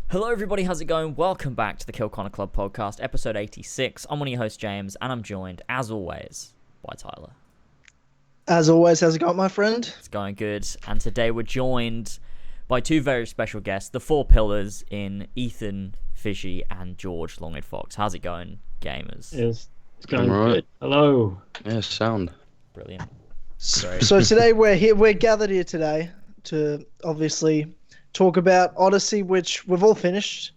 Hello everybody, how's it going? Welcome back to the Kill Connor Club podcast, episode 86. I'm one of your hosts, James, and I'm joined, as always, by Tyler. As always, how's it going, my friend? It's going good, and today we're joined by two very special guests, the four pillars in Ethan, Fizhy, and George LongEaredFox. How's it going, gamers? It's going good. Hello. Yeah, sound. Brilliant. So today we're gathered here today to obviously talk about Odyssey, which we've all finished,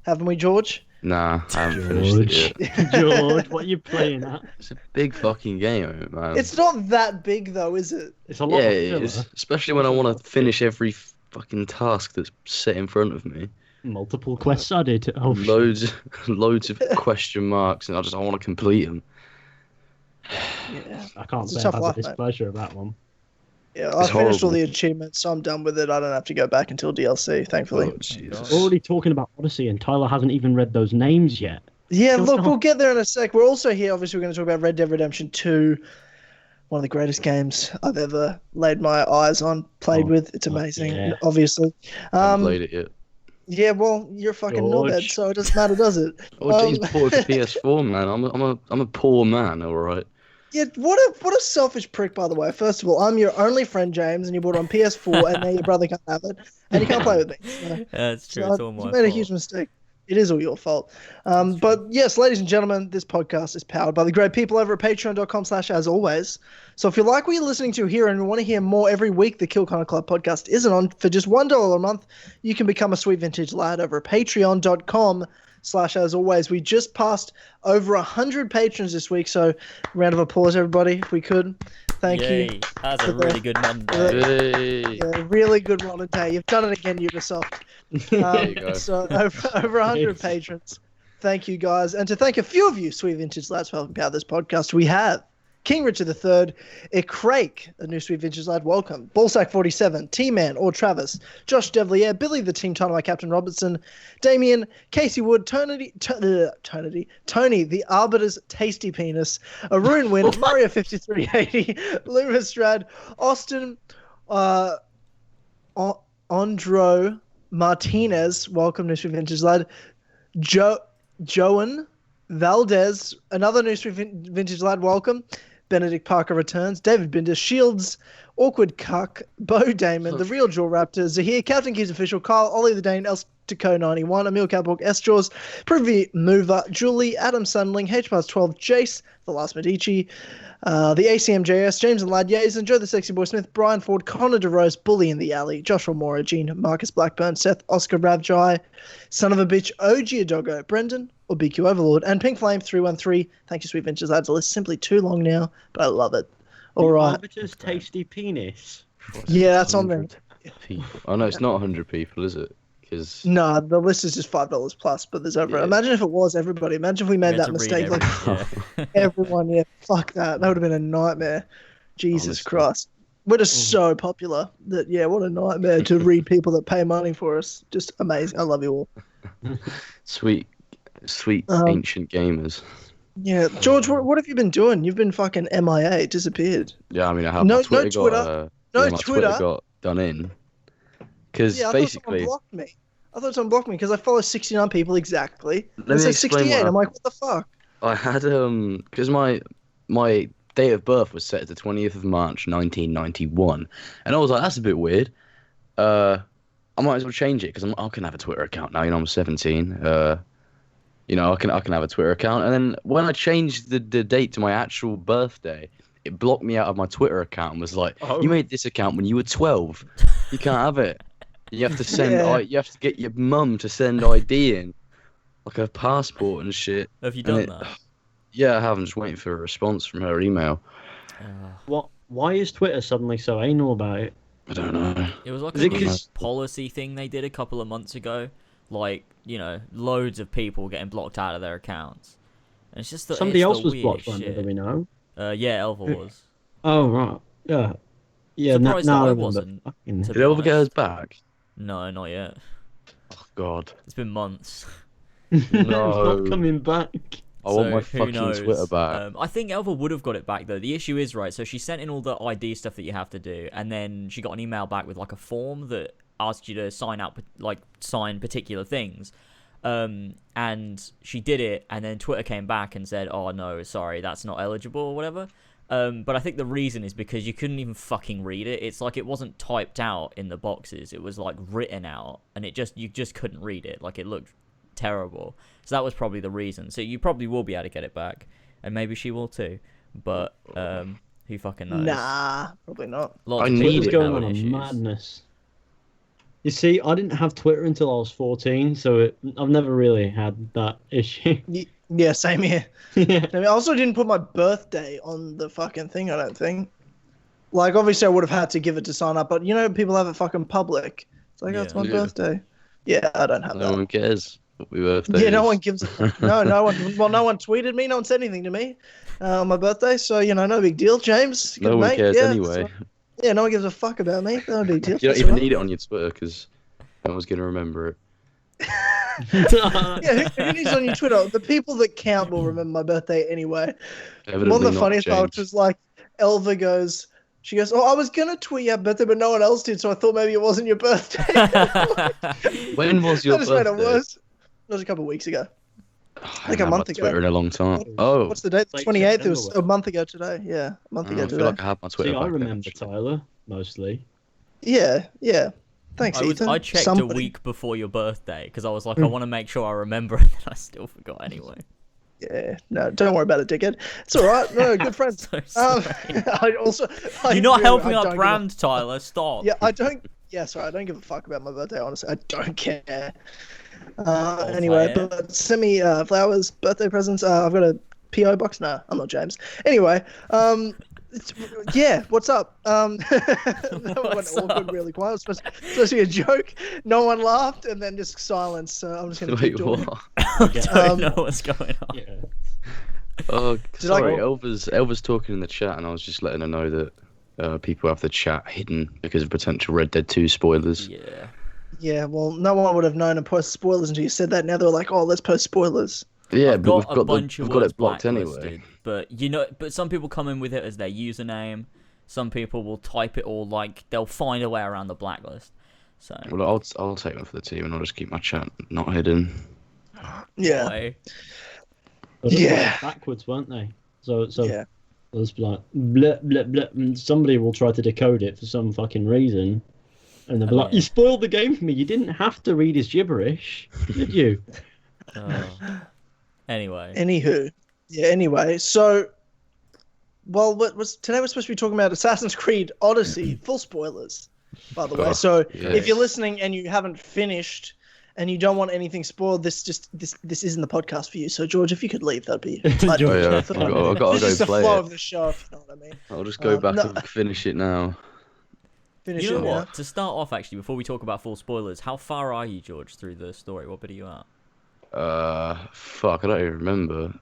haven't we, George? Nah, I haven't finished it yet. George, what are you playing at? It's a big fucking game, man. It's not that big though, is it? It's a lot. Yeah, of it filler. is. Especially when I want to finish every fucking task that's set in front of me. Multiple quests added. Oh, Loads of question marks, and I want to complete them. Yeah. I can't It's say a tough I have a life, mate. displeasure about one. Yeah, It's I finished all horrible. the achievements, so I'm done with it. I don't have to go back until DLC, thankfully. Oh, Jesus. We're already talking about Odyssey, and Tyler hasn't even read those names yet. Yeah, Still look, not. we'll get there in a sec. We're also here, obviously, we're going to talk about Red Dead Redemption 2, one of the greatest games I've ever laid my eyes on, played with. It's amazing, yeah. obviously. I haven't played it yet. Yeah, well, you're a fucking George. knobhead, so it doesn't matter, does it? Oh, James bought it for PS4, man. I'm a poor man, all right. Yeah, what a selfish prick, by the way. First of all, I'm your only friend, James, and you bought it on PS4, and now your brother can't have it, and you can't play with me. So, That's true, so it's all my you made a fault. huge mistake. It is all your fault. But yes, ladies and gentlemen, this podcast is powered by the great people over at patreon.com/as always. So if you like what you're listening to here and want to hear more every week, the Kill Connor Club podcast isn't on. For just $1 a month, you can become a sweet vintage lad over at patreon.com/as always. We just passed over 100 patrons this week, so round of applause, everybody, if we could. Thank Yay. you. That's a For the- really good Monday. Hey. Yeah, really good one today. You've done it again, Ubisoft. There you go. So over 100 patrons. Thank you, guys. And to thank a few of you, sweet vintage lads, for helping out this podcast, we have King Richard III, Ikraik, a new sweet vintage lad, welcome. Ballsack47, Tman or Travis, Josh Devillier, Billy the Team Tynamite Captain Robertson, Damian, Casey Wood, Tony the Arbiter's Tasty Penis, ArunWyn, Mario 5380, Lumistrad, Austin, Andreu Martinez, welcome, new sweet vintage lad, Johan Valdez, another new sweet vintage lad, welcome. Benedict Parker returns. David Bindis, ShieldZ, Awkward Cuck, Beau Daman, the Real Jorrator, Zahir, Captain Keys Official, Kyle, Ollie the Dane, Elstico 91, Emil Katborg, S-Jaws, Prudhvi Muvva, Julie, Adam Sunling, H-12, Jace, The Last Medici, the ACMJS, James and Lad, Yazen, Joe the Sexy Boi Smith, Brian Ford, Connor Durose Bully in the Alley, Joshua Mora, Gene, Marcus Blackburn, Seth, Oscar Ravjai, Son of a Bitch, Ogeaidogo, Brendan, or BQ Overlord, and Pink Flame 313. Thank you, sweet ventures lads. The list is simply too long now, but I love it. All right. Arbiter's tasty penis. Yeah, that's on there. 100 people. Oh, no, it's not 100 people, is it? Because No, the list is just $5 plus, but there's over. Yeah. Imagine if it was everybody. Imagine if we made We had that to read mistake. Like everything, everyone, yeah, fuck that. That would have been a nightmare. Jesus Honestly. Christ. We're just so popular that, yeah, what a nightmare to read people that pay money for us. Just amazing. I love you all. sweet ancient gamers. Yeah, George, what have you been doing? You've been fucking MIA, disappeared. Yeah, I mean, I have No- my Twitter no Twitter. got No yeah, my Twitter. got done in. Because Yeah, I basically, thought someone blocked me. I thought someone blocked me because I follow 69 people exactly. Let It me says explain 68. what I'm like, what the fuck? I had because my date of birth was set to the 20th of March 1991, and I was like, that's a bit weird. I might as well change it because I can have a Twitter account now. You know, I'm 17. You know, I can have a Twitter account, and then when I changed the date to my actual birthday, it blocked me out of my Twitter account and was like, Oh. you made this account when you were 12. You can't have it. You have to send. Yeah. You have to get your mum to send ID in, like a passport and shit. Have you And done that? Yeah, I have. I'm just waiting for a response from her email. What? Why is Twitter suddenly so anal about it? I don't know. It was like Is a it new 'cause- policy thing they did a couple of months ago. Like, you know, loads of people getting blocked out of their accounts. And it's just Somebody it's else the was blocked, weirdest do shit. we know? Yeah, Elva was. Oh, right. Yeah. Yeah, Surprised now that I I remember. wasn't, Fucking- to Did Elva get hers honest. back? No, not yet. Oh God. It's been months. It's No. not coming back. I want my So, who fucking knows? Twitter back. I think Elva would have got it back though. The issue is, right, so she sent in all the ID stuff that you have to do, and then she got an email back with like a form that asked you to sign particular things. And she did it, and then Twitter came back and said, "Oh no, sorry, that's not eligible," or whatever. But I think the reason is because you couldn't even fucking read it. It's like it wasn't typed out in the boxes; it was like written out, and you just couldn't read it. Like it looked terrible. So that was probably the reason. So you probably will be able to get it back, and maybe she will too. But who fucking knows? Nah, probably not. I need it. Going on a madness. You see, I didn't have Twitter until I was 14, so I've never really had that issue. Yeah, same here. Yeah. I also didn't put my birthday on the fucking thing, I don't think. Like, obviously I would have had to give it to sign up, but you know, people have it fucking public. It's like, oh, it's my birthday. Yeah, I don't have that. No one cares what my birthday Yeah, no is. one gives no one. Well, no one tweeted me. No one said anything to me on my birthday. So, you know, no big deal, James. No Good one mate. cares Yeah, anyway. yeah, no one gives a fuck about me. No big deal. You don't That's even all right. need it on your Twitter because no one's going to remember it. Yeah, who needs on your Twitter? The people that count will remember my birthday anyway. Evidently One of the not, funniest parts James. was like, Elva goes, she goes, "Oh, I was going to tweet your birthday, but no one else did, so I thought maybe it wasn't your birthday." When was your That just made birthday? it worse. It was a couple of weeks ago. I like a haven't month had ago. Twitter in a long time. Oh, What's the date? Like 28th. It was September. a month ago today. Yeah, a month ago I today. feel like I had my Twitter. See, I back then, remember actually. Tyler, mostly. Yeah. Thanks, Ethan. I checked Somebody. a week before your birthday because I was like, I want to make sure I remember, and then I still forgot anyway. Yeah, no, don't worry about it, dickhead. It's all right. No, good friends. So sorry. You're You're not helping our brand, Tyler. Stop. Yeah, I don't. Yeah, sorry, I don't give a fuck about my birthday. Honestly, I don't care. I'll Anyway, tell ya. but send me flowers, birthday presents. I've got a PO box. No, I'm not James. Anyway, yeah, what's up? That went What's awkward, up? really quiet. It was supposed to be a joke. No one laughed, and then just silence. So I'm just gonna keep Wait, doing it. what? I don't Um, know what's going on. Yeah. Oh, Did I sorry. go- Elva's talking in the chat, and I was just letting her know that people have the chat hidden because of potential Red Dead 2 spoilers. Yeah. Yeah, well, no one would have known to post spoilers until you said that. Now they're like, "Oh, let's post spoilers." Yeah, I've but got we've a got bunch we've of got words it blocked anyway. blacklisted, but some people come in with it as their username. Some people will type it all like they'll find a way around the blacklist. So Well, I'll take one for the team, and I'll just keep my chat not hidden. Yeah, why? But they were Yeah. backwards, weren't they? So yeah. it was like bleh, bleh, bleh, and somebody will try to decode it for some fucking reason, and they'll be like, Yeah. "You spoiled the game for me. You didn't have to read his gibberish, did you?" Anyway, Anywho, yeah. Anyway, so, well, today we're supposed to be talking about Assassin's Creed Odyssey. Full spoilers, by the way. Oh, So yes. if you're listening and you haven't finished and you don't want anything spoiled, this isn't the podcast for you. So George, if you could leave, that'd be. I'd George, Oh, yeah, appreciate I've it. got to This is go the play flow it. of the show, if you know what I mean. I'll just go back no. and finish it now. Finish you know it what? now. To start off, actually, before we talk about full spoilers, how far are you, George, through the story? What bit are you at? Fuck, I don't even remember.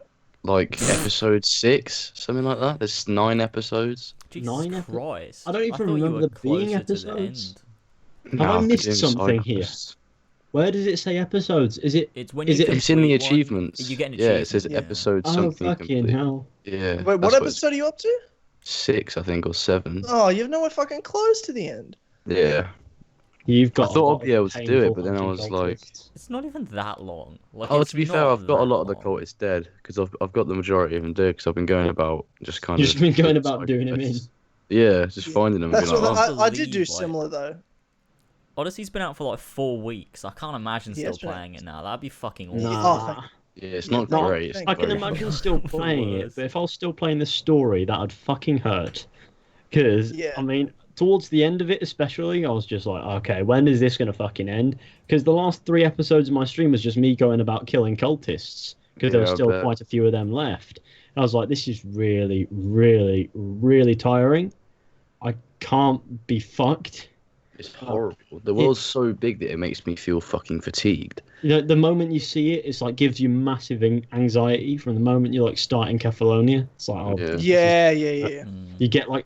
Like episode 6, something like that. There's 9 episodes. Jesus 9 Christ! I don't even thought you remember were there being closer to the episodes. end. Have I I've been missed doing something side here? quests. Where does it say episodes? Is it? It's when Is you it- It's in the complete one- achievements. You get an Yeah, it says achievement, episode Oh something. fucking complete. hell! Yeah. Wait, what that's it's- episode are you up to? 6, I think, or 7. Oh, you've nowhere fucking close to the end. Yeah. You've got. I thought a lot I'd be able of to do it, painful but then I hunting was like- cultists. It's not even that long. Like, Oh, it's to be not fair, I've got a that lot of the long. cultists dead because I've got the majority of them dead because I've been going about just kind You've of. just been going about side doing him in. quests. Yeah, just finding them. And That's being what like, can't I did do believe, like- similar though. Odyssey's been out for like 4 weeks. I can't imagine Yeah, still it's been out. playing it now. That'd be fucking awful. Nah. yeah, it's not No, great. It's thank I not can very imagine fun. still playing it, Worse. but if I was still playing the story, that would fucking hurt. Because, Yeah. I mean, towards the end of it especially, I was just like, okay, when is this going to fucking end? Because the last 3 episodes of my stream was just me going about killing cultists, because there Yeah, were I still bet. quite a few of them left. And I was like, this is really, really, really tiring. I can't be fucked. It's horrible. The world's so big that it makes me feel fucking fatigued. You know, the moment you see it, it's like gives you massive anxiety from the moment you like start in Catalonia. It's like, oh, Yeah. this is- Yeah.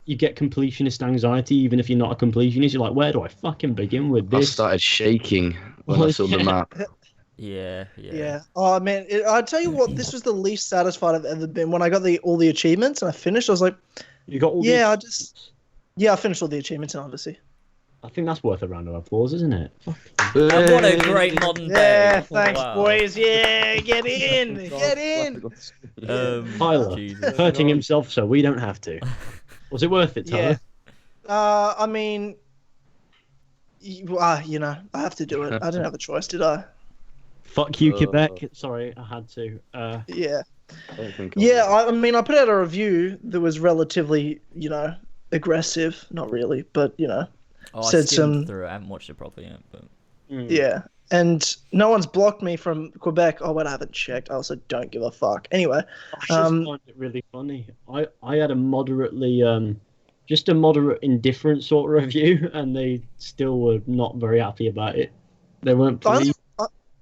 you get completionist anxiety, even if you're not a completionist. You're like, where do I fucking begin with I this? started shaking when Oh, I saw the yeah. map. Yeah. Yeah. Oh man, I tell you what, this was the least satisfied I've ever been. When I got all the achievements and I finished, I was like, You got all yeah, these... I finished all the achievements in Odyssey. I think that's worth a round of applause, isn't it? And what a great modern day. Yeah, thanks, Wow. boys. Yeah, get in, get in. Tyler, Jesus. hurting himself so we don't have to. Was it worth it, Tyler? Yeah. I mean, I have to do it. I didn't have a choice, did I? Fuck you, Quebec. Sorry, I had to. Yeah. Yeah, I mean, I put out a review that was relatively, aggressive. Not really, but I said skimmed through it. I haven't watched it properly yet, but yeah. And no one's blocked me from Quebec. Oh, wait, I haven't checked. I also don't give a fuck. Anyway, I just find it really funny. I had a moderately, just a moderate indifferent sort of review, and they still were not very happy about it. They weren't pleased.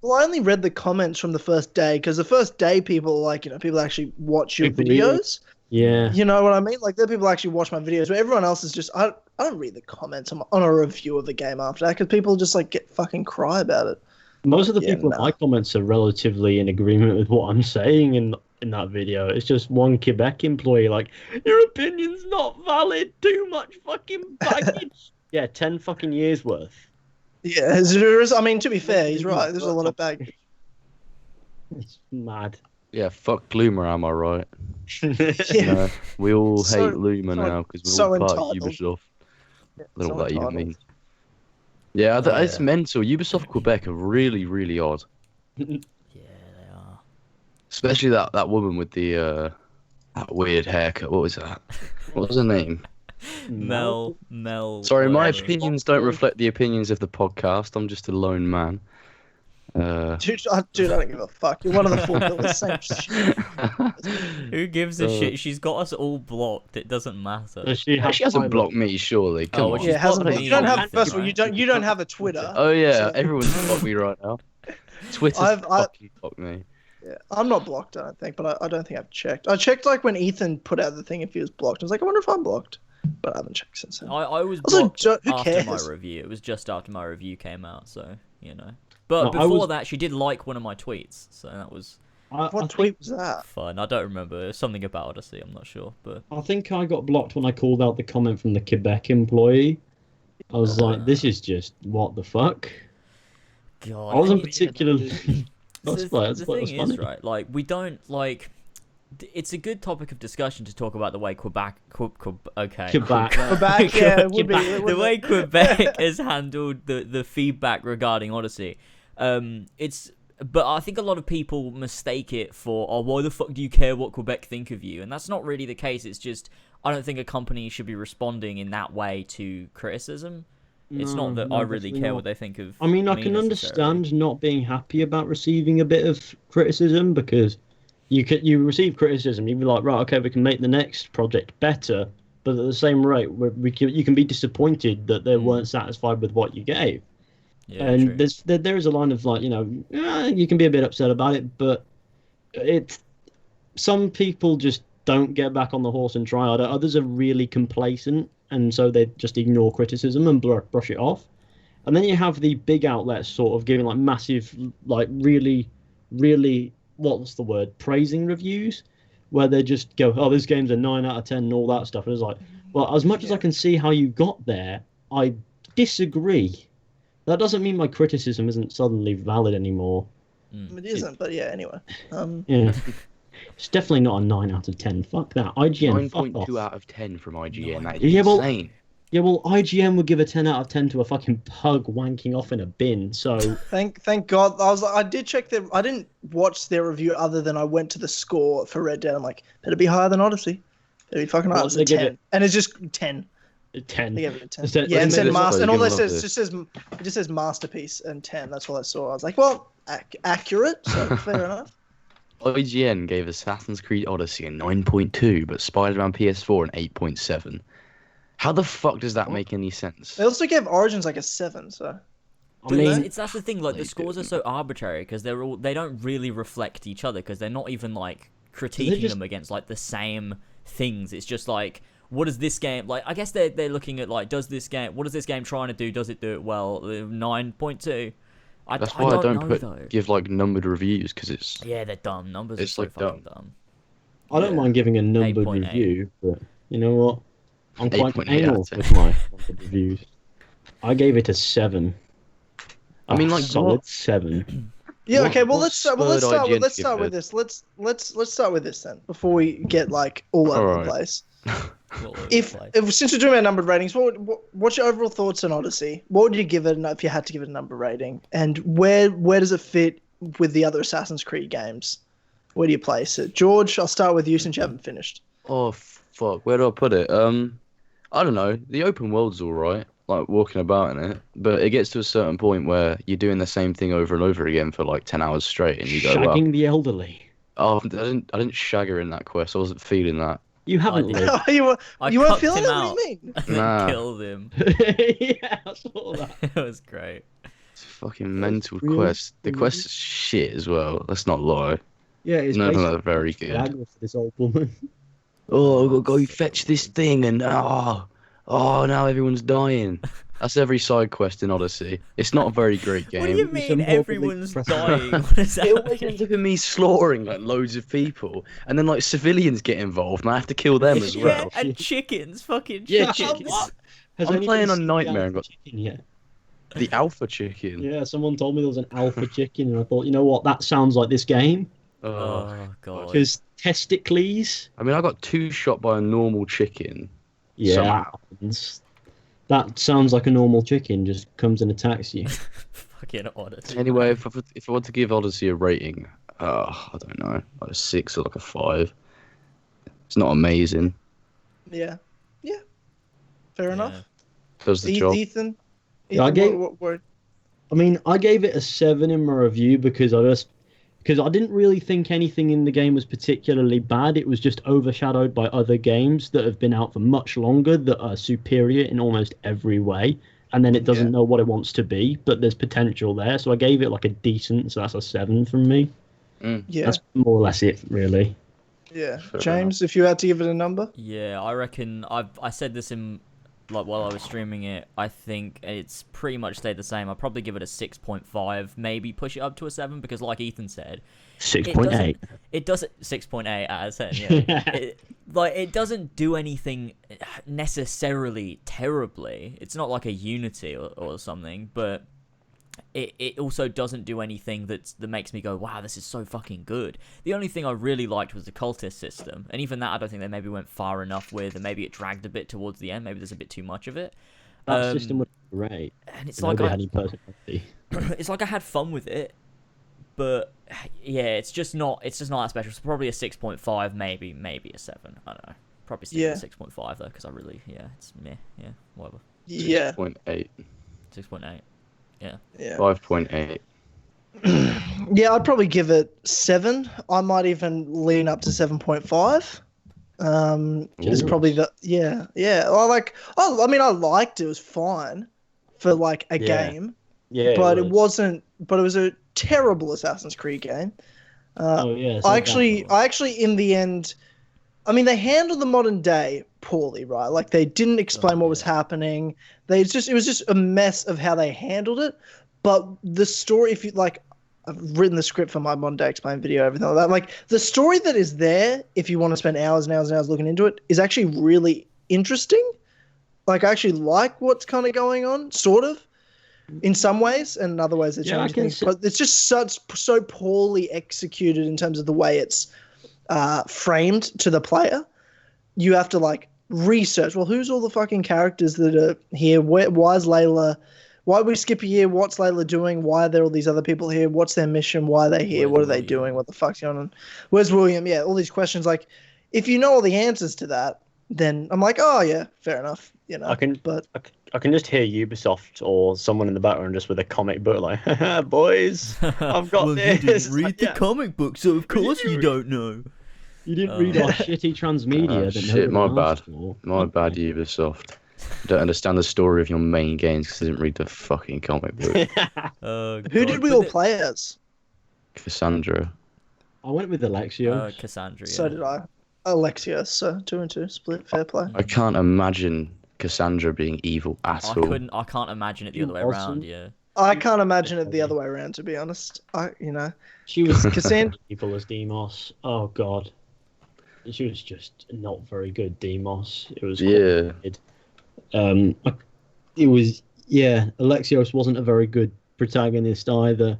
I only read the comments from the first day because the first day people people actually watch your videos. Yeah. You know what I mean? Like, there are people who actually watch my videos, but everyone else is just I don't read the comments on a review of the game after that because people just get fucking cry about it. Most of the people in my comments are relatively in agreement with what I'm saying in that video. It's just one Quebec employee your opinion's not valid. Too much fucking baggage. Yeah, 10 fucking years worth. Yeah, I mean, to be fair, he's right. There's a lot of baggage. It's mad. Yeah, fuck Luma, am I right? Yeah. We all So- hate Luma so- now because so we're all part of entitled. Ubisoft. I don't know So what that even entitled. means. Yeah, Oh, it's yeah. mental. Ubisoft Quebec are really, really odd. yeah, they are. Especially that woman with the that weird haircut. What was that? What was her name? Mel. Sorry, my whatever. opinions don't reflect the opinions of the podcast. I'm just a lone man. Dude, I don't give a fuck. You're one of the 4 pillars. Same shit. Who gives a shit? She's got us all blocked. It doesn't matter. Does she She hasn't blocked me, surely. Come Oh, on. she's Yeah, hasn't blocked it? me You don't on have. Ethan, First of all, right? you don't have a Twitter. Oh yeah, So- everyone's blocked me right now. Twitter's fucking blocked me. Yeah, I'm not blocked, I don't think, but I don't think I've checked. I checked when Ethan put out the thing if he was blocked. I was like, I wonder if I'm blocked, but I haven't checked since then. I was Also, blocked who after my cares? review. It was just after my review came out, so But No, I before was- that, she did like one of my tweets, so that was What tweet was that? fun. I don't remember. It was something about Odyssey. I'm not sure, but I think I got blocked when I called out the comment from the Quebec employee. I was like, this is just what the fuck. God, I wasn't it- particularly. That's the, fine. the That's why it was thing funny. is, right? Like, we don't like. It's a good topic of discussion to talk about the way Quebec. Okay. Quebec. Quebec, yeah, it would be. Quebec. The way Quebec has handled the feedback regarding Odyssey. But I think a lot of people mistake it for, oh, why the fuck do you care what Quebec think of you? And that's not really the case. It's just, I don't think a company should be responding in that way to criticism. It's not that I really definitely care not. what they think of I mean, I me can necessarily. understand not being happy about receiving a bit of criticism because you receive criticism, you'd be like, right, okay, we can make the next project better, but at the same rate, you can be disappointed that they weren't satisfied with what you gave. Yeah, And true. there is a line of you can be a bit upset about it, but some people just don't get back on the horse and try harder. Others are really complacent, and so they just ignore criticism and brush it off. And then you have the big outlets sort of giving massive, really, really, what's the word, praising reviews, where they just go, oh, this game's a 9 out of 10 and all that stuff. And it's like, well, as much as I can see how you got there, I disagree. That doesn't mean my criticism isn't suddenly valid anymore. It isn't, but yeah. Anyway, Yeah. It's definitely not a 9 out of 10. Fuck that. IGN, fuck 9.2 off. out of 10 from IGN. That is Yeah, well- insane. Yeah, well, IGN would give a 10 out of 10 to a fucking pug wanking off in a bin, so... thank God. I did check I didn't watch their review other than I went to the score for Red Dead. I'm like, better be higher than Odyssey. Better be fucking higher. What, It's they a give 10, it- and it's just 10. 10. They gave it a 10. Is that- Yeah, and they said made it master, so and all you're that gonna says love it just says masterpiece and 10. That's all I saw. I was like, well, accurate. So fair enough. IGN gave Assassin's Creed Odyssey a 9.2, but Spider-Man PS4 an 8.7. How the fuck does that make any sense? They also gave Origins like a 7. So I But mean, that's the thing. Like, the They scores do. are so arbitrary because they don't really reflect each other because they're not even critiquing just- them against the same things. It's just what is this game I guess they're looking at what is this game trying to do? Does it do it well? 9.2. That's I why I don't don't know, though. give numbered reviews because it's Yeah, they're dumb. Numbers are It's, so like, fucking dumb. I don't mind giving a numbered 8.8. review, but you know what? I'm quite 8.8 out anal of 10. with my numbered reviews. I gave it a 7. I mean, like, solid what? 7. Yeah. What- Okay. Well, what let's start spurred with IGN let's to start give with it? this. Let's start with this then before we get like all over the Alright. place. All over the If place. since we're doing our numbered ratings, what's your overall thoughts on Odyssey? What would you give it if you had to give it a number rating? And where does it fit with the other Assassin's Creed games? Where do you place it? George, I'll start with you since you haven't finished. Oh fuck, where do I put it? I don't know. The open world's all right, like walking about in it, but it gets to a certain point where you're doing the same thing over and over again for like 10 hours straight, and you go, "Well, Shagging the elderly. oh, I didn't shag her in that quest. I wasn't feeling that." You haven't did. lived. you weren't I feeling cucked it? him What out. do you mean? And then Nah. killed him. Yeah, I saw that. It was great. It's fucking mental really quest. The quest is shit as well. Let's not lie. Yeah, it's None of basically them are very good. Viagra for this old woman. Oh, I've got to go fetch this thing, and now everyone's dying. That's every side quest in Odyssey. It's not a very great game. What do you Some mean morbidly everyone's depressing. dying? What is It always happening? ends up in me slaughtering like loads of people, and then like civilians get involved, and I have to kill them as Yeah, well. and chickens, fucking Yeah, chickens. chickens. Has I'm anybody playing on seen the Nightmare and alpha got- chicken yet? The alpha chicken. Yeah, someone told me there was an alpha chicken, and I thought, you know what, that sounds like this game. Oh god. Because testicles. I mean, I got 2 shot by a normal chicken. Yeah, Somehow. happens. That sounds like a normal chicken, just comes and attacks you. Fucking Odyssey. Anyway, if I want to give Odyssey a rating, I don't know, like a 6 or like a 5. It's not amazing. Yeah. Fair enough. Does the job. Ethan. Yeah, I gave- what I mean, I gave it a 7 in my review because I didn't really think anything in the game was particularly bad. It was just overshadowed by other games that have been out for much longer that are superior in almost every way. And then it doesn't know what it wants to be, but there's potential there. So I gave it like a decent, so that's a 7 from me. Yeah. That's more or less it, really. Yeah. Fair James, if you had to give it a number? Yeah, I reckon I said this in like while I was streaming it. I think it's pretty much stayed the same. I'd probably give it a 6.5, maybe push it up to a 7 because, like Ethan said, 6.8. it doesn't 6.8 out of 10. Yeah, it doesn't do anything necessarily terribly. It's not like a Unity or something, but it also doesn't do anything that makes me go, wow, this is so fucking good. The only thing I really liked was the cultist system, and even that I don't think they maybe went far enough with, and maybe it dragged a bit towards the end. Maybe there's a bit too much of it. That system was great. And it's Nobody like had any personality. it's like I had fun with it, but yeah, it's just not that special. It's probably a 6.5, maybe a 7. I don't know. Probably stick with 6.5 though, because I really it's meh. Yeah, whatever. Yeah. 6.8. 6.8. Yeah. 5.8. Yeah, I'd probably give it 7. I might even lean up to 7.5. It's probably yeah. I mean, I liked it. It was fine for like a game. Yeah, But it wasn't. But it was a terrible Assassin's Creed game. I actually, in the end, I mean, they handled the modern day poorly, right? Like they didn't explain what was happening. It was just a mess of how they handled it. But the story, if you like, I've written the script for my modern day explain video, everything like that. Like the story that is there, if you want to spend hours and hours and hours looking into it, is actually really interesting. Like I actually like what's kind of going on, sort of. In some ways, and in other ways, it's changing things. But it's just so poorly executed in terms of the way it's framed to the player. You have to like research. Well, who's all the fucking characters that are here? Why is Layla? Why we skip a year? What's Layla doing? Why are there all these other people here? What's their mission? Why are they here? What are they doing? What the fuck's going on? Where's William? Yeah, all these questions. Like, if you know all the answers to that, then I'm like, oh yeah, fair enough. You know, I can just hear Ubisoft or someone in the background just with a comic book like, boys, I've got this. You didn't read the comic book, so of course you don't know. You didn't read our shitty transmedia. That Shit, my nobody bad. asked for. My bad, Ubisoft. I don't understand the story of your main games because I didn't read the fucking comic book. Who did we all play as? Cassandra. I went with Alexio. Cassandra. Yeah. So did I. Alexia. So 2 and 2 split. Fair play. I can't imagine Cassandra being evil at all. I can't imagine it the other way around. Yeah. I can't imagine it the other way around, to be honest. She was Cassandra. evil as Demos. Oh god, she was just not very good. Demos. It was Yeah. It was Yeah, Alexios wasn't a very good protagonist either.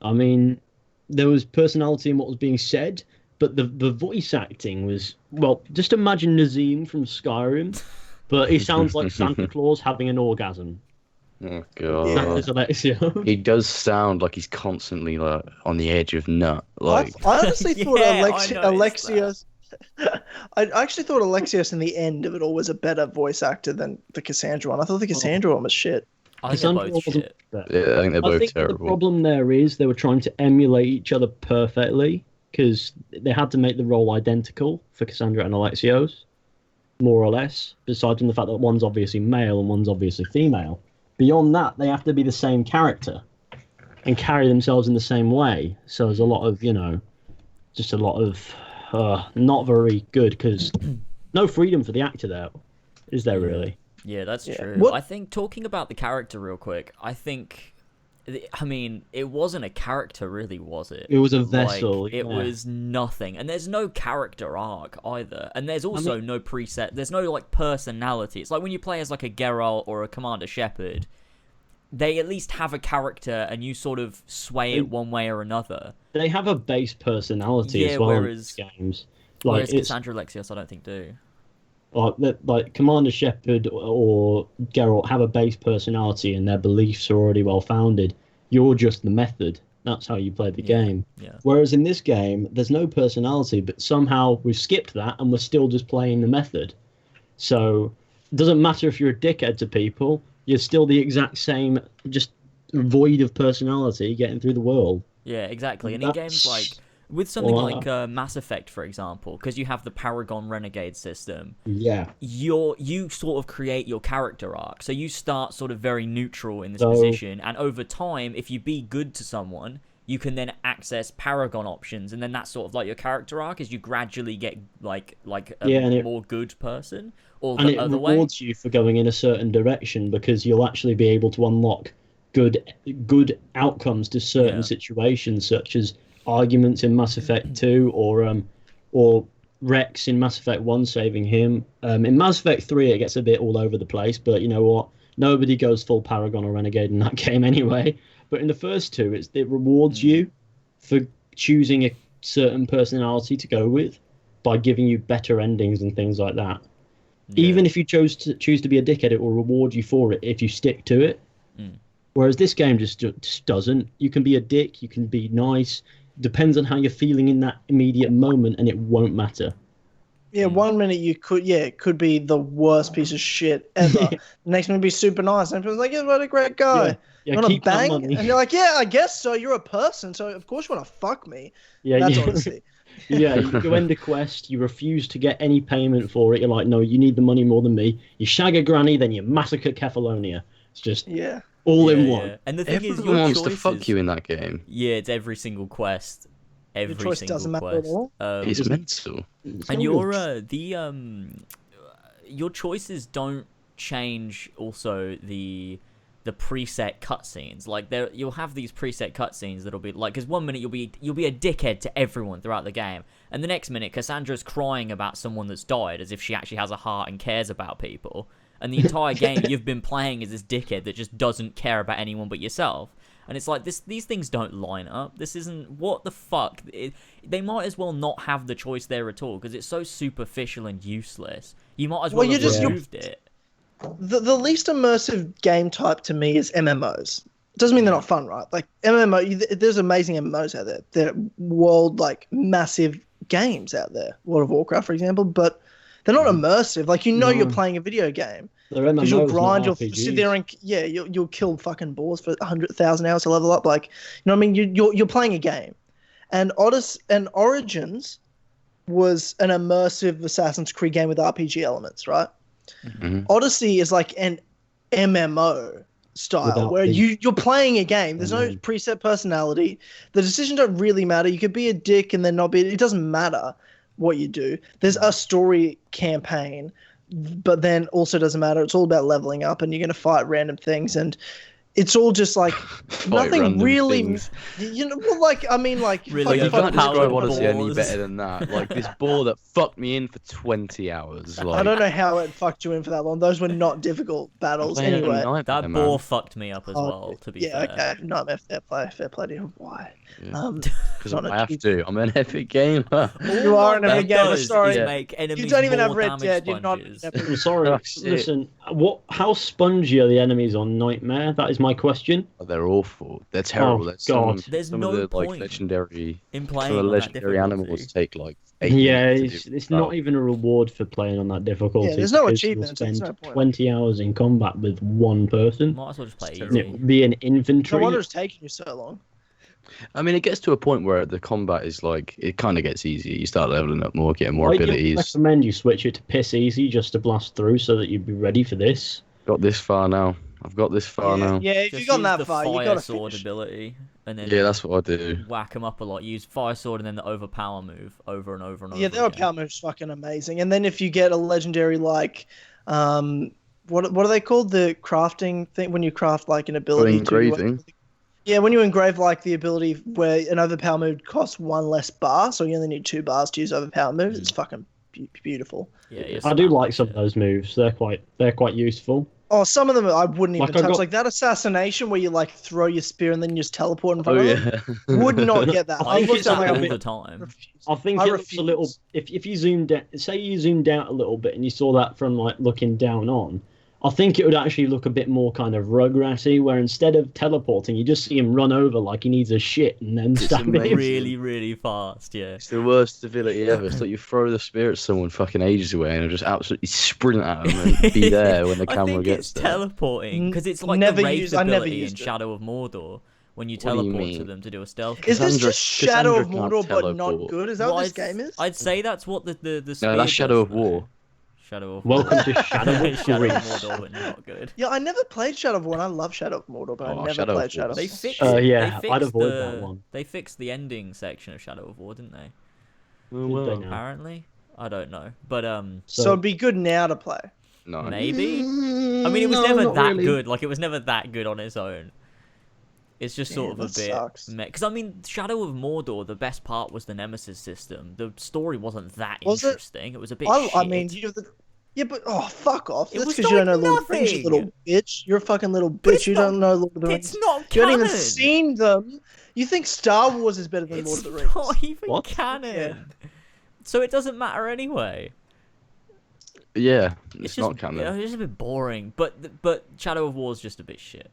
I mean, there was personality in what was being said, but the voice acting was, well, just imagine Nazim from Skyrim, but he sounds like Santa Claus having an orgasm. Oh Yeah. god. That is Alexios. He does sound like he's constantly like on the edge of nut. Like I honestly thought Yeah, I noticed Alexios. I actually thought Alexios in the end of it all was a better voice actor than the Cassandra one. I thought the Cassandra one was shit. I think they're Cassandra both wasn't shit. yeah, I think they're both I think the terrible. problem there is they were trying to emulate each other perfectly because they had to make the role identical for Cassandra and Alexios, more or less, besides from the fact that one's obviously male and one's obviously female. Beyond that, they have to be the same character and carry themselves in the same way. So there's a lot of, just a lot of not very good because no freedom for the actor there, is there really? Yeah, that's Yeah. true. What- I think talking about the character real quick, I mean, it wasn't a character really, was it? It was a vessel. It yeah. was nothing. And there's no character arc either. And there's also no preset. There's no, like, personality. It's like when you play as, like, a Geralt or a Commander Shepard, they at least have a character and you sort of sway it one way or another. They have a base personality Yeah, as well whereas- in these games. Whereas Like, it's Cassandra Alexios, I don't think do. like Commander Shepard or Geralt have a base personality and their beliefs are already well founded. You're just the method. That's how you play the game. Yeah. Whereas in this game, there's no personality, but somehow we've skipped that and we're still just playing the method. So it doesn't matter if you're a dickhead to people, you're still the exact same, just void of personality getting through the world. Yeah, exactly. And in games like with something like Mass Effect, for example, because you have the Paragon Renegade system, Yeah. you sort of create your character arc. So you start sort of very neutral in this So- position, and over time, if you be good to someone, you can then access Paragon options, and then that's sort of like your character arc as you gradually get like a more good person, or And the it other way. rewards you for going in a certain direction because you'll actually be able to unlock good outcomes to certain situations, such as arguments in Mass Effect 2 or Rex in Mass Effect 1 saving him. In Mass Effect 3 it gets a bit all over the place, but you know what? Nobody goes full Paragon or Renegade in that game anyway. But in the first two, it rewards you for choosing a certain personality to go with by giving you better endings and things like that. Yeah. Even if you choose to be a dickhead, it will reward you for it if you stick to it. Whereas this game just doesn't. You can be a dick, you can be nice. Depends on how you're feeling in that immediate moment, and it won't matter. Yeah, 1 minute it could be the worst piece of shit ever. Next minute be super nice, and everyone's like, "Yeah, what a great guy." Yeah, You want to keep that bang? money. And you're like, "Yeah, I guess so. You're a person, so of course you want to fuck me." Yeah, That's yeah. Odyssey. Yeah, you end a quest, you refuse to get any payment for it. You're like, no, you need the money more than me. You shag a granny, then you massacre Kefalonia. It's just Yeah. all in Yeah, one. yeah. And the thing is, Everyone your wants to choices, fuck you in that game. Yeah, it's every single quest. Every choice single doesn't matter at quest. all? It's mental. And your choices don't change also the preset cutscenes. Like you'll have these preset cutscenes that'll be like, because 1 minute you'll be a dickhead to everyone throughout the game, and the next minute Cassandra's crying about someone that's died as if she actually has a heart and cares about people. And the entire game you've been playing as this dickhead that just doesn't care about anyone but yourself. And it's like these things don't line up. This isn't, what the fuck. They might as well not have the choice there at all because it's so superficial and useless. You might as well have removed it. The least immersive game type to me is MMOs. Doesn't mean they're not fun, right? Like there's amazing MMOs out there. They're massive games out there. World of Warcraft, for example, but they're not immersive. Like you're playing a video game. They're MMOs, Because you'll grind, not you'll RPGs. sit there and you'll kill fucking boars for 100,000 hours to level up. Like, you know what I mean? You're playing a game, and Odyssey and Origins was an immersive Assassin's Creed game with RPG elements, right? Mm-hmm. Odyssey is like an MMO style Without where the- you're playing a game. There's no preset personality. The decisions don't really matter. You could be a dick and then not be. It doesn't matter what you do. There's a story campaign, but then also doesn't matter. It's all about leveling up, and you're going to fight random things. And it's all just like nothing random really. things. You know, well, like I mean, like Really, You fucking can't describe Powered Odyssey any balls. better than that. Like this ball that fucked me in for 20 hours. Like, I don't know how it fucked you in for that long. Those were not difficult battles playing anyway. Nightmare, That man. boar fucked me up as Oh, well. To be yeah, fair. okay. Nightmare, fair play to you. Why? Yeah. Because not I a- have to. I'm an epic gamer. You are an All epic that gamer, does sorry. is Yeah. make enemies You don't even have more Red damage Dead. You're not. sponges. I'm sorry. Oh, shit. Listen, how spongy are the enemies on Nightmare? That is my question. They're awful. They're terrible. Oh, There's God. Some, There's some no of the point legendary. in Some playing of the on that legendary difficulty. animals take like 8 Yeah, minutes to do. it's not even a reward for playing on that difficulty. Yeah, there's no because you'll achievements, there's spend no point. 20 hours in combat with one person. Might as well just play It's And easy. it would be an No infantry. wonder it's taking you so long. I mean, it gets to a point where the combat is like it kind of gets easier. You start leveling up more, getting more I do abilities. recommend you switch it to piss easy just to blast through so that you'd be ready for this. Got this far now. I've got this far yeah, now. yeah, if Just you've gone use that the far, you fire got to sword finish. ability, and then Yeah, that's what I do. whack them up a lot. Use fire sword and then the overpower move over and over and over. Yeah, their again. power move's fucking amazing. And then if you get a legendary like, what are they called? The crafting thing when you craft like an ability. Engraving. Yeah, when you engrave like the ability where an overpower move costs 1 less bar, so you only need 2 bars to use overpower moves. It's fucking beautiful. Yeah, you I do spam like that some of shit. those moves. They're quite useful. Oh, some of them I wouldn't even Like, I touch. got- Like that assassination where you like throw your spear and then you just teleport in front Oh of them. yeah. Would not get that. I I think looked it's at that like all a the bit. time. I think I it looks a little. refuse. If you zoomed out, say you zoomed out a little bit and you saw that from like looking down on, I think it would actually look a bit more kind of Rugrats-y, where instead of teleporting, you just see him run over like he needs a shit and then It's stab amazing. him. Really, really fast. Yeah. It's the worst ability ever. It's like you throw the spear at someone fucking ages away and just absolutely sprint at them and be there when the I camera think gets it's there. teleporting because it's like Never the Wraith used- I never ability in used it. Shadow of Mordor when you What do you teleport to mean? them to do a stealth. Is this Cassandra- just Shadow of Cassandra Mordor can't but not teleport. good? Is that Well, what this game is? I'd say that's what the No, spear that's Shadow does, of War. though. Shadow of Welcome War. to Shadow of Shadow of Greece. Mordor, but not good. Yeah, I never played Shadow of War. And I love Shadow of Mordor, but Oh, I never Shadow of played Shadow. War. They of fixed. yeah, they I'd fixed avoid the, that one. They fixed the ending section of Shadow of War, didn't they? Did they now? Apparently, I don't know, but So it'd be good now to play. No. maybe. I mean, it was No, never not that really. good. Like, it was never that good on its own. It's just sort Damn, of a that bit. sucks. Because I mean, Shadow of Mordor, the best part was the Nemesis system. The story wasn't that Was it? interesting. It was a bit. I shit. mean, yeah, but fuck off. It That's was because you don't know like Lord of the Rings, you nothing. little bitch. You're a fucking little But it's bitch. You not- don't know Lord of the Rings. It's not You haven't canon. even seen them. You think Star Wars is better than Lord It's of the Rings? not even What? canon. Yeah. So it doesn't matter anyway. Yeah, It's it's just, not canon. It's just a bit boring. But Shadow of War is just a bit shit.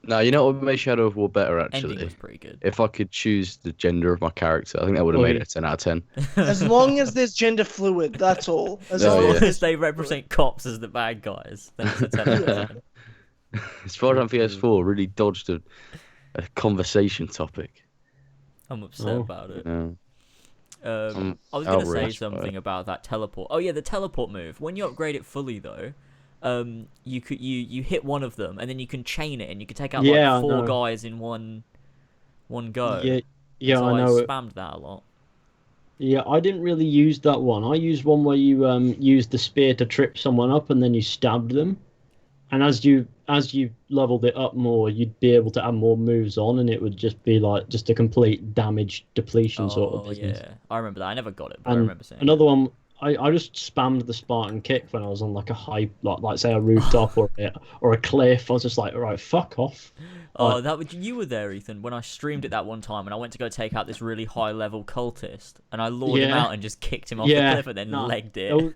No, you know what would make Shadow of War better Ending actually? was pretty good. If I could choose the gender of my character, I think that would have made it a 10 out of 10. As long as there's gender fluid, that's all. As Oh, long yeah. as Because they represent cops as the bad guys. Then it's a 10 out of 10. Spider-Man PS4 really dodged a conversation topic. I'm upset Oh. about it. Yeah. I was going to say outraged by something it. about that teleport. Oh yeah, the teleport move. When you upgrade it fully though, you hit one of them and then you can chain it and you can take out Yeah, I like 4 know. guys in one go. Yeah, so I know. it. spammed that a lot. Yeah, I didn't really use that one. I used one where you used the spear to trip someone up and then you stabbed them. And as you leveled it up more, you'd be able to add more moves on, and it would just be like just a complete damage depletion sort of business. yeah, I remember that. I never got it, but I And remember seeing it. another one, I just spammed the Spartan kick when I was on like a high, like say a rooftop or a cliff. I was just like, all right, fuck off. Oh, you were there, Ethan, when I streamed it that one time, and I went to go take out this really high level cultist, and I lured him Yeah. out and just kicked him off the Yeah, cliff and then no, legged it. it was-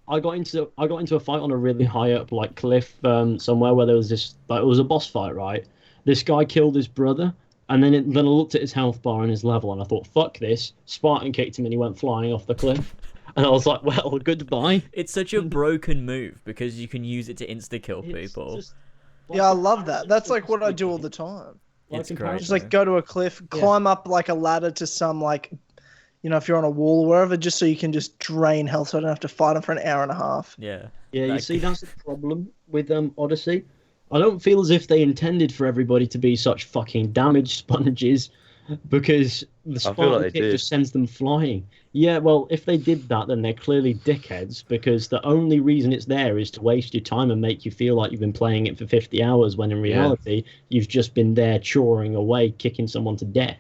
I got into a fight on a really high up like cliff somewhere where there was this like it was a boss fight, right? This guy killed his brother, and then I looked at his health bar and his level, and I thought, fuck this. Spartan kicked him and he went flying off the cliff. And I was like, well, goodbye. It's such a broken move because you can use it to insta kill It's people. just- Yeah, I love that. That's like what I do all the time. It's in great. Paris- Just like go to a cliff, climb up like a ladder to some like, you know, if you're on a wall or wherever, just so you can just drain health, so I don't have to fight them for an hour and a half. Yeah. Yeah, you Like- see, that's the problem with Odyssey. I don't feel as if they intended for everybody to be such fucking damage sponges. because the I feel Spartan like they kick did. just sends them flying. Yeah, well, if they did that, then they're clearly dickheads, because the only reason it's there is to waste your time and make you feel like you've been playing it for 50 hours, when in reality, you've just been there choring away, kicking someone to death.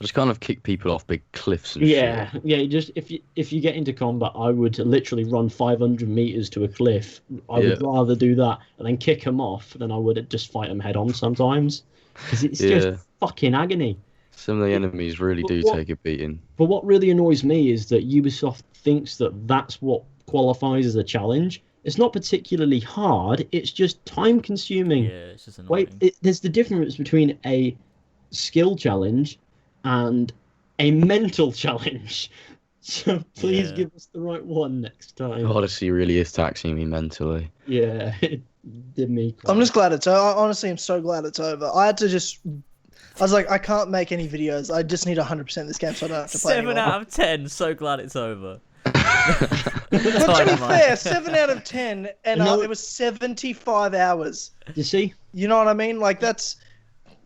I just kind of kick people off big cliffs and Yeah, shit. yeah. Just if you get into combat, I would literally run 500 meters to a cliff. I would rather do that and then kick them off than I would just fight them head on sometimes, because it's just fucking agony. Some of the enemies really do take a beating. But what really annoys me is that Ubisoft thinks that that's what qualifies as a challenge. It's not particularly hard. It's just time consuming. Yeah, it's just annoying. There's the difference between a skill challenge and a mental challenge. So please give us the right one next time. Odyssey really is taxing me mentally. Yeah, it did me cry. I'm just glad it's over. Honestly, I'm so glad it's over. I was like, I can't make any videos. I just need 100% this game so I don't have to play 7 anymore. out of 10. So glad it's over. But to be Tynamite. fair, 7 out of 10, and No. it was 75 hours. You see? You know what I mean? Like, that's...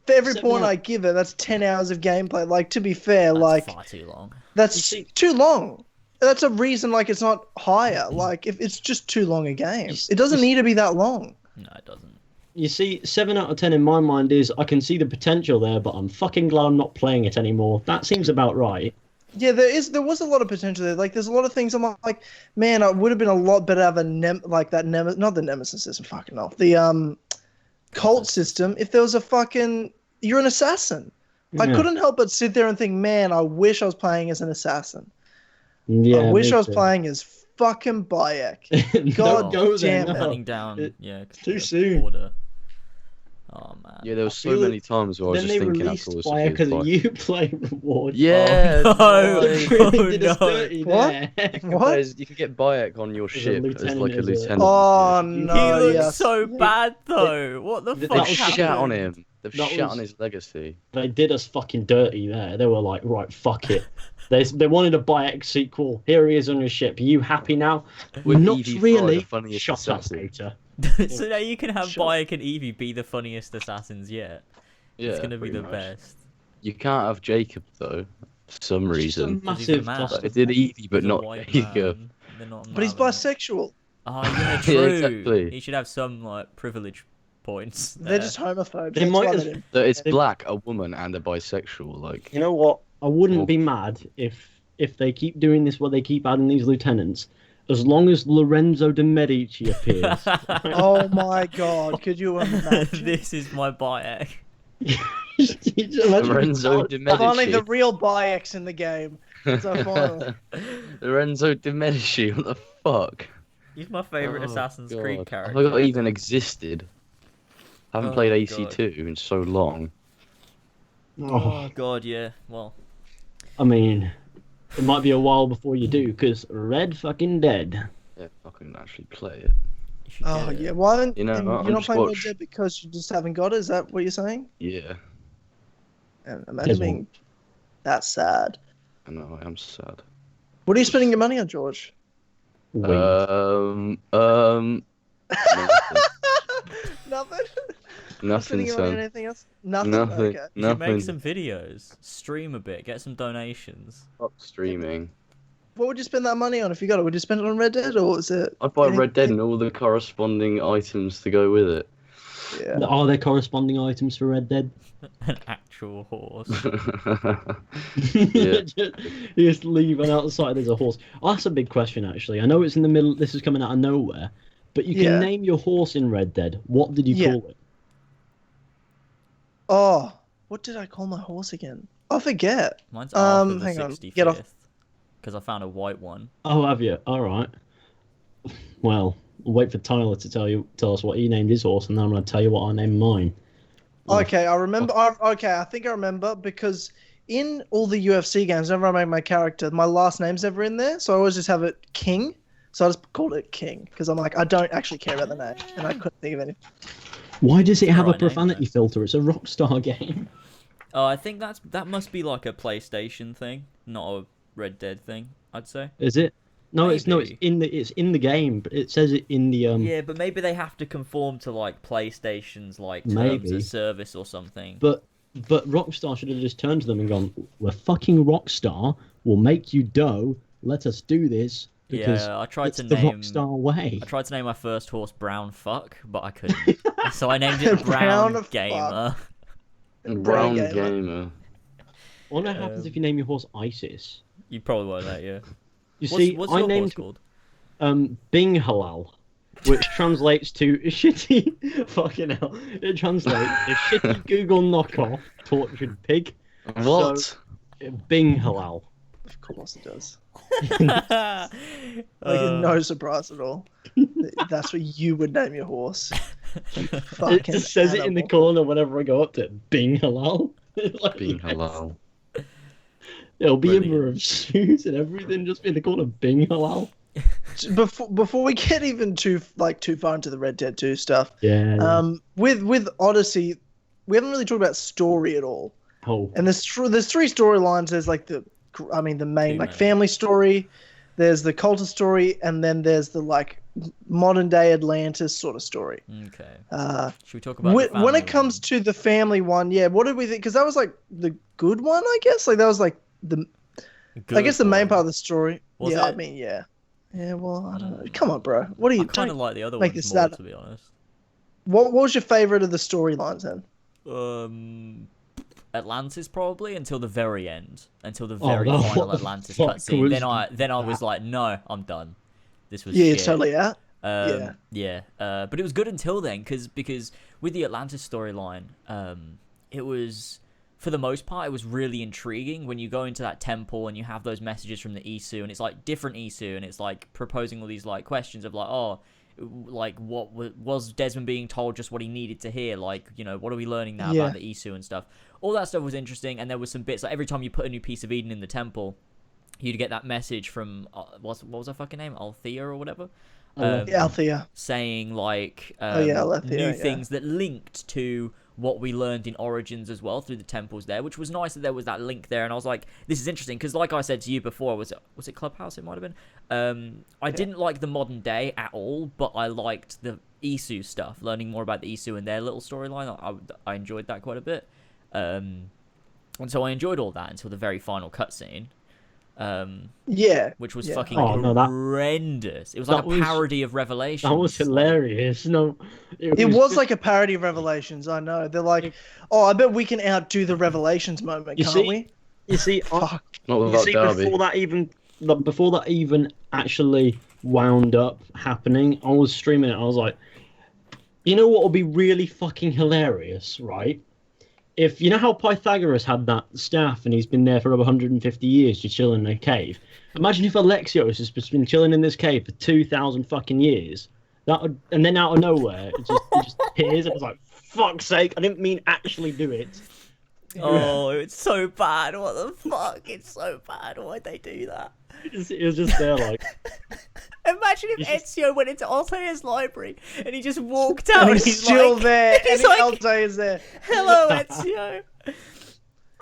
For every 7 point out- I give it, that's 10 hours of gameplay. Like, to be fair, That's like, far too long. that's You see- too long. That's a reason, like, it's not higher. Like, if it's just too long a game. It doesn't need to be that long. No, it doesn't. You see, 7 out of 10 in my mind is I can see the potential there, but I'm fucking glad I'm not playing it anymore. That seems about right. Yeah, there was a lot of potential there. Like, there's a lot of things I'm like, man, it would have been a lot better to have a not the Nemesis system, fucking off. The cult system, if there was a fucking, you're an assassin. I Yeah. couldn't help but sit there and think, man, I wish I was playing as an assassin. Yeah, I wish me I was too. playing as fucking Bayek. Don't God go there, damn it. no. Hunting down, It- too soon. Border. Oh man. Yeah, there was so feel many times where I was Then just they thinking released after all Bayek as a this. Uplay reward. Yeah, Oh, no. nice. They really Oh, did us no. dirty What? there. What? You can get Bayek on your As a ship as lieutenant, like a as a- lieutenant. Oh, yeah. no. He looks yes. so bad though. What the That fuck They've was shat on happened? him. They've That shat was- on his legacy. They did us fucking dirty there. They were like, right, fuck it. They wanted a Bayek sequel. Here he is on your ship. Are you happy now? With Not Evie Fry, really. the funniest Shut up, assassin. Peter. So now you can have Sure. Bayek and Evie be the funniest assassins yet. Yeah, It's gonna be pretty the much. best. You can't have Jacob though, for some It's just a reason. massive man. cluster. It did Evie, but He's a not white Jacob. man. They're not But he's allowing it. bisexual. Oh yeah, Yeah, true. exactly. He should have some like privilege points. They're there. just homophobes. They That's might why as- they didn't- So it's black, a woman, and a bisexual. Like, You know what? I wouldn't Well- be mad if they keep doing this, where they keep adding these lieutenants, as long as Lorenzo de Medici appears. Oh my god, could you imagine? This is my Bayek. Lorenzo de Finally, the Medici. real Bayeks in the game. So finally. Lorenzo de Medici. What the fuck? He's my favorite Oh, Assassin's God. Creed I character. forgot it even existed. I haven't Oh, played God. AC2 in so long. Oh god, yeah. Well, I mean, it might be a while before you do, because Red fucking Dead. Yeah, I couldn't actually play it. you should Oh get it. yeah, why haven't You know, you're I'm not just playing Red watch- Dead because you just haven't got it? Is that what you're saying? Yeah, And imagine being that sad. I know, I am sad. What are you spending your money on, George? Wait. Nothing. Nothing. Nothing, Spending your money on son. anything else? Nothing. Nothing. Okay. You should Nothing. make some videos, stream a bit, get some donations. Stop streaming. What would you spend that money on if you got it? Would you spend it on Red Dead or is it? I'd buy anything- Red Dead and all the corresponding items to go with it. Yeah. Are there corresponding items for Red Dead? An actual horse. Yeah. You just leave and outside there's a horse. Oh, that's a big question, actually. I know it's in the middle, this is coming out of nowhere, but you can Yeah. name your horse in Red Dead. What did you Yeah. call it? Oh, what did I call my horse again? I forget. Mine's after the hang on, 65th. get off. Because I found a white one. Oh, have you? All right. Well, we'll wait for Tyler to tell us what he named his horse, and then I'm going to tell you what I named mine. Okay, I remember. I think I remember because in all the UFC games, whenever I make my character, my last name's ever in there, so I always just have it King. So I just called it King because I'm like, I don't actually care about the name, and I couldn't think of anything. Why does it have a Right name, profanity though. filter? It's a Rockstar game. Oh, I think that must be like a PlayStation thing, not a Red Dead thing. I'd say. Is it? No, it's Maybe. it's in the game, but it says it in the Yeah, but maybe they have to conform to like PlayStation's like terms Maybe. of service or something. But But Rockstar should have just turned to them and gone, "We're fucking Rockstar. We'll make you dough. Let us do this." Because I tried it's to the name. Rockstar way. I tried to name my first horse Brown Fuck, but I couldn't. So I named it Brown Brown Gamer. Brown Gamer. gamer. I wonder what happens if you name your horse Isis. You probably won't let you. You see, What's I your horse named called? Bing Halal, which translates to shitty. Fucking hell! It translates to shitty Google knockoff tortured pig. What? So, Bing Halal. Of course it does. Uh, No surprise at all. That's what you would name your horse. It Fucking just says it in the animal. corner whenever I go up to it. Bing Halal. Like, Being halal. It'll be Brilliant. a mirror of shoes and everything, just be in the corner. Bing Halal. Before we get even too far into the Red Dead 2 stuff, Yeah. with Odyssey, we haven't really talked about story at all. Oh. And there's three storylines. There's like the main like family story. There's the cultist story, and then there's the like modern day Atlantis sort of story. Okay. Should we talk about the When it family comes one? to the family one, yeah, what did we think? Because that was like the good one, I guess. Like that was like I guess the main part of the story. Was yeah, I it? mean, yeah. Yeah, well, I don't know. Come on, bro. What are you I kind of don't like the other make ones this more, sad. to be honest. What was your favorite of the storylines then? Atlantis probably until the very end, until the Oh, very no, final what the Atlantis fuck cutscene. was Then I was like, no, I'm done. This was Yeah, shit. it's totally out. Yeah. But it was good until then, because with the Atlantis storyline, it was, for the most part, it was really intriguing when you go into that temple and you have those messages from the Isu, and it's like different Isu, and it's like proposing all these like questions of like, oh, like what was Desmond being told just what he needed to hear? Like, you know, what are we learning now about the Isu and stuff? All that stuff was interesting, and there was some bits like every time you put a new piece of Eden in the temple, you'd get that message from what was her fucking name, Althea or whatever. Althea. Saying like Alethea, new things that linked to what we learned in Origins as well through the temples there, which was nice that there was that link there. And I was like, this is interesting because, like I said to you before, was it Clubhouse? It might have been. I didn't like the modern day at all, but I liked the Isu stuff, learning more about the Isu and their little storyline. I enjoyed that quite a bit, and so I enjoyed all that until the very final cutscene. Which was fucking horrendous. It was like a parody of Revelations. That was hilarious. No, it was like a parody of Revelations. I know. They're like, oh, I bet we can outdo the Revelations moment, can't we? You see, Fuck. before that even actually wound up happening, I was streaming it. I was like, you know what would be really fucking hilarious, right? If you know how Pythagoras had that staff and he's been there for over 150 years just chilling in a cave. Imagine if Alexios has just been chilling in this cave for 2,000 fucking years. And then out of nowhere, it just appears. And it's like, fuck's sake! I didn't mean actually do it. Oh, it's so bad. What the fuck? It's so bad. Why'd they do that? It was just there, like. Imagine if Ezio went into Altair's library and he just walked out and he's still like, there. He's And like, Altair is there. hello, Ezio.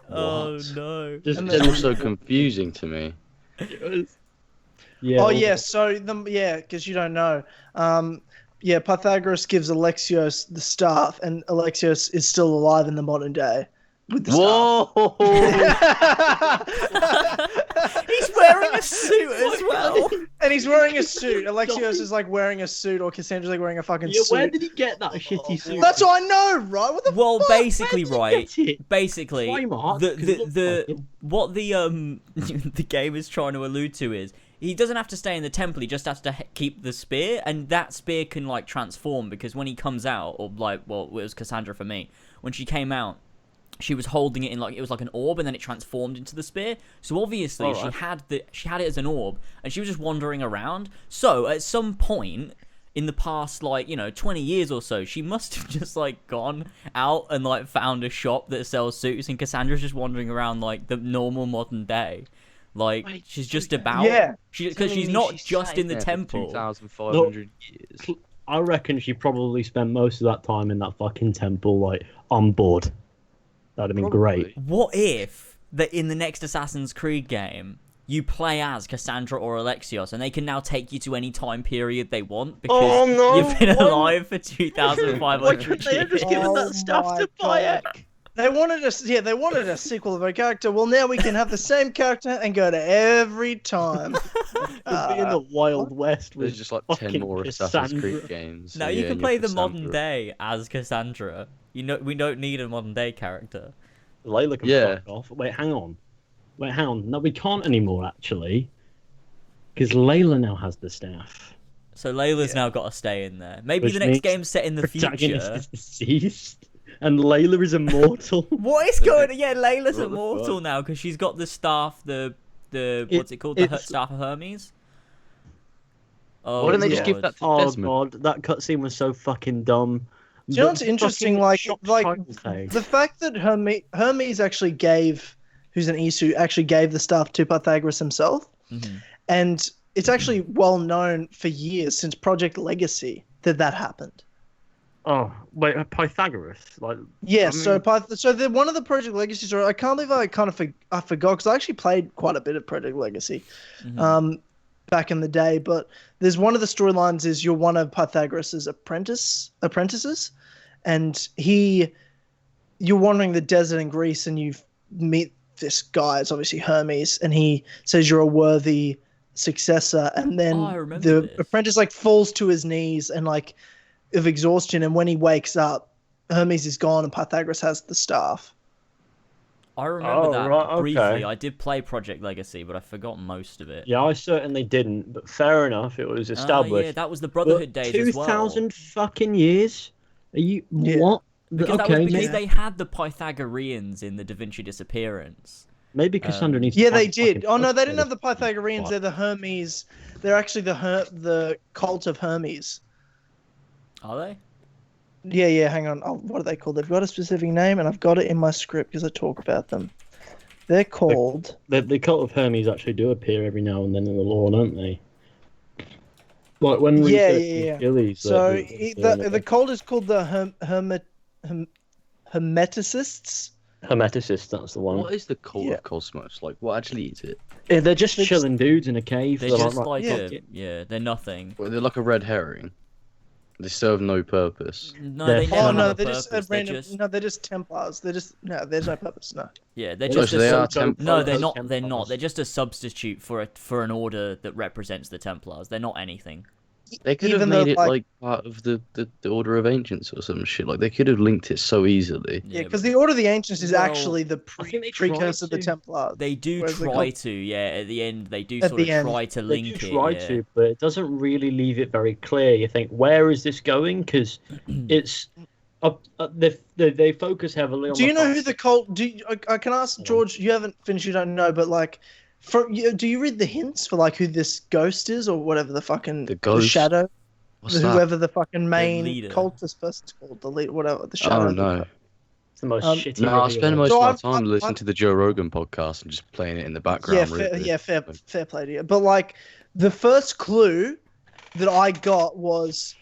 Oh no. It's also confusing to me. Yeah. Oh yeah, so because you don't know. Pythagoras gives Alexios the staff, and Alexios is still alive in the modern day with the Whoa! He's wearing a suit as well. And he's wearing a suit. Alexios is like wearing a suit, or Cassandra's like wearing a fucking suit. Where did he get that shitty suit? That's what I know, right? What the fuck? Basically, Where did he get it? basically, Primark, what the the game is trying to allude to is he doesn't have to stay in the temple. He just has to keep the spear, and that spear can like transform because when he comes out, or like, well, it was Cassandra for me when she came out. She was holding it in like it was like an orb, and then it transformed into the spear. So obviously she had it as an orb, and she was just wandering around. So at some point in the past, 20 years or so, she must have just like gone out and like found a shop that sells suits, and Cassandra's just wandering around like the normal modern day. Like she's just about because she's not just in the temple. 2,500 years. I reckon she probably spent most of that time in that fucking temple, like on board. That'd have been great. What if that in the next Assassin's Creed game you play as Cassandra or Alexios, and they can now take you to any time period they want because you've been alive for 2,500 years? Why couldn't they have just given that stuff to Bayek? They wanted a sequel of a character. Well, now we can have the same character and go to every time. It'd be in the Wild West with There's just like 10 fucking more Assassin's Cassandra. Creed games. Now So, you yeah, can and play you're the modern Cassandra. day as Cassandra. We don't need a modern day character. Layla can Yeah. fuck off. Wait, hang on. No, we can't anymore, actually. Because Layla now has the staff. So Layla's now got to stay in there. Maybe Which the next means game's set in the Protagonist future. is deceased. And Layla is immortal. What is going on? Yeah, Layla's What the immortal fuck? now because she's got the staff, the what's it called? The it's- staff of Hermes? Oh, Why didn't they just God. give that to Oh Desmond? god, that cutscene was so fucking dumb. Do you know what's interesting? Like the fact that Hermes actually gave, who's an Isu, actually gave the staff to Pythagoras himself, Mhm. and it's actually well known for years since Project Legacy that happened. Oh wait, Pythagoras, like Yeah, I so one of the Project Legacy stories, I can't believe I forgot because I actually played quite a bit of Project Legacy, back in the day. But there's one of the storylines is you're one of Pythagoras's apprentices, and you're wandering the desert in Greece, and you meet this guy. It's obviously Hermes, and he says you're a worthy successor, and then Oh, I remember this. apprentice like falls to his knees and like of exhaustion, and when he wakes up, Hermes is gone and Pythagoras has the staff. I remember that right, okay. briefly. I did play Project Legacy, but I forgot most of it. yeah, I certainly didn't. But fair enough, it was established. Yeah, that was the Brotherhood But days as well. 2000 fucking years? Are you Yeah. what? Because that okay, was because maybe, they had the Pythagoreans in the Da Vinci Disappearance. maybe Cassandra needs. to Yeah, find they a did. fucking Oh no, they book didn't have the for Pythagoreans. What? They're the Hermes. They're actually the cult of Hermes. Are they? Yeah. Hang on. Oh, what are they called? They've got a specific name, and I've got it in my script because I talk about them. They're called. The cult of Hermes actually do appear every now and then in the lore, don't they? Like when Yeah. Achilles, So the the cult is called the Hermeticists. Hermeticists, that's the one. What is the cult Yeah. of Cosmos? Like, what actually is it? Yeah, they're just They're chilling dudes in a cave. They're They're just like, like yeah. they're nothing. Well, they're like a red herring. They serve no purpose. No, They're they fun. never Oh no, have a they're just purpose. They're random. just No, they're just Templars. There's no purpose. No. yeah, they're Yeah, just so a they sub- are Templars. No, they're not. Templars. They're not. They're just a substitute for an order that represents the Templars. They're not anything. They could have Even though, made it like- like part of the Order of Ancients or some shit. Like, they could have linked it so easily. Yeah, because the Order of the Ancients is Well, actually the I think they tried precursor of the to. Templars. they do Whereas the try cult- to. Yeah, at the end they do At sort of the end. try to They link do it. try Yeah. to, but it doesn't really leave it very clear. You think, where is this going? Because it's they focus heavily on. Do you the know fact who the cult? I can ask George. You haven't finished. You don't know, but like, do you read the hints for like who this ghost is or whatever the fucking The ghost? shadow, What's that? whoever the fucking main leader. cultist person's called, the leader, whatever the shadow. Oh no. It's the most Um, shitty. No, I reveal spend ever. most So of my I'm- time I'm- listening to the Joe Rogan podcast and just playing it in the Yeah, background. fair play to you. But like, the first clue that I got was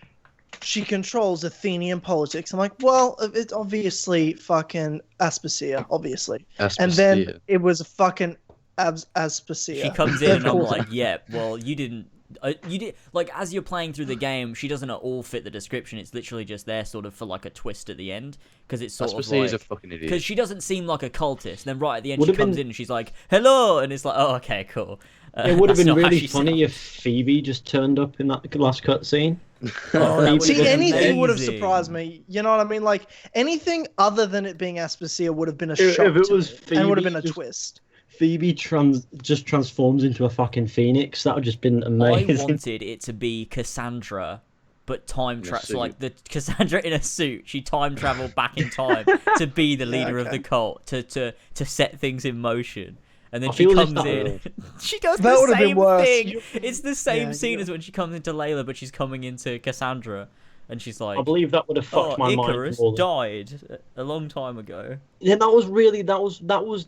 she controls Athenian politics. I'm like, well, it's obviously fucking Aspasia, obviously. And then it was a fucking Aspasia. She comes in and I'm Cool. like, yeah, well, you didn't. You did like as you're playing through the game, she doesn't at all fit the description. It's literally just there, sort of for like a twist at the end, because it's sort of is a like fucking idiot. because she doesn't seem like a cultist. Then right at the end, she Would've comes been- in and she's like, "Hello," and it's like, "Oh, okay, cool." It would have that's been not how really she funny sounds. if Phoebe just turned up in that last cutscene. Oh, that would've See, been anything would have amazing. surprised me. You know what I mean? Like, anything other than it being Aspasia would have been a If shock it to was me, and would have Phoebe, been a just- twist. Phoebe just transforms into a fucking phoenix. That would just been I amazing. wanted it to be Cassandra, but time In a travel. So suit. like the Cassandra in a suit, she time traveled back in time to be the leader of okay. the cult, to set things in motion. And then I she feel as if comes that in. she does That the would've been same worse. thing. It's the same Yeah, scene yeah. as when she comes into Layla, but she's coming into Cassandra, and she's like, I believe that would have "Oh, fucked my Icarus mind more than... died a long time ago." Yeah, that was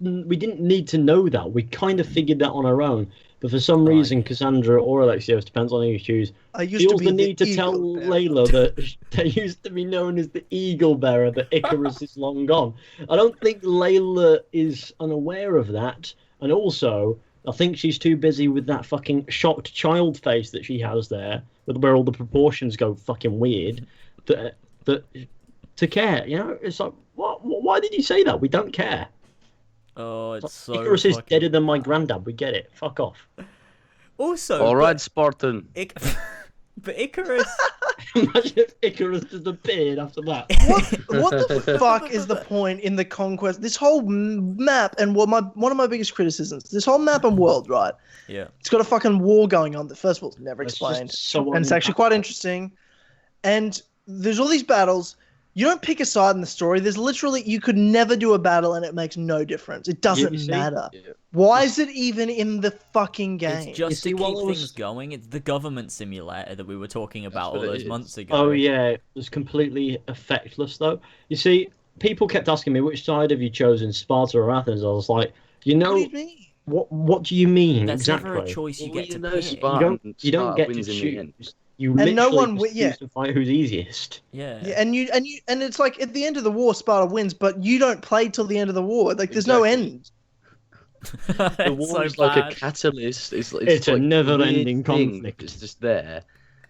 we didn't need to know that. We kind of figured that on our own. But for some Right. reason, Cassandra or Alexios, depends on who you choose, I used to feels be the need to tell eagle bearer. Layla that they used to be known as the Eagle Bearer, that Icarus is long gone. I don't think Layla is unaware of that. And also, I think she's too busy with that fucking shocked child face that she has there, where all the proportions go fucking weird, that to care. You know, it's like, what? Why did you say that? We don't care. Oh, it's so. Icarus is fucking deader than my bad. granddad. We get it. Fuck off. Also, All right, Spartan. but Icarus. Imagine if Icarus just appeared after that. What the fuck is the point in the conquest? This whole map and one of my biggest criticisms. This whole map and world, right? Yeah. It's got a fucking war going on that first of all is never It's explained, just so and it's actually quite interesting. And there's all these battles. You don't pick a side in the story. There's literally you could never do a battle and it makes no difference. It doesn't you see? matter. Yeah. Why is it even in the fucking game? It's just see, to while keep I was- things going. It's the government simulator that we were talking about all what it those is. months ago. Oh yeah, it was completely effectless though. You see, people kept asking me which side have you chosen, Sparta or Athens. I was like, you What know, do you mean? what do you mean There's exactly? never a choice you Well, get to know pick. Spartan, You don't Sparta get to wins in the end. choose. You And literally no one just choose to fight who's easiest. Yeah. Yeah, and it's like at the end of the war, Sparta wins, but you don't play till the end of the war. Like there's no Exactly. end. It's The war is so like bad. a catalyst. It's It's a like never-ending weird thing. conflict. It's just there.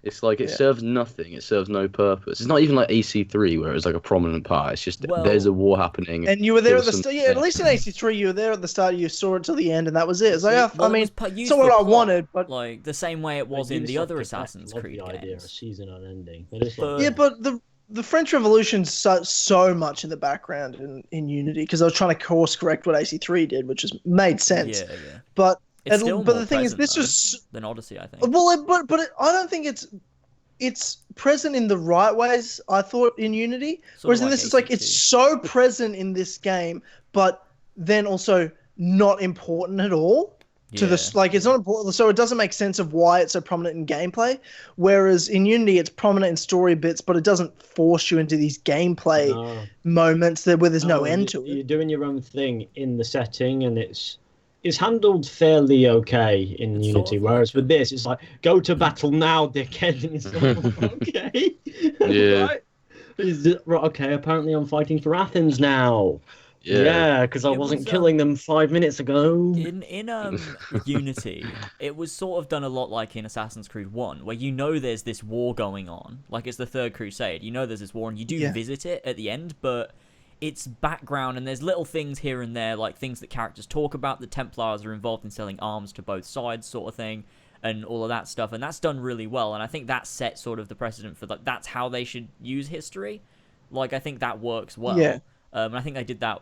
It's like it Yeah. serves nothing. It serves no purpose. It's not even like AC3 where it's like a prominent part. It's just Well- there's a war happening. And you were there There at the was start. some- Yeah, at least in AC3, you were there at the start. You saw it till the end, and that was it. It's like, Well, I it mean, was it's used not for what I plot, wanted, but like the same way it was in the other Assassin's Creed the idea of a games. season unending. It is But- like, yeah, but the French Revolution's so much in the background in Unity because I was trying to course correct what AC3 did, which just made sense. Yeah, yeah. But It's and- still but more the thing is, present, this though, just than Odyssey, I think. well, I don't think it's present in the right ways. I thought in Unity, Sort of whereas in like this, it's like AC2. it's so present in this game, but then also not important at all. To Yeah. this, like it's not important, so it doesn't make sense of why it's so prominent in gameplay. Whereas in Unity, it's prominent in story bits, but it doesn't force you into these gameplay no. moments where there's no end to You're it. doing your own thing in the setting, and it's handled fairly okay in It's Unity. sort of Whereas like- with this, it's like go to battle now, dickhead, and it's like okay, Yeah. right? Right, okay. Apparently, I'm fighting for Athens now. Yeah, because I It wasn't was, killing them 5 minutes ago. In Unity, it was sort of done a lot like in Assassin's Creed 1, where you know there's this war going on, like it's the Third Crusade. You know there's this war, and you do Yeah. visit it at the end, but it's background, and there's little things here and there, like things that characters talk about. The Templars are involved in selling arms to both sides, sort of thing, and all of that stuff, and that's done really well. And I think that sets sort of the precedent for like that's how they should use history. Like I think that works well. Yeah. And I think they did that.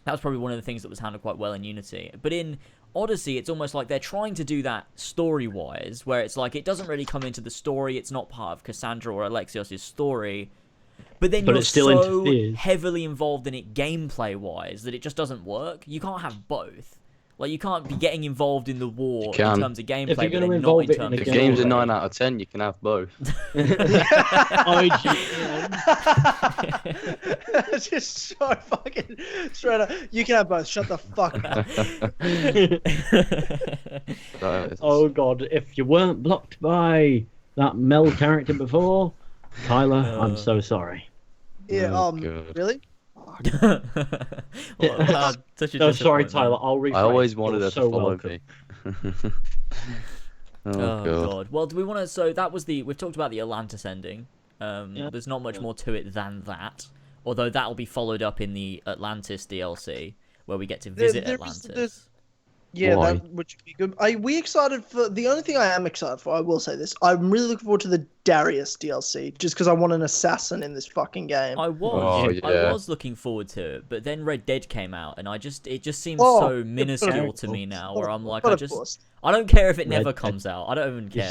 That was probably one of the things that was handled quite well in Unity. But in Odyssey, it's almost like they're trying to do that story-wise, where it's like it doesn't really come into the story. It's not part of Cassandra or Alexios' story. But then But you're it still so interferes. heavily involved in it gameplay-wise that it just doesn't work. You can't have both. Like, you can't be getting involved in the war You in can. terms of gameplay, If you're but gonna then not involve in it in terms a of If game- game's a story. 9 out of 10, you can have both. It's just so fucking straight up. You can have both. Shut the fuck up. Oh god, if you weren't blocked by that Mel character before, Tyler, I'm so sorry. Yeah. Oh, God. Really? Well, such a No, sorry, disappointment. Tyler. I'll rephrase. I always wanted You're her so to follow welcome. me. Oh, God. god. Well, do we want to? So that was we've talked about the Atlantis ending. Yeah. There's not much more to it than that. Although that'll be followed up in the Atlantis DLC, where we get to visit there is- Atlantis. there's- Yeah, Why? that would be good. Are we excited for the only thing I am excited for? I will say this: I'm really looking forward to the Darius DLC, just because I want an assassin in this fucking game. I was, Oh, I yeah. was looking forward to it, but then Red Dead came out, and it just seems Oh, so yeah, minuscule but- to me now. Where I'm like, But I of course. don't care if it Red never Dead. comes out. I don't even You care.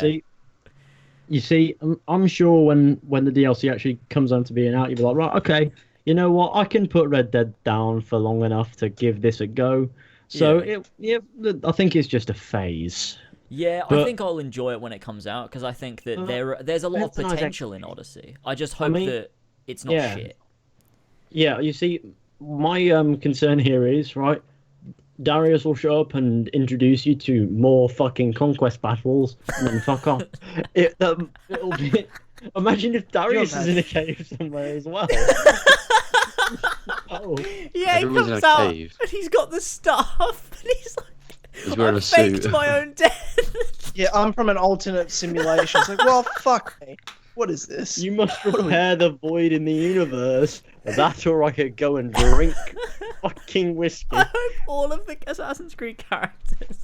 see, I'm sure when the DLC actually comes on to being out, you'll be like, right, okay, you know what? I can put Red Dead down for long enough to give this a go. So I think it's just a phase. Yeah, I But- think I'll enjoy it when it comes out because I think that Uh, there's a lot of that's a nice potential in Odyssey. I just hope mean, that it's not yeah. shit. Yeah, you see, my concern here is, right, Darius will show up and introduce you to more fucking conquest battles, and then fuck off. It'll be... Imagine if Darius is in a cave somewhere as well. Oh. Yeah, he Everyone's in comes a out cave. and he's got the staff, and he's like, He's wearing I a faked suit. my own death. Yeah, I'm from an alternate simulation. It's like, well, fuck me. What is this? You must repair the void in the universe. That or I could go and drink fucking whiskey. I hope all of the Assassin's Creed characters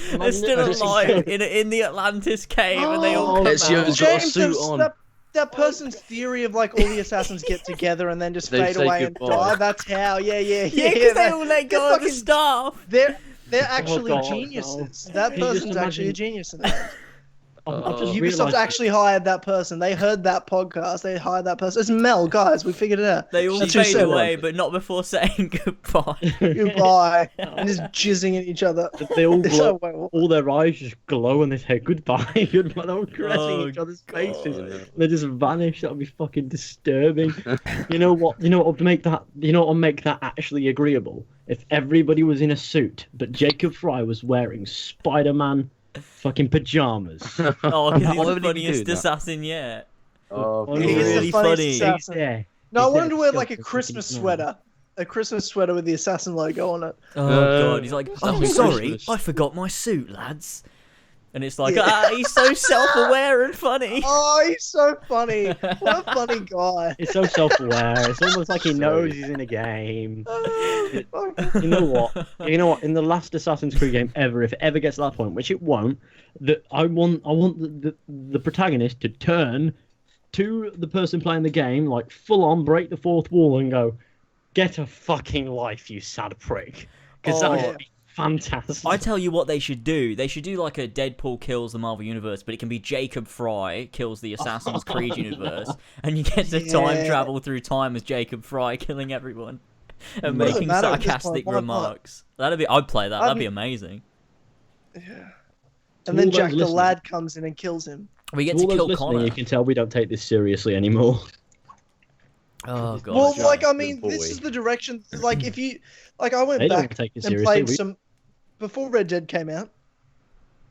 are Imagine still it was alive in the Atlantis cave, and they all come Ezio's out. got a suit on. That person's theory of like all the assassins get together and then just They fade say away and goodbye. die. That's how. Yeah. Yeah, because they all let go of the fucking- staff. They're actually God, geniuses. no. That Can you just person's actually a imagine- genius in that. I've just Ubisoft realised actually hired that person. They heard that podcast. They hired that person. It's Mel, guys. We figured it out. They all That's who fade said it. away, but not before saying goodbye. Goodbye. And just jizzing at each other. they all It's glow, so well. all their eyes just glow and they say goodbye. Goodbye. They're all caressing Oh, each other's faces. God. They just vanish. That would be fucking disturbing. You know what? You know what would make that? You know what would make that actually agreeable? If everybody was in a suit, but Jacob Fry was wearing Spider-Man fucking pajamas. Oh, because he's Why the would he be funniest doing that? assassin yet. Oh, He's the really funniest funny. assassin. Yeah. No, I He's wanted to wear that like a disgusting Christmas fucking sweater. A Christmas sweater with the assassin logo on it. Oh god, he's like, That'd oh be sorry, Christmas. I forgot my suit, lads. And it's like, Yeah. he's so self-aware and funny. Oh, he's so funny. What a funny guy. He's so self-aware. It's almost like he So- knows he's in a game. Fuck. You know what? You know what? In the last Assassin's Creed game ever, if it ever gets to that point, which it won't, that I want the protagonist to turn to the person playing the game, like full on break the fourth wall and go, "Get a fucking life, you sad prick," because that Oh. would be fantastic. I tell you what they should do. They should do like a Deadpool kills the Marvel Universe, but it can be Jacob Fry kills the Assassin's Creed universe, and you get to time Yeah. travel through time as Jacob Fry killing everyone and Doesn't making matter at this sarcastic point, why not? remarks. I'd play that. I That'd be mean- amazing. Yeah. To And then all those Jack the listening- lad comes in and kills him. We get To to all those kill listening, Connor. you can tell we don't take this seriously anymore. Oh god. Well, Jack like I the mean, this boy. is the direction. Like if you, like I went They don't back take it and seriously. played We- some before Red Dead came out.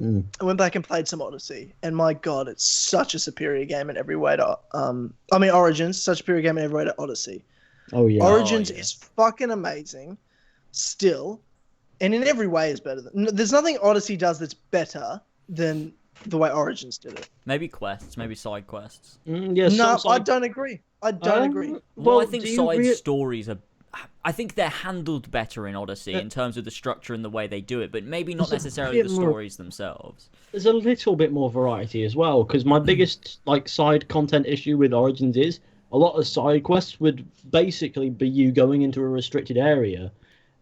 Mm. I went back and played some Odyssey, and my god, it's such a superior game in every way to. I mean, Origins, such a superior game in every way to Odyssey. Oh yeah. Origins yeah. is fucking amazing, still, and in every way is better than. There's nothing Odyssey does that's better than the way Origins did it. Maybe quests, maybe side quests. Yeah. No, some I side- don't agree. I don't agree. Well, I think do you side rea- stories are. I think they're handled better in Odyssey in terms of the structure and the way they do it, but maybe not There's a necessarily the bit more- stories themselves. There's a little bit more variety as well, because my biggest like side content issue with Origins is a lot of side quests would basically be you going into a restricted area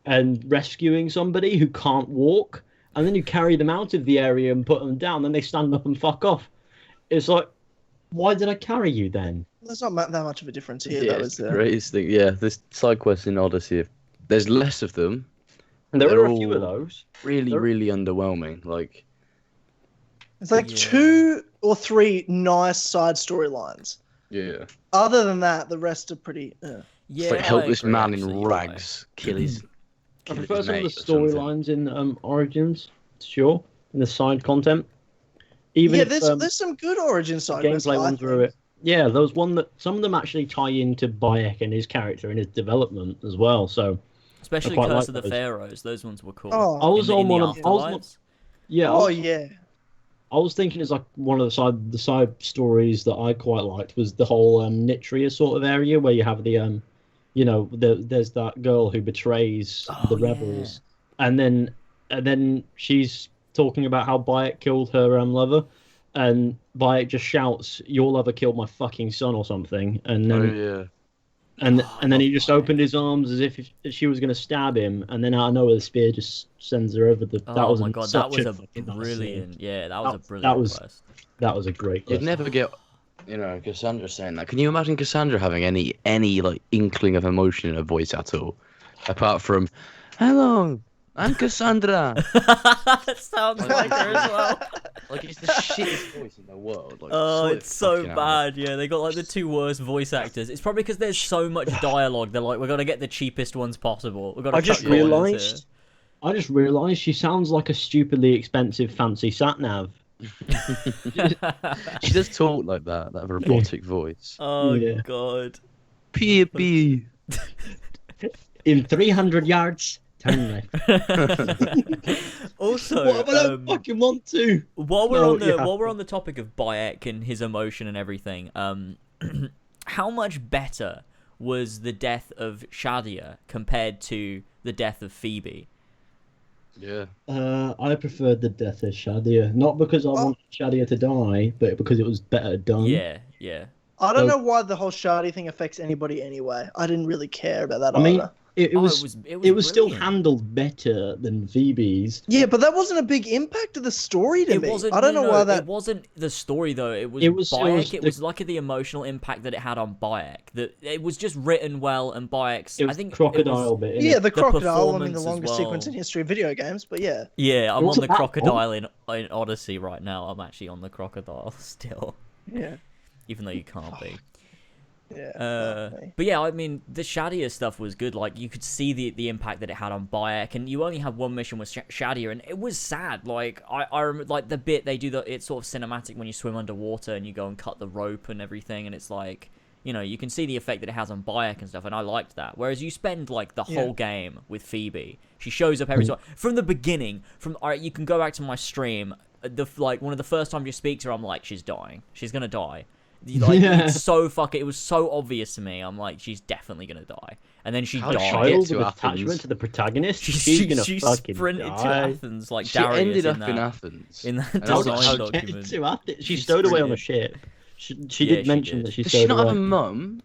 and rescuing somebody who can't walk, and then you carry them out of the area and put them down, then they stand up and fuck off. It's like, why did I carry you then? There's not that much of a difference here, Yeah, though, it's is the there? greatest thing. Yeah, there's side quests in Odyssey. There's less of them. And there They're are a few of all those. Really, They're- really underwhelming. Like, It's like Yeah. 2 or 3 nice side storylines. yeah, Other than that, the rest are pretty. Yeah, it's like help I this agree, man actually, in you're right. rags kill his. I kill prefer his some of the mate or something. storylines in Origins, sure, in the side content. Even Yeah, if, there's some good Origin side quests, gameplay I ones think. through it. Yeah, there was one that some of them actually tie into Bayek and his character and his development as well. So Especially quite Curse like of the those. Pharaohs, those ones were cool. Oh, I was in on the one of afterlives. yeah, oh yeah. I was thinking it's like one of the side stories that I quite liked was the whole Nitria sort of area where you have the there's that girl who betrays the Oh, yeah. rebels, and then she's talking about how Bayek killed her lover, and Bayek just shouts, "Your lover killed my fucking son" or something, and Oh then yeah. and then he just opened his arms as if she was going to stab him, and then out of nowhere the spear just sends her over the. Oh my god, that such was a fucking nice scene. brilliant. Yeah, that was a That brilliant was- quest. That was a great. You'd quest. never get, Cassandra saying that. Can you imagine Cassandra having any like inkling of emotion in her voice at all, apart from, "Hello, I'm Cassandra." That sounds like her as well. Like it's the shittest voice in the world. Like, Oh, sort it it's so fucking out. bad. Yeah, they got like the 2 worst voice actors. It's probably because there's so much dialogue. They're like, we're gonna get the cheapest ones possible. We're gonna. I just cut corners realised. I just realised she sounds like a stupidly expensive fancy sat nav. here. She does talk like that robotic voice. Oh Yeah. god. Pee. In 300 yards, Tynamite. Also, What if I don't fucking want to? while No, we're yeah. on the topic of Bayek and his emotion and everything, how much better was the death of Shadia compared to the death of Phoebe? Yeah. I preferred the death of Shadia, not because I wanted Shadia to die, but because it was better done. Yeah. I don't know why the whole Shardy thing affects anybody anyway. I didn't really care about that I mean, either. it was still brilliant. handled better than Phoebe's. Yeah, but that wasn't a big impact of the story to me. I don't know why that. It wasn't the story though. It was Bayek. It was like the emotional impact that it had on Bayek. That it was just written well, and Bayek's. It was I think crocodile bit. Yeah, the crocodile. I mean, performance the as longest well. sequence in history of video games. But yeah. Yeah, I'm on Also the that crocodile in Odyssey right now. I'm actually on the crocodile still, Yeah. even though you can't be. Yeah. But yeah, I mean, the Shadia stuff was good. Like, you could see the impact that it had on Bayek, and you only had one mission with Shadia, and it was sad. Like, I remember, like, the bit they do, it's sort of cinematic when you swim underwater and you go and cut the rope and everything, and it's like, you know, you can see the effect that it has on Bayek and stuff, and I liked that. Whereas you spend, like, the whole game with Phoebe. She shows up every time. From the beginning, alright, you can go back to my stream, one of the first times you speak to her, I'm like, she's dying. She's gonna die. Like, it's so it was so obvious to me. I'm like, she's definitely gonna die, and then she A died. child with attachment to the protagonist. She's gonna fucking sprinted die. to Athens like She Darius ended up that, in Athens. in that And design how- document. She stowed away on a ship. She Yeah, did she mention did. that she Does stowed she not away. have a mum?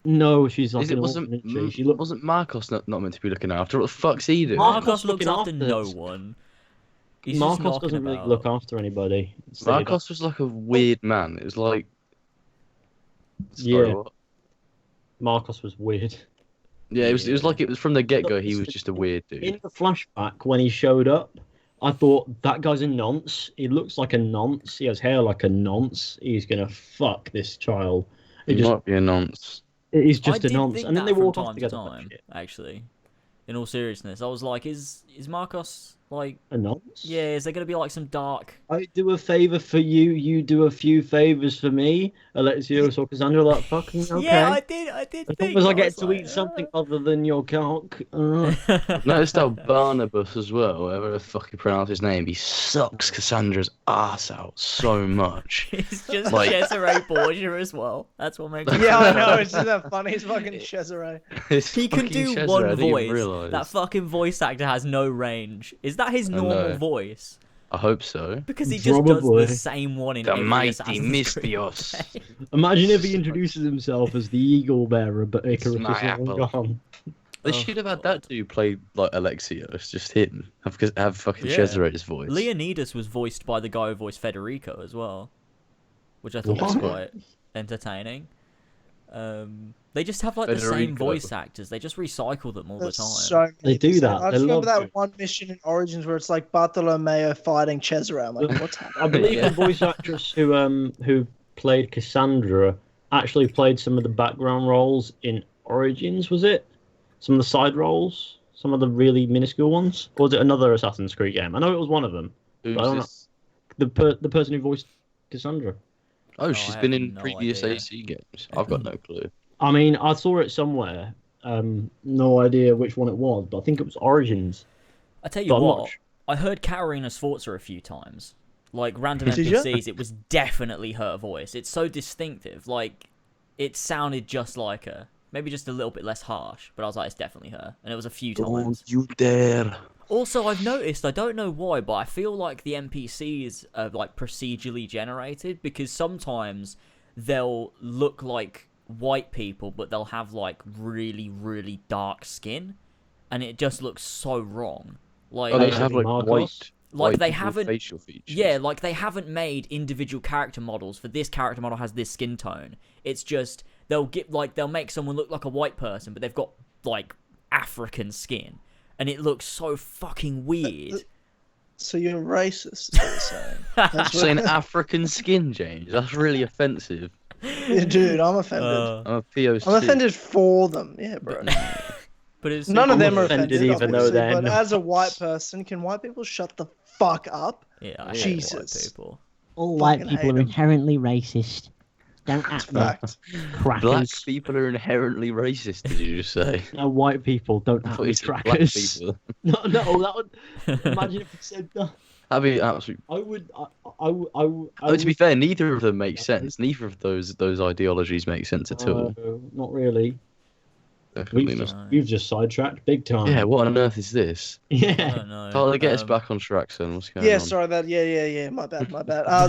No, she's like Is it an wasn't orphanage. She looked. wasn't Marcos not meant to be looking after? What the fuck's he doing? Marcos looks looking after after no us. one. He's just Marcos knocking doesn't really about. look after anybody. Marcos was like a weird man. It was like, Yeah. what? Marcos was weird. Yeah, it was like it was from the get go. He was just a weird dude. In the flashback, when he showed up, I thought that guy's a nonce. He looks like a nonce. He has hair like a nonce. He's gonna fuck this child. He might be a nonce. He's I just a did nonce, think and then that they from walk off time to together. time, actually. In all seriousness, I was like, is Marcos like? A nonce? Yeah, is there gonna be like some dark? I do a favor for you. You do a few favors for me. Alexios or Cassandra, like fucking okay. Yeah, I did As think. long as I get was to like, eat something other than your cock. Noticed how Barnabas as well, whatever the fuck you pronounce his name, he sucks Cassandra's ass out so much. He's just Like- Cesare Borgia as well. That's what makes. Yeah, I know. It's just that funny. He's fucking Cesare. He can do Cesare, I one didn't even voice. realise. That fucking voice actor has no range. Is that his normal know. voice? I hope so. Because he just Probably. does the same one in The every mighty Assassin's Creed Mystios. game. Imagine if he introduces himself as the eagle bearer, but Icarus my is long apple. gone. They Oh, should have had that dude play like Alexios, just him. Have fucking Yeah. Cesare's voice. Leonidas was voiced by the guy who voiced Federico as well, which I thought was What? quite entertaining. They just have like the same Federico. voice actors. They just recycle them all the There's time. so many They do percent. that. I They just remember love that to. one mission in Origins where it's like Bartolomeo fighting Cesare. I'm like, what's happening? I believe Yeah. the voice actress who played Cassandra actually played some of the background roles in Origins. Was it some of the side roles, some of the really minuscule ones, or was it another Assassin's Creed game? I know it was one of them. Who's I don't know. this? The person who voiced Cassandra. Oh, I she's have been in no previous idea. AC games. I've got no clue. I mean, I saw it somewhere. No idea which one it was, but I think it was Origins. I tell you But I'm not what, sure. I heard Katarina Sforza a few times. Like random Did ya? NPCs, it was definitely her voice. It's so distinctive. Like, it sounded just like her. Maybe just a little bit less harsh, but I was like, it's definitely her. And it was a few times. you dare. Also, I've noticed, I don't know why, but I feel like the NPCs are like procedurally generated because sometimes they'll look like white people, but they'll have like really, really dark skin, and it just looks so wrong. Like, Oh, they Basically have like Marcos. white. Like, white they people haven't- facial features. yeah, like they haven't made individual character models for this character model has this skin tone. It's just they'll make someone look like a white person, but they've got like African skin, and it looks so fucking weird. So you're racist, is what you're saying. That's what- Saying African skin, James. That's really offensive. Yeah, dude, I'm offended. I'm a POC. I'm offended for them. Yeah, bro. But it's None of I'm them are offended offended, even though obviously, they're but not. as a white person, can white people shut the fuck up? yeah, I hate white Jesus. people. All Fucking white people hate are 'em. inherently racist. Don't at me. Fact. Black Crackers. people are inherently racist. Did you just say? No, white people don't I at thought me. you said black Crackers. people. No, that would. Imagine if you said that. That'd be absolute. I would. To be fair, neither of them make sense. Neither of those ideologies make sense at all. Not really. Definitely not. We've just sidetracked big time. Yeah, what on earth is this? I Yeah. don't know. Tyler, get us back on track, son. What's going Yeah, on? sorry that. Yeah. My bad.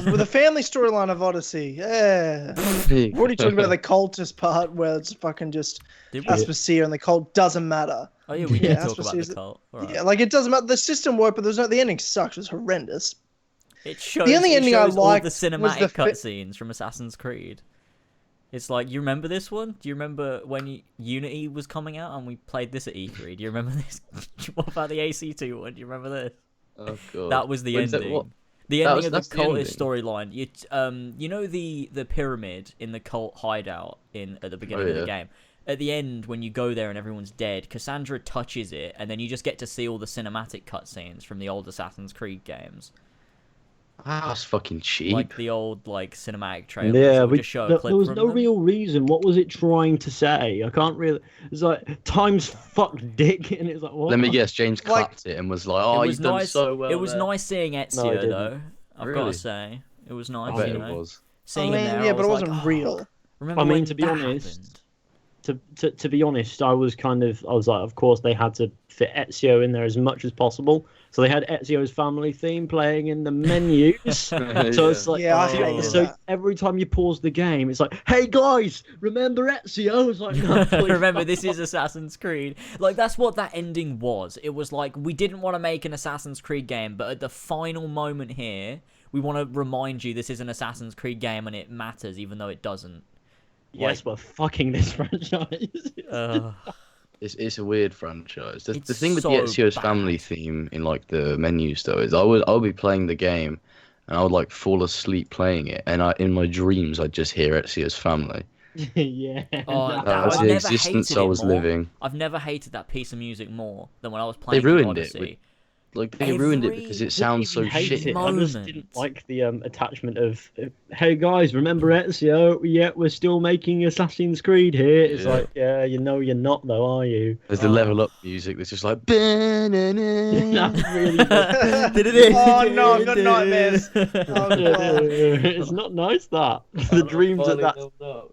With the family storyline of Odyssey. Yeah. Hey. We're already talking about the cultist part where it's fucking just Did we? Aspasia and the cult doesn't matter. Oh yeah, we Yeah, did talk about Aspasia's- the cult. Alright. Yeah, like it doesn't matter. The system worked, but the ending sucks. It was horrendous. It shows, The only it ending I shows all liked the was cinematic the cutscenes from Assassin's Creed. It's like, you remember this one? Do you remember when Unity was coming out and we played this at E3? Do you remember this? What about the AC2 one? Do you remember this? Oh god. That was the Wait, is that ending. what? The That ending was- of the that's the cultist ending? storyline. You know the pyramid in the cult hideout at the beginning of the yeah. game. At the end, when you go there and everyone's dead, Cassandra touches it, and then you just get to see all the cinematic cutscenes from the old Assassin's Creed games, That's fucking cheap. like the old cinematic trailers. Yeah, that would just show a clip there was from no them. real reason. What was it trying to say? I can't really. It's like times fuck dick, and it's like what? Let me guess. James Like- clapped it and was like, "Oh, It you've was done nice. so well." It was there." nice seeing No, I Ezio didn't. though. I've got Really? to say, it was nice. I bet you it know? was. Seeing I him mean, there, yeah, I but it was wasn't like, real. "Oh, remember I mean, when to be that honest, happened?" to be honest, I was like, of course they had to fit Ezio in there as much as possible. So they had Ezio's family theme playing in the menus. So it's like, Yeah, I Oh. hated so that. every time you pause the game, it's like, hey guys, remember Ezio? It's like, no, please Remember, fuck this off. is Assassin's Creed. Like, that's what that ending was. It was like, we didn't want to make an Assassin's Creed game, but at the final moment here, we want to remind you this is an Assassin's Creed game and it matters, even though it doesn't. Yes, we're fucking this franchise. It's a weird franchise. The It's thing with so the Ezio's bad. family theme in like the menus though is I would be playing the game, and I would like fall asleep playing it, and in my dreams I'd just hear Ezio's family. Yeah. Oh, no. that- That's I've the never existence hated I it was more. living. I've never hated that piece of music more than when I was playing ruined it Odyssey. with- Like they ruined it because it sounds so I hate shit. it. I just Moment. didn't like the attachment of, hey guys, remember Ezio? Yeah, we're still making Assassin's Creed here. It's Yeah. like, yeah, you know you're not though, are you? There's the level up music that's just like. That's really Oh no, I've got nightmares. Oh, God. it's not nice that. The dreams of that.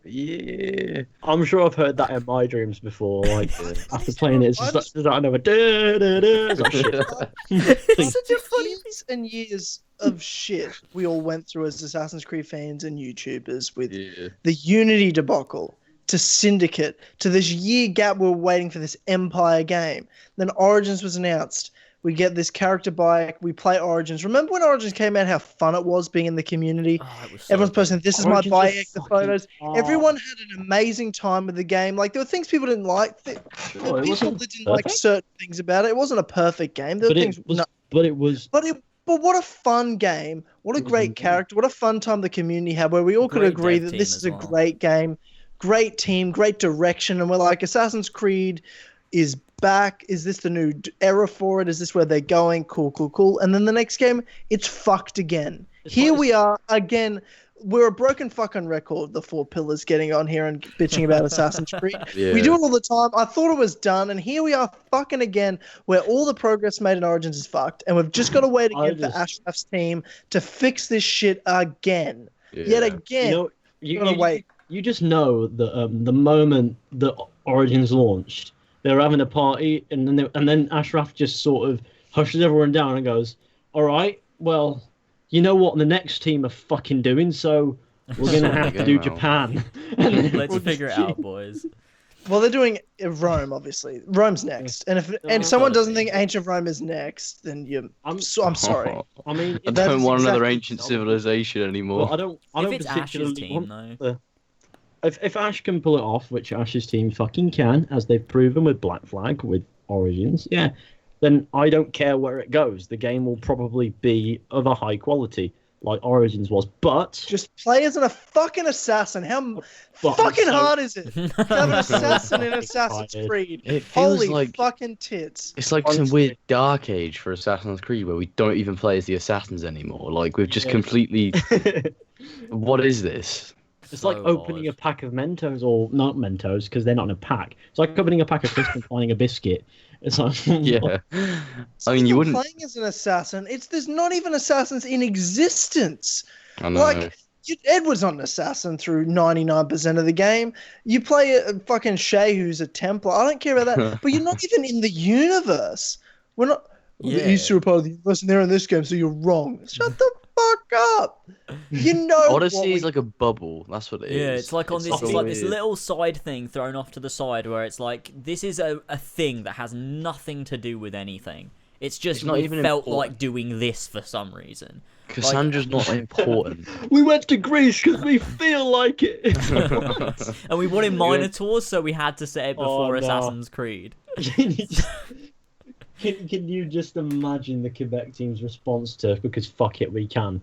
Yeah. I'm sure I've heard that in my dreams before. Like after playing it, it's I just like, I know a it's like, shit. It's such a funny years and years of shit we all went through as Assassin's Creed fans and YouTubers with Yeah. the Unity debacle to Syndicate to this year gap we were waiting for this Empire game. Then Origins was announced. We get this character bike. We play Origins. Remember when Origins came out? How fun it was being in the community. Oh, it was so Everyone's good. posting, "This is Origins my was bike." The fucking photos. hard. Everyone had an amazing time with the game. Like there were things people didn't like. Sure, it People wasn't that didn't like perfect. certain things about it. It wasn't a perfect game. There were But things. it was. No, But it was. but what a fun game. What a It was great amazing. character. What a fun time the community had where we all could Great agree dev that team this as is a well. great game, great team, great direction. And we're like, Assassin's Creed is back. Is this the new era for it? Is this where they're going? Cool. And then the next game, it's fucked again. It's Here like- we are again. We're a broken fucking record, the four pillars getting on here and bitching about Assassin's Creed. Yeah. We do it all the time. I thought it was done, and here we are fucking again, where all the progress made in Origins is fucked, and we've just got to wait I again for Ashraf's team to fix this shit again. Yet Yeah. again. You know, you, Gotta you, wait. you just know that the moment that Origins launched, they were having a party, and then Ashraf just sort of hushes everyone down and goes, "All right, well, you know what the next team are fucking doing, so we're gonna have to do Game out. Japan." And then Let's we'll figure it just- out, boys. Well, they're doing Rome, obviously. Rome's next, and if someone doesn't think ancient Rome is next, then I'm sorry. I mean, I if, That don't is want another exactly- ancient civilization anymore. well, I don't If it's particularly Ash's team, want though. if Ash can pull it off, which Ash's team fucking can, as they've proven with Black Flag, with Origins, yeah, then I don't care where it goes. The game will probably be of a high quality, like Origins was. But Just play as a fucking assassin. How But fucking so- hard is it? To have an assassin in Assassin's Tired. Creed. It feels Holy like fucking tits. it's like some Honestly. weird dark age for Assassin's Creed where we don't even play as the assassins anymore. Like we've just Yeah. completely. What is this? It's So like opening a odd. pack of Mentos, or not Mentos, because they're not in a pack. It's like opening a pack of crisps and finding a biscuit. It's like, Yeah. I mean, Even you wouldn't. playing as an assassin, there's not even assassins in existence. I know. Like, Edward's not an assassin through 99% of the game. You play a fucking Shay who's a Templar. I don't care about that. But you're not even in the universe. We're not. Yeah. The Easter are part of the universe, and they're in this game, so you're wrong. Shut the fuck up. You know. Odyssey is like a bubble. That's what it is. Yeah, it's like on this. so It's like this weird. little side thing thrown off to the side where it's like this is a thing that has nothing to do with anything. It's just It's not we even felt important. like doing this for some reason. Cassandra's not important. we went to Greece because we feel like it. And we wanted Minotaurs, so we had to set it before no. Assassin's Creed. Can you just imagine the Quebec team's response to because fuck it, we can.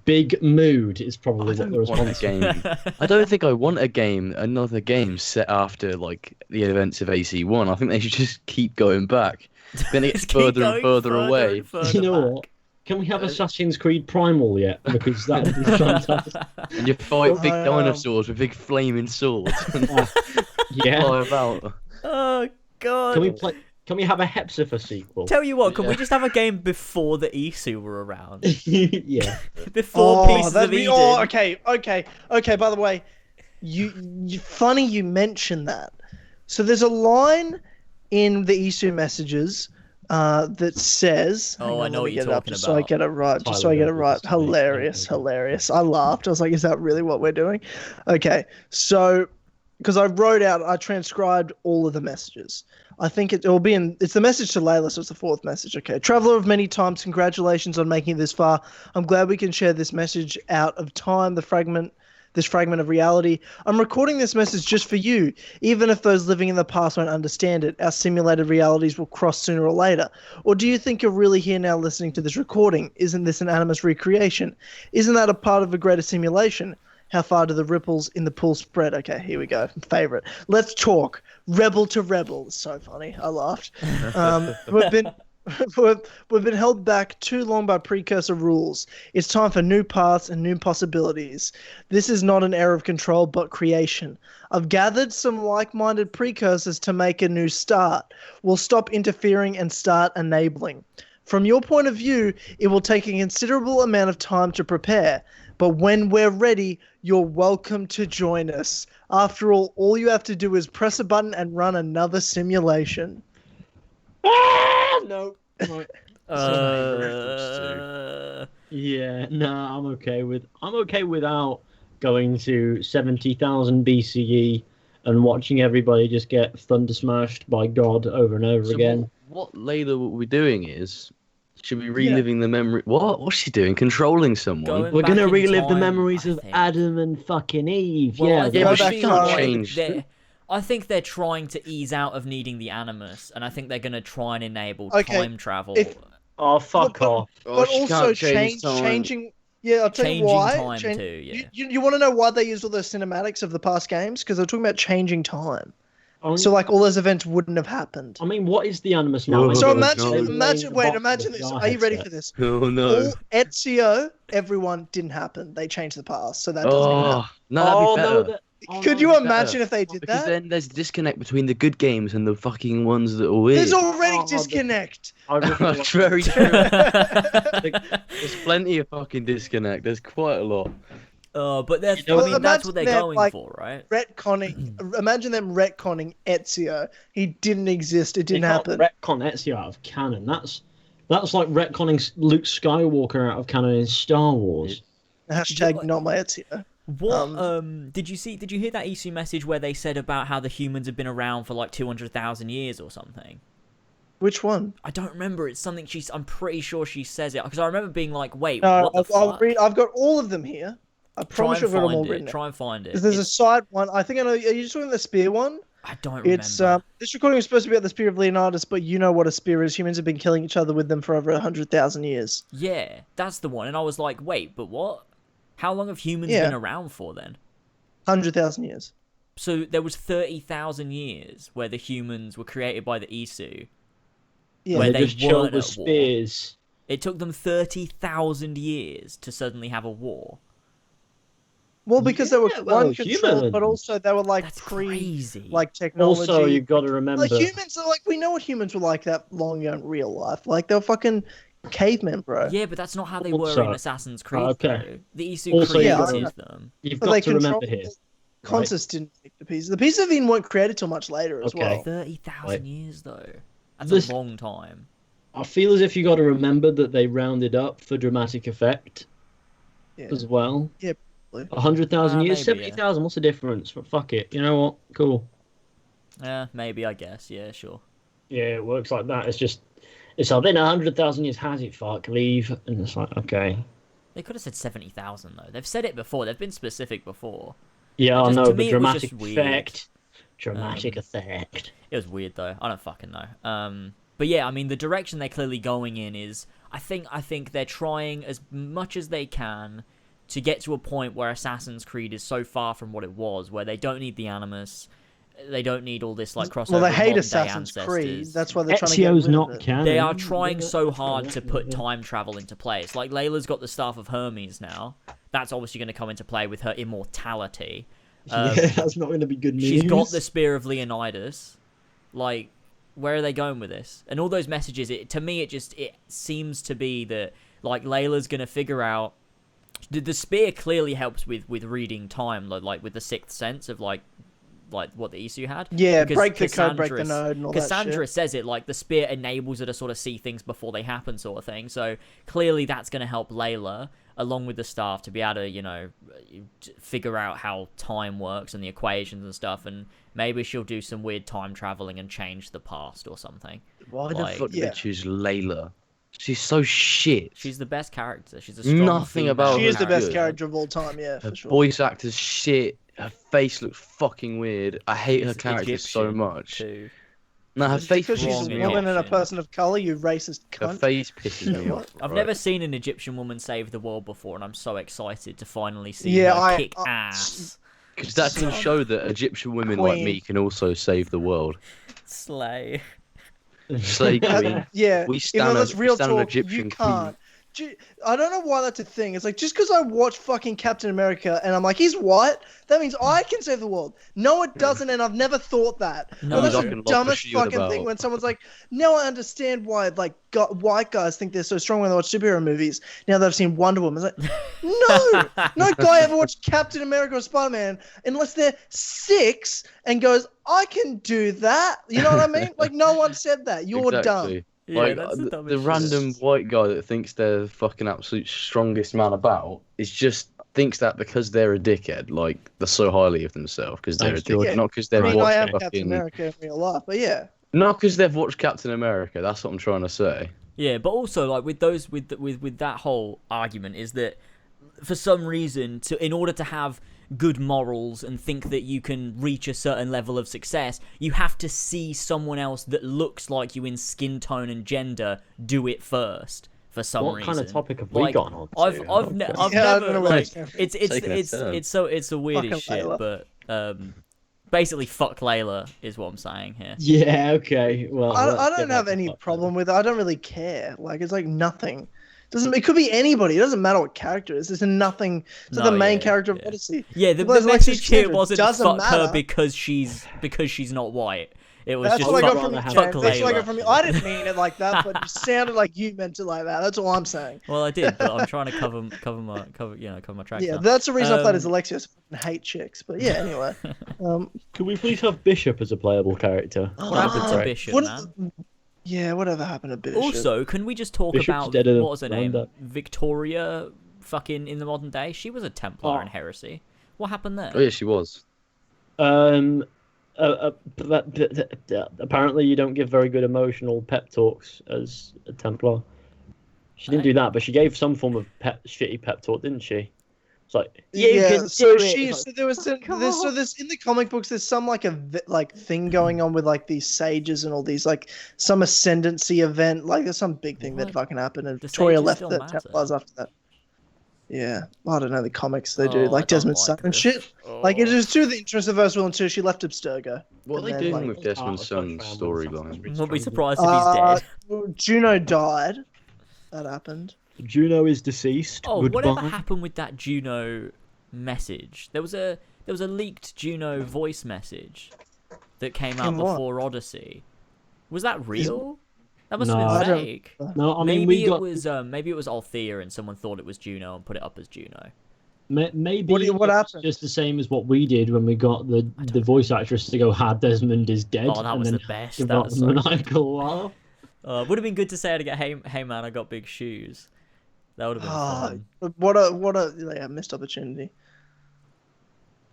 Big mood is probably what the Want a response is. I don't think I want another game set after like the events of AC1. I think they should just keep going back. Then it gets Just keep further and going further away. and further You know back. what? Can we have Assassin's Creed Primal yet? Because that would be fantastic. And you fight big I know. dinosaurs with big flaming swords and Yeah. fly about. Oh god. Can we have a Hepsifer sequel? Tell you what, can we just have a game before the Isu were around? Yeah. Before Pieces that'd of be. Eden. Oh, okay. By the way, you funny you mentioned that. So there's a line in the Isu messages that says. Oh, hang on, I let know me what you're get it up talking just so I about. get it right. Just so I Tyler get it right. Durden, Hilarious, Tyler Durden. hilarious. I laughed. I was like, is that really what we're doing? Okay, so because I transcribed all of the messages. I think it's the message to Layla, so it's the fourth message. Okay. Traveler of many times, congratulations on making it this far. I'm glad we can share this message out of time, this fragment of reality. I'm recording this message just for you, even if those living in the past won't understand it. Our simulated realities will cross sooner or later. Or do you think you're really here now listening to this recording? Isn't this an animus recreation? Isn't that a part of a greater simulation? How far do the ripples in the pool spread? Okay, here we go. Favorite. Let's talk. Rebel to rebel. It's so funny. I laughed. We've been held back too long by precursor rules. It's time for new paths and new possibilities. This is not an era of control, but creation. I've gathered some like-minded precursors to make a new start. We'll stop interfering and start enabling. From your point of view, it will take a considerable amount of time to prepare. But when we're ready, you're welcome to join us. After all you have to do is press a button and run another simulation. No. Right. Yeah. Yeah, I'm okay without going to 70,000 BCE and watching everybody just get thunder smashed by God over and over again. What Layla will be doing is, should be reliving the memory. What's she doing? Controlling someone? We're back gonna in relive the time, memories I of think. Adam and fucking Eve. Well, yeah, I they think go I back feel time. like Changed. I think they're trying to ease out of needing the animus, and I think they're going to try and enable Okay, time travel. Oh, fuck off. Oh, But she also can't change time. changing. Yeah, I'll tell you Changing why. time too, yeah. You want to know why they used all those cinematics of the past games? Because they're talking about changing time. I mean, So like all those events wouldn't have happened. I mean, what is the animus now? Oh, So no, imagine no. imagine this. Are you ready for this? Oh no. All Ezio, everyone didn't happen. They changed the past, so that doesn't even happen. Oh no, that'd be better. Could you imagine if they did Because that? then there's a disconnect between the good games and the fucking ones that are weird. There's already Oh, disconnect. That's very true. There's plenty of fucking disconnect. There's quite a lot. But that's, You know, I mean, that's what they're imagine going like, for, right? Retconning. Imagine them retconning Ezio. He didn't exist. It didn't You can't happen. retcon Ezio out of canon. That's like retconning Luke Skywalker out of canon in Star Wars. Hashtag not my Ezio. What did you hear that EC message where they said about how the humans have been around for like 200,000 years or something? Which one? I don't remember. It's something I'm pretty sure she says it because I remember being like, wait, No, what the I'll fuck? read. I've got all of them here. I Try promise and you've got them all find written. it. Try and find it. Because there's a It's- side one. I think I know. Are you just talking the spear one? I don't remember. It's this recording was supposed to be about the spear of Leonidas, but you know what a spear is. Humans have been killing each other with them for over 100,000 years. Yeah, that's the one. And I was like, wait, but what? How long have humans Yeah. been around for then? 100,000 years. So there was 30,000 years where the humans were created by the Isu. Yeah. Where They they just chilled weren't with at war. spears. It took them 30,000 years to suddenly have a war. Well, because they were Yeah, well, one controlled, but humans. also they were like That's pre crazy. like technology. Also, you've got to remember. like humans are like we know what humans were like that long ago in real life. Like they were fucking cavemen, bro. Yeah, but that's not how they were Also- in Assassin's Creed. okay. Though. The Isu Also, you've created got them. You've But got they to remember controlled here. Consus didn't make the pieces. The pieces of Eden weren't created till much later as Okay. well. 30,000 Right. years though. That's This- a long time. I feel as if you got to remember that they rounded up for dramatic effect Yeah. as well. Yeah, probably. 100,000 years, maybe, 70,000. What's the difference? Fuck it. You know what? Cool. Yeah, maybe I guess. Yeah, sure. Yeah, it works like that. It's been 100,000 years. Has it? Fuck, leave. And it's like, okay. They could have said 70,000 though. They've said it before. They've been specific before. Yeah, I Just- know, to but me, it was dramatic just weird. effect. Dramatic effect. It was weird though. I don't fucking know. But yeah, I mean the direction they're clearly going in is I think they're trying as much as they can to get to a point where Assassin's Creed is so far from what it was, where they don't need the Animus, they don't need all this like crossover. Well, they with hate modern-day Assassin's Creed. ancestors. That's why they're trying to get Ezio's rid not of it. canon. They are trying so hard to put time travel into place. Like Layla's got the Staff of Hermes now. That's obviously going to come into play with her immortality. Yeah, that's not going to be good news. She's got the Spear of Leonidas. Like, where are they going with this? And all those messages, to me, it seems to be that, like, Layla's going to figure out... The spear clearly helps with reading time, like, with the sixth sense of, like what the Isu had. Yeah, Because break the code, break the Cassandra- node, and all that Cassandra shit. says it, like, the spear enables her to sort of see things before they happen, sort of thing. So, clearly that's going to help Layla, along with the staff, to be able to, you know, figure out how time works and the equations and stuff, and maybe she'll do some weird time traveling and change the past or something. Why the Like- fuck did Yeah. they choose Layla? She's so shit. She's the best character. She's a strong Nothing female about She is the best good. character of all time, yeah, Her for sure. voice actor's shit. Her face looks fucking weird. I hate her She's character so Egyptian, much. too. No, her Just face because she's wrong a in woman and a Egyptian. person of color, you racist Her cunt. face pisses me off. I've right? never seen an Egyptian woman save the world before, and I'm so excited to finally see Yeah, her I- kick I- ass. Because that can show that Egyptian women like Queen. me can also save the world. Slay. Slay queen. Yeah, We even stand though a- that's real we stand an talk, Egyptian you queen. can't. I don't know why that's a thing. It's like, just because I watch fucking Captain America and I'm like, he's white, that means I can save the world. No, it doesn't, and I've never thought that. No, Well, that's I the can lock the dumbest shield fucking thing about. when someone's like, now I understand why, like, white guys think they're so strong when they watch superhero movies. Now that I've seen Wonder Woman. It's like, no guy ever watched Captain America or Spider-Man unless they're 6 and goes, I can do that. You know what I mean? Like, no one said that. You're dumb. Exactly. Yeah, Like that's the the dumbest shit. random white guy that thinks they're the fucking absolute strongest man about is just thinks that because they're a dickhead, like they're so highly of themselves because they're Thanks, a dickhead, George. not because I they've mean, I am watched Captain fucking, America in real life, but yeah. not because they've watched Captain America. That's what I'm trying to say. Yeah, but also like with those with that whole argument is that for some reason in order to have good morals and think that you can reach a certain level of success, you have to see someone else that looks like you in skin tone and gender do it first for some What reason. kind of topic have we Like, gone on? I've to? I've Okay. never Yeah, I don't know where like it's from. it's Taking a turn. it's a weird as Fucking shit, Layla. but basically fuck Layla is what I'm saying here. Yeah, okay. Well, I let's don't get have back to any fuck problem with it. I don't really care. Like, it's like nothing. It could be anybody. It doesn't matter what character it is. It's a nothing. It's No, like the main yeah, character of yeah. Odyssey. Yeah, the Well, Alexis message here Cassandra wasn't doesn't fuck her matter. because she's not white. It was That's just what I fuck, got from you, fuck James. That's what I Layla. got from you. I didn't mean it like that, but you sounded like you meant it like that. That's all I'm saying. Well, I did, but I'm trying to cover my tracks. Yeah, now. that's the reason I played as Um, Alexios. I fucking hate chicks. But yeah, anyway. Could we please have Bishop as a playable character? What happened to Right. Bishop, What- man? Yeah, whatever happened to Bishop? Also, can we just talk Bishop's about dead in a what was her name? roundup. Victoria, fucking in the modern day. She was a Templar Oh. in Heresy. What happened there? Oh yeah, she was. Apparently, you don't give very good emotional pep talks as a Templar. She didn't do that, but she gave some form of shitty pep talk, didn't she? It's like, you Yeah, can so do it. she, It's so there was there's in the comic books. There's some like thing going on with like these sages and all these like some ascendancy event. Like there's some big thing that What? fucking happened, and The Victoria sages left still the matter. Templars after that. Yeah, I don't know the comics they Oh, do, I like don't Desmond like Son and this. shit. Like it Oh. was 2 of the Introverse and 2 she left Abstergo. What are they And then, doing like, with Desmond Son's Family storyline? Won't be surprised if he's dead. Juno died. That happened. Juno is deceased. Oh, Goodbye. whatever happened with that Juno message. There was a leaked Juno voice message that came out In what? before Odyssey. Was that real? That must have No. I been don't- fake. No, I mean maybe we got maybe it was Althea and someone thought it was Juno and put it up as Juno. maybe What it's happened? just the same as what we did when we got the voice actress to go, Desmond is dead." Oh, that and was then the best. give That out was a so maniacal laugh. would have been good to say it again. Hey man, I got big shoes. That would have been fun. What a missed opportunity.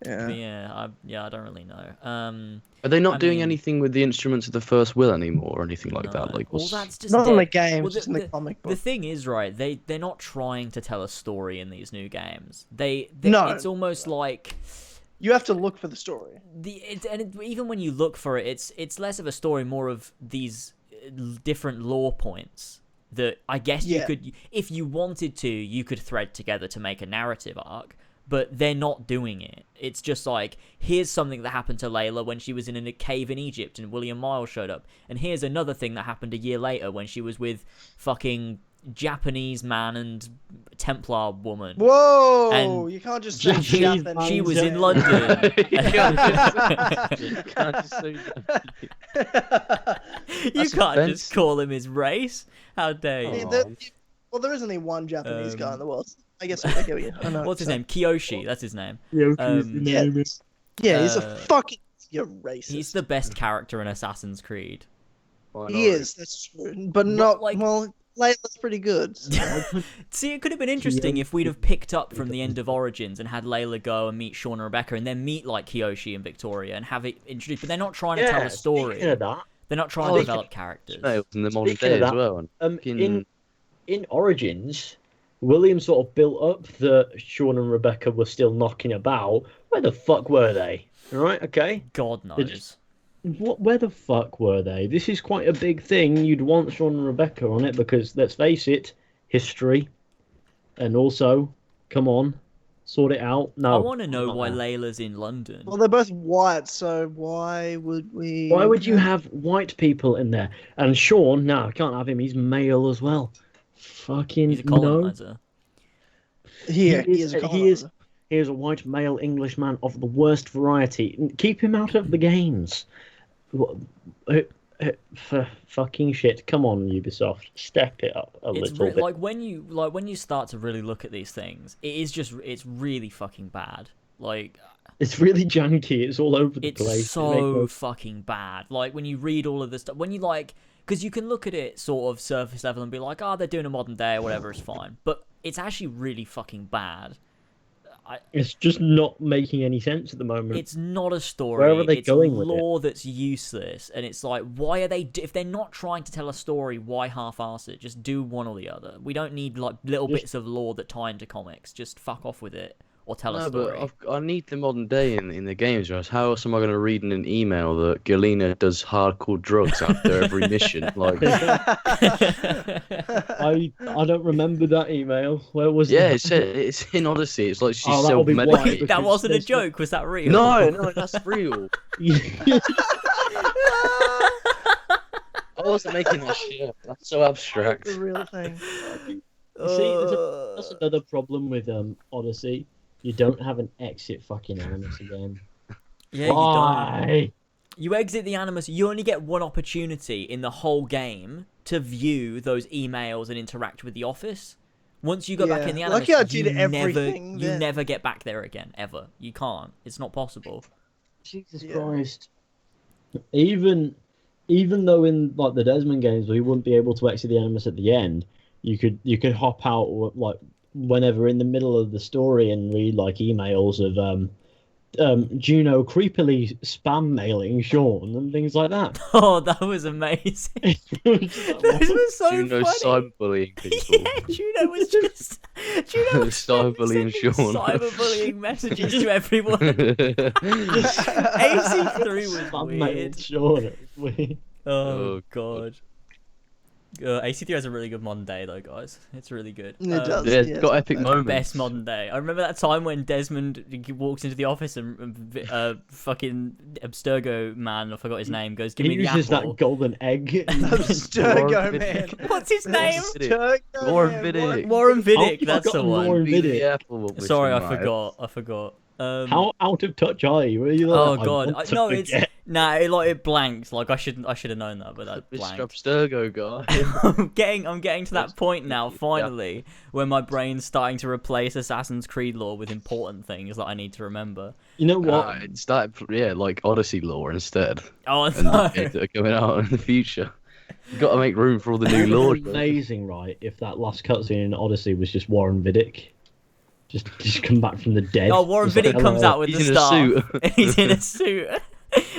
Yeah. But yeah, I don't really know. Are they not I doing mean- anything with the instruments of the first will anymore, or anything like that? No. Like, Well, what's... that's just Not in the dead. game, Well, just in the comic book. The thing is, right? They're not trying to tell a story in these new games. No. It's almost like You have to look for the story. even when you look for it, it's less of a story, more of these different lore points that I guess you Yeah. could, if you wanted to, you could thread together to make a narrative arc. But they're not doing it. It's just like, here's something that happened to Layla when she was in a cave in Egypt and William Miles showed up. And here's another thing that happened a year later when she was with fucking Japanese man and Templar woman. Whoa! And You can't just say Japanese Japanese. She was in Yeah. London. You can't just say that. You That's can't offensive. just call him his race. How dare you? Yeah, Aw. well, there is only one Japanese guy in the world. I guess I get you. I know. What's his name? Kiyoshi. That's his name. Yeah, Yeah, he's a Uh, fucking you're racist. He's the best character in Assassin's Creed. He is. That's true, but not like- well. Layla's pretty good. so. See, it could have been interesting if we'd have picked up from the end of Origins and had Layla go and meet Shaun and Rebecca and then meet like Kiyoshi and Victoria and have it introduced. But they're not trying to tell a story. Speaking of that, They're not trying Oh, to they develop characters. Snails in the modern Speaking day of as that, well. And fucking- in Origins, William sort of built up that Shaun and Rebecca were still knocking about. Where the fuck were they? All right, okay. God knows. just- Where the fuck were they? This is quite a big thing. You'd want Shaun and Rebecca on it because, let's face it, history. And also, come on, sort it out. No. I want to know not why now. Layla's in London. Well, they're both white, so why would we? Why would you have white people in there? And Shaun, no, I can't have him. He's male as well. Fucking He's a no. colonizer. Here, He he is a is- he colonizer. He is a white male Englishman of the worst variety. Keep him out of the games. For fucking shit. Come on, Ubisoft. Step it up a It's little bit. like when you start to really look at these things, it's really fucking bad. Like It's really janky. It's all over the it's place. It so makes no- fucking bad. Like when you read all of this stuff, when you like, because you can look at it sort of surface level and be like, oh, they're doing a modern day or whatever, it's fine. But it's actually really fucking bad. It's just not making any sense at the moment. It's not a story. Where are they it's going with it? lore that's useless, and it's like, why are they? If they're not trying to tell a story, why half-ass it? Just do one or the other. We don't need like little bits of lore that tie into comics. Just fuck off with it or tell a No, story. but I need the modern day in the games, right? How else am I going to read in an email that Galena does hardcore drugs after every mission? Like, I don't remember that email. Where was yeah, it? it's in Odyssey. It's like she's Oh, that'll be why. self-medicating. That because wasn't a there's no- joke. Was that real? No, that's real. I wasn't making that shit up. That's so abstract. The real thing. See, that's another problem with Odyssey. You don't have an exit fucking Animus again. Yeah, you don't. Why? You exit the Animus. You only get one opportunity in the whole game to view those emails and interact with the office. Once you go back Yeah. in the Animus, Lucky I did you everything never, then. never get back there again. Ever. You can't. It's not possible. Jesus Yeah. Christ. Even though in like the Desmond games we wouldn't be able to exit the Animus at the end, you could hop out like whenever in the middle of the story and read like emails of Juno creepily spam mailing Shaun and things like that. Oh, that was amazing. Those were so Juno funny. cyberbullying people. Yeah, Juno was just Juno was Cyberbullying sending Shaun. cyberbullying messages to everyone. AC3 was Spam weird. mailed Shaun. It was weird. Oh Oh, god. AC3 has a really good modern day though, guys. It's really good. It does. Yeah, it's got epic it's moments. Best modern day. I remember that time when Desmond walks into the office and fucking Abstergo man, I forgot his name, goes, "Give He me the uses apple." that golden egg. Abstergo, man. What's his name? Abstergo, Warren man. Vidic. Warren Vidic. Oh, That's the forgotten one. Warren Give me Vidic. the apple with Sorry, I some knife. forgot. How out of touch are you? Were you Oh like, god, want to no, it's forget? it blanks. Like I should have known that, but that Mr. blanked. Abstergo guy. I'm getting to that point now, finally, where my brain's starting to replace Assassin's Creed lore with important things that I need to remember. You know what? It started, like Odyssey lore instead. Oh And no! that are coming out in the future. You've got to make room for all the new lore. Amazing, right? If that last cutscene in Odyssey was just Warren Vidic, just come back from the dead. Oh, Warren Just like, Vidic comes hello. out with He's the in a staff. suit. He's in a suit.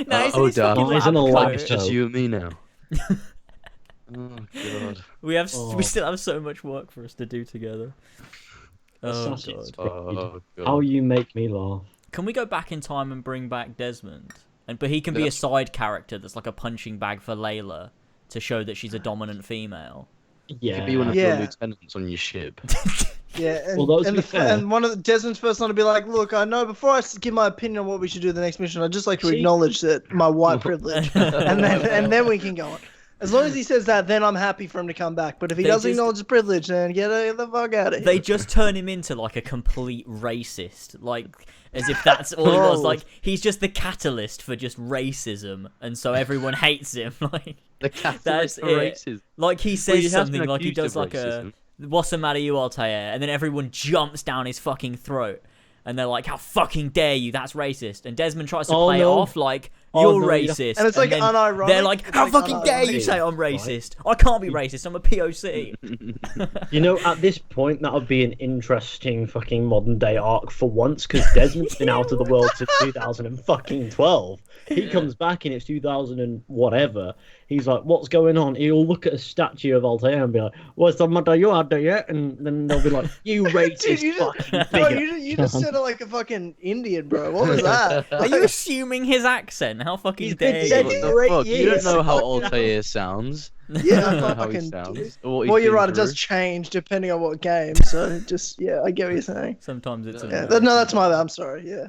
No, he's in his Dad. fucking He's in a lab lab coat. It's just you and me now. Oh god. We still have so much work for us to do together. Oh Assassin's god! Oh god. How you make me laugh. Can we go back in time and bring back Desmond? But he can be a side character that's like a punching bag for Layla to show that she's a dominant female. You Yeah. could be one of Yeah. your lieutenants on your ship. Yeah, and, Although, to and, be the, fair- and one of Desmond's first one to be like, look, I know before I give my opinion on what we should do the next mission, I'd just like to See? acknowledge that my white privilege, and then we can go on. As long as he says that, then I'm happy for him to come back. But if he They doesn't just- acknowledge his privilege, then get the fuck out of here. They just turn him into like a complete racist, like as if that's all he was. Oh. Like he's just the catalyst for just racism, and so everyone hates him. Like The That's catalyst for it. racism. like he Well, says he has something been like he accused does of like racism. "What's the matter, you Altair?" and then everyone jumps down his fucking throat. And they're like, "How fucking dare you? That's racist." And Desmond tries to Oh, play no. it off like, Oh, "You're no, you don't- racist." And it's like then unironic. They're like, It's "How like fucking dare you unironic. say I'm racist? I can't be racist. I'm a POC." You know, at this point, that would be an interesting fucking modern day arc for once, because Desmond's been out of the world since 2012. He comes back and it's 2000 and whatever. He's like, "What's going on?" He'll look at a statue of Altair and be like, "What's the matter? You out there yet?" And then they'll be like, "You racist Dude, you fucking just, bro, bigot." you just said it like a fucking Indian, bro. What was that? Are you assuming his accent? How fucking He's dare been you? dead What the Great fuck? You don't years. know how Fucking Altair sounds. Yeah, You I don't know how he fucking. sounds. or what he's Well, you're been right. It does through. change depending on what game. So just yeah, I get what you're saying. Sometimes it's Yeah. Yeah, annoying. no, that's my bad. I'm sorry. Yeah,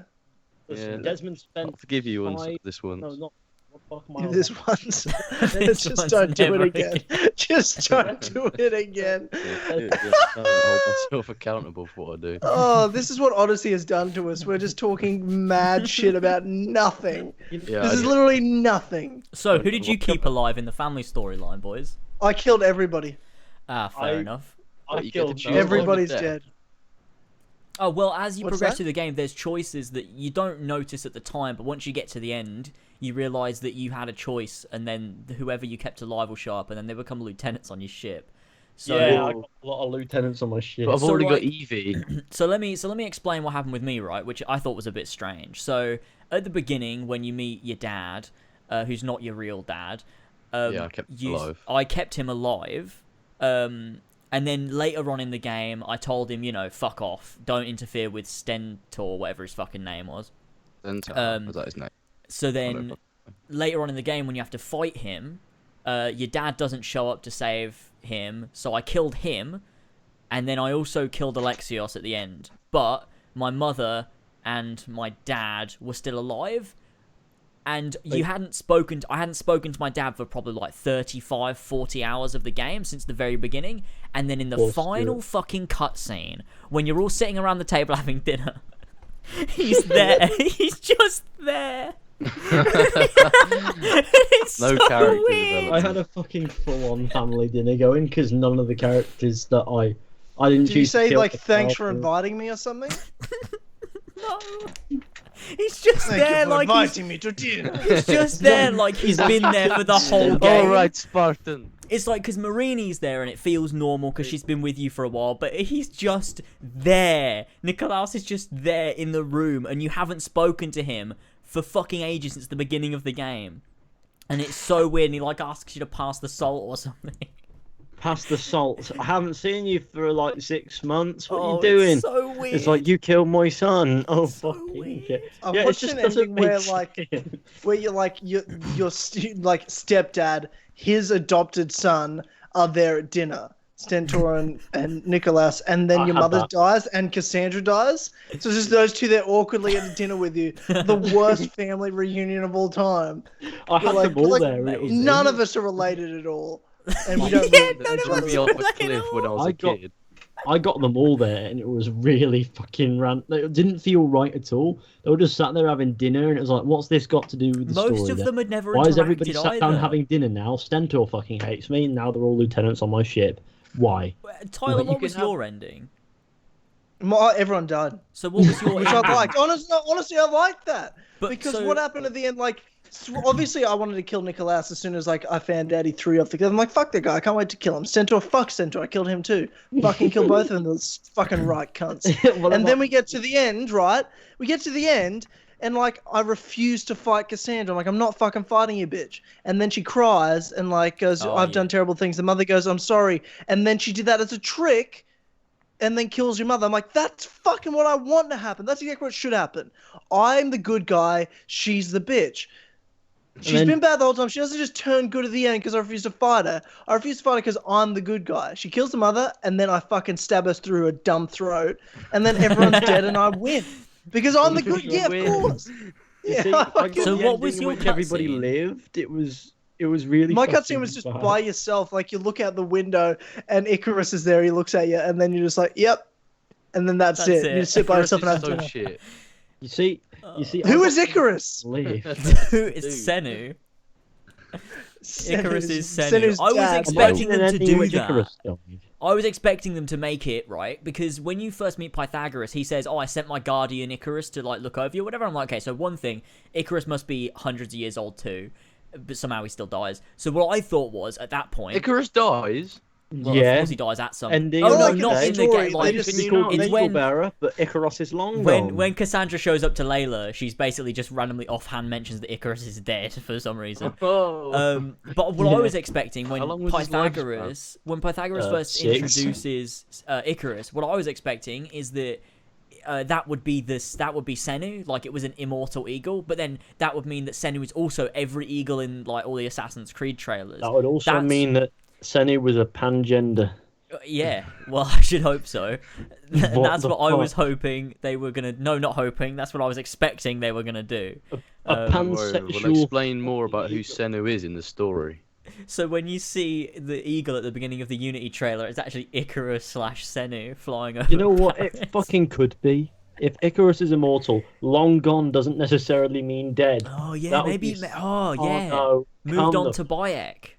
Listen, Yeah. Desmond spent I'll forgive you five- this one. no, not what the fuck am I this on? once. This just one's don't do never it again. Just don't do it again. I'll hold myself accountable for what I do. Oh, this is what Odyssey has done to us. We're just talking mad shit about nothing. Yeah, This is literally nothing. So, who did you keep alive in the family storyline, boys? I killed everybody. Ah, fair I- enough. But I you get to killed choose no Everybody's one. dead. Oh, well, as you What's progress that? through the game, there's choices that you don't notice at the time, but once you get to the end, you realise that you had a choice, and then whoever you kept alive will show up, and then they become lieutenants on your ship. So, Yeah, I got a lot of lieutenants on my ship. But I've So, already like- got Evie. so let me explain what happened with me, right? Which I thought was a bit strange. So at the beginning, when you meet your dad, who's not your real dad, Yeah, I kept him alive. I kept him alive. And then later on in the game, I told him, fuck off, don't interfere with Stentor, whatever his fucking name was. Centaur, was that his name? So then Whatever. later on in the game, when you have to fight him, your dad doesn't show up to save him, so I killed him, and then I also killed Alexios at the end. But my mother and my dad were still alive, and I hadn't spoken to my dad for probably like 35, 40 hours of the game since the very beginning, and then in the Poor final Stuart. fucking cutscene, when you're all sitting around the table having dinner, he's there. He's just there. It's No so character weird. development. I had a fucking full-on family dinner going because none of the characters that I didn't Did you choose. to say kill like the thanks for characters. inviting me or something? No. He's just Thank there you for like inviting me to dinner. he's just there like he's been there for the whole game. All right, Spartan. It's like because Marini's there and it feels normal because she's been with you for a while, but he's just there. Nikolaos is just there in the room and you haven't spoken to him for fucking ages since the beginning of the game. And it's so weird and he like asks you to pass the salt or something. Pass the salt. I haven't seen you for like 6 months. What Oh, are you doing? It's so weird. It's like you killed my son. Oh So fucking weird. shit. I've Yeah, it watched just an doesn't ending make where like sense. where you're like your like stepdad, his adopted son, are there at dinner. Stentor and Nicholas, and then your mother dies and Cassandra dies. So it's just those two there awkwardly at a dinner with you. The worst family reunion of all time. I had them all there. None of us are related at all. And we don't me off a cliff when I was a kid. I got them all there, and it was really fucking It didn't feel right at all. They were just sat there having dinner, and it was like, what's this got to do with the story? Most of them had never Why interacted is everybody sat down either. having dinner now? Stentor fucking hates me, and now they're all lieutenants on my ship. Why? Tyler, what was your ending? Everyone died. So what was your Which ending? I liked. Honestly, I liked that. But Because so- what happened at the end, like, obviously I wanted to kill Nicholas as soon as, like, I found out he threw off the cliff. I'm like, fuck that guy, I can't wait to kill him. Centaur, fuck Centaur, I killed him too. Fucking kill both of them, those fucking right cunts. And then we get to the end, right? We get to the end, and, like, I refuse to fight Cassandra. I'm like, I'm not fucking fighting you, bitch. And then she cries and, like, goes, I've done terrible things. The mother goes, I'm sorry. And then she did that as a trick and then kills your mother. I'm like, that's fucking what I want to happen. That's exactly what should happen. I'm the good guy. She's the bitch. She's been bad the whole time. She doesn't just turn good at the end because I refuse to fight her. I refuse to fight her because I'm the good guy. She kills the mother, and then I fucking stab her through her dumb throat, and then everyone's dead, and I win. Because I'm the good. Yeah, of course. Yeah. So what was your everybody cutscene? lived? It was really. My fucking cutscene was just bad. by yourself. Like, you look out the window, and Icarus is there. He looks at you, and then you're just like, "Yep," and then that's it. You just sit by yourself and have so dinner. shit. You see. Who is Icarus? Live. Who is Senu? Icarus is Senu. Senu's I was dad. expecting them to do that. Icarus died. I was expecting them to make it, right? Because when you first meet Pythagoras, he says, I sent my guardian Icarus to, like, look over you, whatever. I'm like, okay, so one thing, Icarus must be hundreds of years old too, but somehow he still dies. So what I thought was, at that point... Icarus dies. Well, Yeah. of course he dies at some... Ending. Oh, no, Like not in the story, game. Like, they just- It's called it's Eagle when... Bearer, but Icarus is long gone. When Cassandra shows up to Layla, she's basically just randomly offhand mentions that Icarus is dead for some reason. Oh. But what I was expecting when How long was his Pythagoras first 6. introduces Icarus, what I was expecting is that that would be Senu, like it was an immortal eagle, but then that would mean that Senu is also every eagle in like all the Assassin's Creed trailers. That would also mean that Senu was a pangender. Yeah, well, I should hope so. That's the what I was fuck? hoping they were gonna. No, not hoping. That's what I was expecting they were gonna do. A Don't worry, pansexual. we'll explain more about who Senu is in the story. So when you see the eagle at the beginning of the Unity trailer, it's actually Icarus/Senu flying over. You know what? It Paris. fucking could be. If Icarus is immortal, long gone doesn't necessarily mean dead. Oh yeah, That would maybe. be- Oh yeah. no. Moved Calm on the- to Bayek.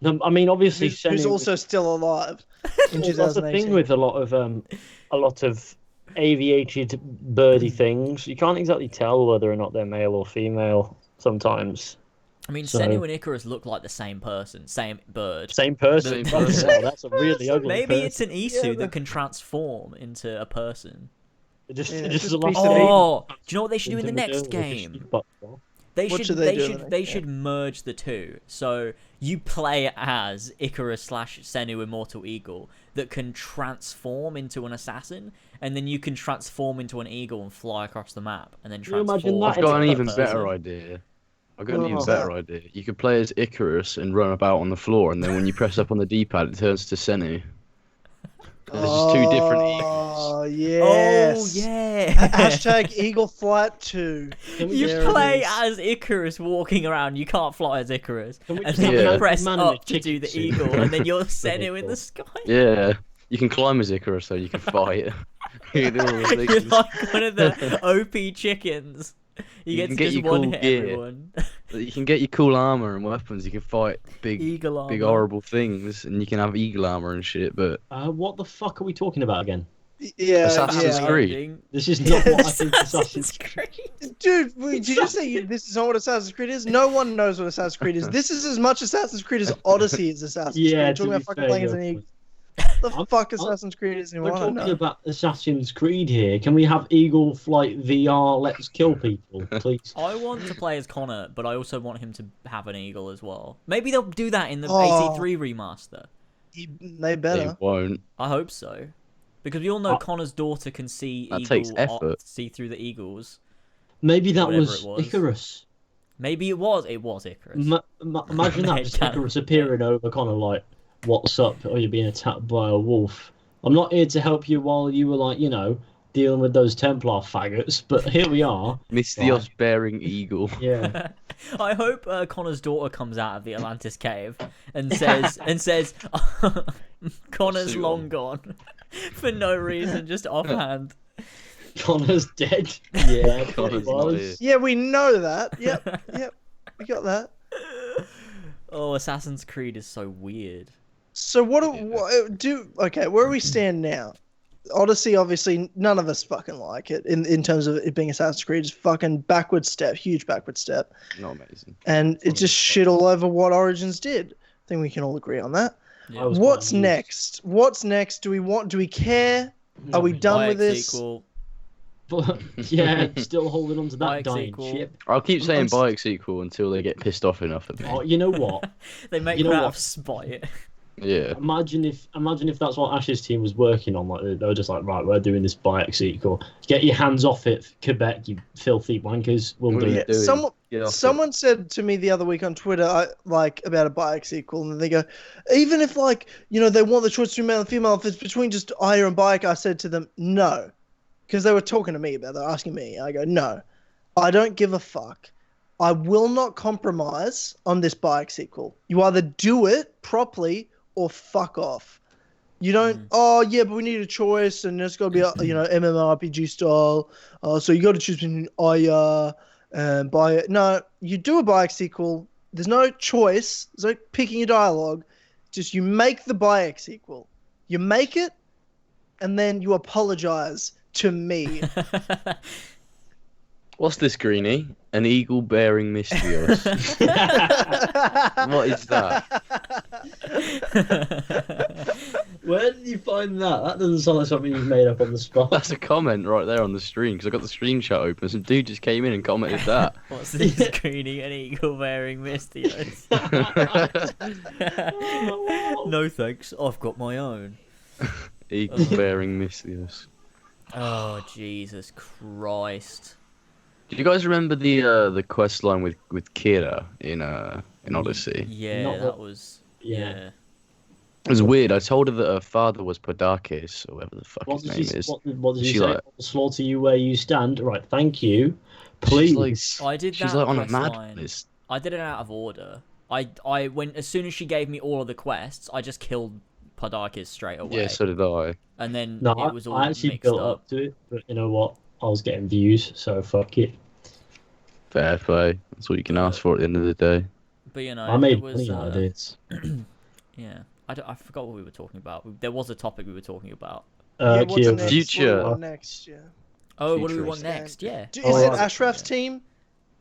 No, I mean, obviously, Who's Senu also still alive in Well, that's the 2018. thing with a lot of aviated birdie things. You can't exactly tell whether or not they're male or female sometimes. I mean, So- Senu and Icarus look like the same person, same bird. Same person. Same person. Wow, that's a really ugly Maybe person. it's an Isu that can transform into a person. Just Yeah, just just a lot piece of of Oh, do you know what they should do in the Into next middle, game? just butt off. They What should should they they do in should the they next should merge the two. So you play as Icarus/Senu Immortal Eagle that can transform into an assassin, and then you can transform into an eagle and fly across the map, and then Can you imagine transform. that? I've got an into a even person. better idea. I've got an even Oh. better idea. You could play as Icarus and run about on the floor, and then when you press up on the D-pad, it turns to Senu. And there's just two different eagles. Oh, yes. Oh yeah. Hashtag Eagle Flight 2. You There it play is. as Icarus walking around. You can't fly as Icarus, Can we and just then have you an press man in a up to do chicken the suit? eagle, and then you're Senu in the sky. Yeah, you can climb as Icarus, so you can fight. You can do all the You're things. like one of the OP chickens. You You get can to get just your one cool hit gear. everyone. You can get your cool armor and weapons. You can fight big Eagle big armor. horrible things, and you can have eagle armor and shit. But What the fuck are we talking about again? Yeah, Assassin's yeah. Creed. Ending. This is not what I think Assassin's Assassin's Creed. Dude, did you say this is not what Assassin's Creed is? No one knows what Assassin's Creed is. This is as much Assassin's Creed as Odyssey is Assassin's Yeah, Creed. to Talking be about fucking fair, playing as you're an eagle. The I'm- fuck Assassin's Creed is anymore? We're I don't talking know. about Assassin's Creed here. Can we have Eagle Flight VR? Let's kill people, please. I want to play as Connor, but I also want him to have an eagle as well. Maybe they'll do that in the Oh. AC3 remaster. They better. it won't. I hope so, because we all know Connor's daughter can see That takes effort. see through the eagles. Maybe that Whatever was it was. Icarus. Maybe it was Icarus. Imagine that, just Headcanon. Icarus appearing over Connor like, what's up, or you're being attacked by a wolf. I'm not here to help you while you were like, dealing with those Templar faggots, but here we are. Mystios bearing eagle. Yeah. I hope Connor's daughter comes out of the Atlantis cave and says, Connor's Suit long on. gone for no reason, just offhand. Connor's dead. Yeah, Connor's it not was. here. Yeah, we know that. Yep, we got that. Oh, Assassin's Creed is so weird. So okay, where we stand now? Odyssey, obviously, none of us fucking like it in terms of it being Assassin's Creed. It's fucking backward step, huge backward step. Not amazing. And it just shit all over what Origins did. I think we can all agree on that. Yeah. What's next? What's next? Do we care? Are we done with this? Sequel. But yeah, still holding on to that Bike dying sequel. ship. I'll keep saying bike sequel until they get pissed off enough at me. Oh, you know what? They make You know her out what? of spite. Yeah. Imagine if that's what Ash's team was working on. Like they were just like, right, we're doing this bike sequel. Get your hands off it, Quebec, you filthy wankers. We'll do Yeah. it. Doing? Get off Someone said to me the other week on Twitter, about a bike sequel, and they go, even if they want the choice between male and female, if it's between just Aya and Bike, I said to them, no, because they were talking to me about it, they're asking me. I go, no, I don't give a fuck. I will not compromise on this bike sequel. You either do it properly or fuck off. You don't. Oh yeah, but we need a choice, and it's got to be MMORPG style. So you got to choose between Aya and Bike. No, you do a bike sequel. There's no choice. There's no picking your dialogue. Just you make the bike sequel. You make it, and then you apologize to me. What's this, Greenie? An eagle bearing Mystios. What is that? Where did you find that? That doesn't sound like something you've made up on the spot. That's a comment right there on the stream, because I got the screenshot open. Some dude just came in and commented that. What's this screening an eagle wearing Mystios? No thanks, I've got my own. Eagle bearing Mystios. Oh Jesus Christ! Do you guys remember the quest line with Kira in Odyssey? Yeah, Not that what- was Yeah. It was weird. I told her that her father was Podakis, or whatever the fuck What his did name she, is. what did she She say? like- I'll slaughter you where you stand. Right, thank you. Please. She's I did she's that like on a quest mad line. list. I did it out of order. I went as soon as she gave me all of the quests, I just killed Podakis straight away. Yeah, so did I. And then No, it was all I actually mixed built up. up to it, but you know what? I was getting views, so fuck it. Fair play. That's what you can ask for at the end of the day. But you know, I made it was, money out of this. Yeah, I forgot what we were talking about. There was a topic we were talking about. Yeah, what's Kira. next? Future. What do we want next? Yeah. Oh, what do we want Futurist. next? Yeah, Is Oh, it right. Ashraf's team?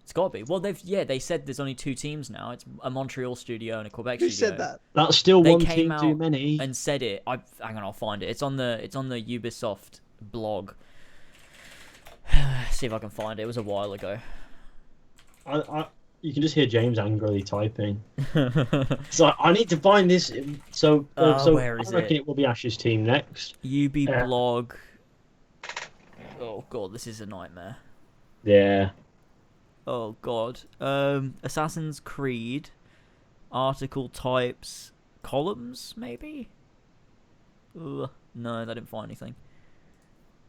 it's got to be. Well, they said there's only 2 teams now. It's a Montreal studio and a Quebec Who studio. said that? That's still They one came team too out many. and said it. Hang on, I'll find it. It's on the Ubisoft blog. See if I can find it. It was a while ago. You can just hear James angrily typing. So I need to find this. So where is I reckon it? it will be Ash's team next. UB Yeah. blog. Oh god, this is a nightmare. Yeah. Oh god. Assassin's Creed article types columns maybe? Ugh, no, they didn't find anything.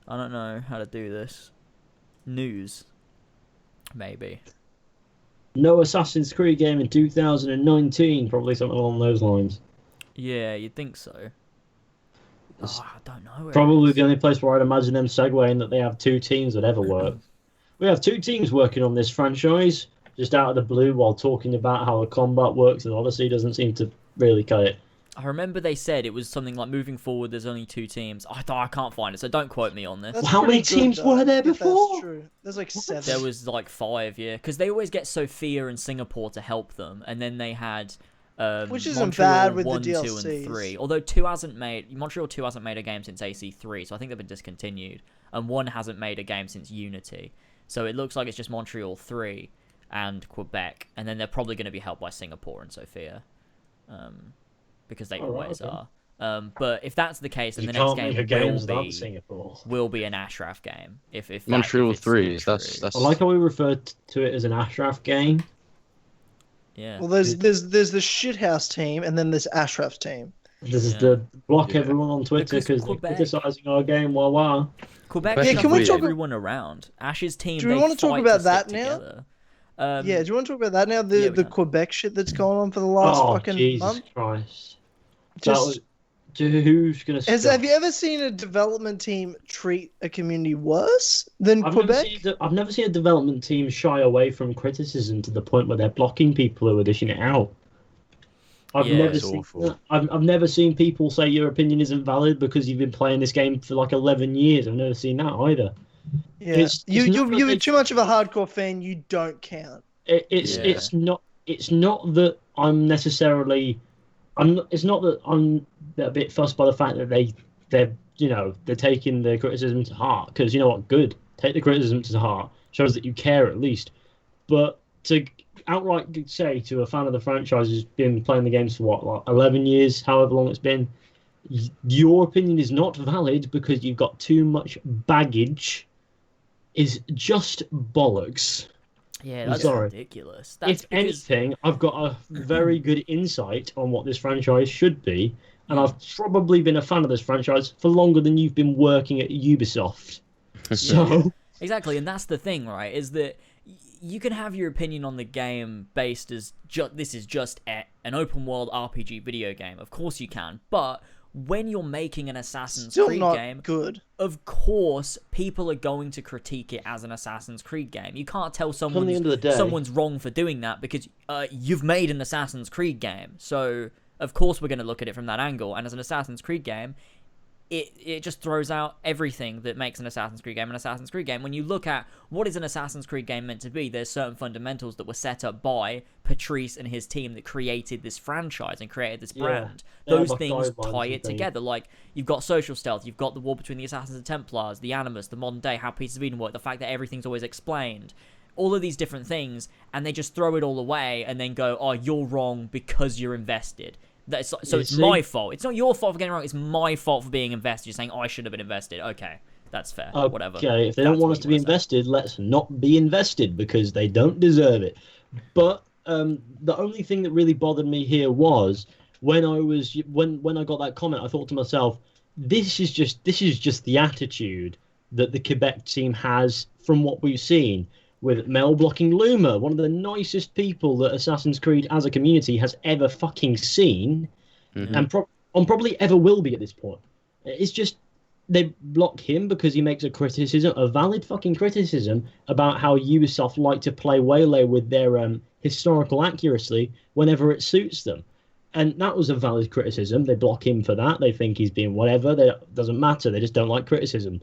I don't know how to do this. News. Maybe. No Assassin's Creed game in 2019. Probably something along those lines. Yeah, you'd think so. It's Oh, I don't know. where it Probably is. the only place where I'd imagine them segueing that they have 2 teams that ever work. We have 2 teams working on this franchise, just out of the blue, while talking about how the combat works, and Odyssey doesn't seem to really cut it. I remember they said it was something like moving forward. There's only 2 teams. I can't find it, so don't quote me on this. That's How many pretty good, teams though, were there if that's before? true. There's like 7. There was like 5, yeah, because they always get Sophia and Singapore to help them, and then they had Which isn't Montreal bad with the 1, 2, and DLCs. 3. Although Montreal 2 hasn't made a game since AC3, so I think they've been discontinued, and 1 hasn't made a game since Unity. So it looks like it's just Montreal 3 and Quebec, and then they're probably going to be helped by Singapore and Sophia, because they always are. But if that's the case, then You the next can't make a game game without Singapore. will be an Ashraf game. If Montreal it's 3, true. that's I like how we referred to it as an Ashraf game. Yeah. Well, there's the shithouse team, and then there's Ashraf's team. This is Yeah. the block Yeah. everyone on Twitter Because because they're Quebec- criticizing our game. Wow. Quebec Yeah, shuffled can we talk- everyone around. Ash's team, Do we they wanna talk fight about to that stick now? together. Yeah, do you want to talk about that now? yeah, we The can. Quebec shit that's going on for the last Oh, fucking Jesus month. Christ. Just Who's going to stop? have you ever seen a development team treat a community worse than Quebec? I've never seen a development team shy away from criticism to the point where they're blocking people who are dishing it out. I've Yeah, never it's seen awful. that. I've never seen people say your opinion isn't valid because you've been playing this game for like 11 years. I've never seen that either. Yeah, It's not that you're they- too much of a hardcore fan. You don't count. It's not that I'm necessarily it's not that I'm a bit fussed by the fact that they're taking the criticism to heart, because you know what, good, take the criticism to heart, shows that you care at least. But to outright say to a fan of the franchise who's been playing the games for what, like 11 years, however long it's been, your opinion is not valid because you've got too much baggage, is just bollocks. Yeah, that's sorry. ridiculous. That's If anything, I've got a very good insight on what this franchise should be, and I've probably been a fan of this franchise for longer than you've been working at Ubisoft. So, Exactly, and that's the thing, right? Is that you can have your opinion on the game based as this is just an open world RPG video game. Of course you can, but when you're making an Assassin's Still Creed not game, good. of course people are going to critique it as an Assassin's Creed game. You can't tell At the end of the day, someone's wrong for doing that because you've made an Assassin's Creed game. So of course we're going to look at it from that angle. And as an Assassin's Creed game, it just throws out everything that makes an Assassin's Creed game an Assassin's Creed game. When you look at what is an Assassin's Creed game meant to be, there's certain fundamentals that were set up by Patrice and his team that created this franchise and created this brand. Yeah, Those like things guidelines tie and it things. together. Like, you've got social stealth, you've got the war between the Assassins and Templars, the Animus, the modern day, how Pieces of Eden work, the fact that everything's always explained. All of these different things, and they just throw it all away and then go, oh, you're wrong because you're invested. It's my fault. It's not your fault for getting it wrong. It's my fault for being invested. You're saying, I should have been invested. Okay, that's fair. Whatever. Okay, if they don't That's want what us to you be wanna say. invested, let's not be invested because they don't deserve it. But the only thing that really bothered me here was when I got that comment, I thought to myself, this is just the attitude that the Quebec team has from what we've seen. With Mel blocking Luma, one of the nicest people that Assassin's Creed as a community has ever fucking seen, and probably ever will be at this point. It's just they block him because he makes a valid fucking criticism about how Ubisoft like to play waylay with their historical accuracy whenever it suits them. And that was a valid criticism. They block him for that. They think he's being whatever. It doesn't matter. They just don't like criticism.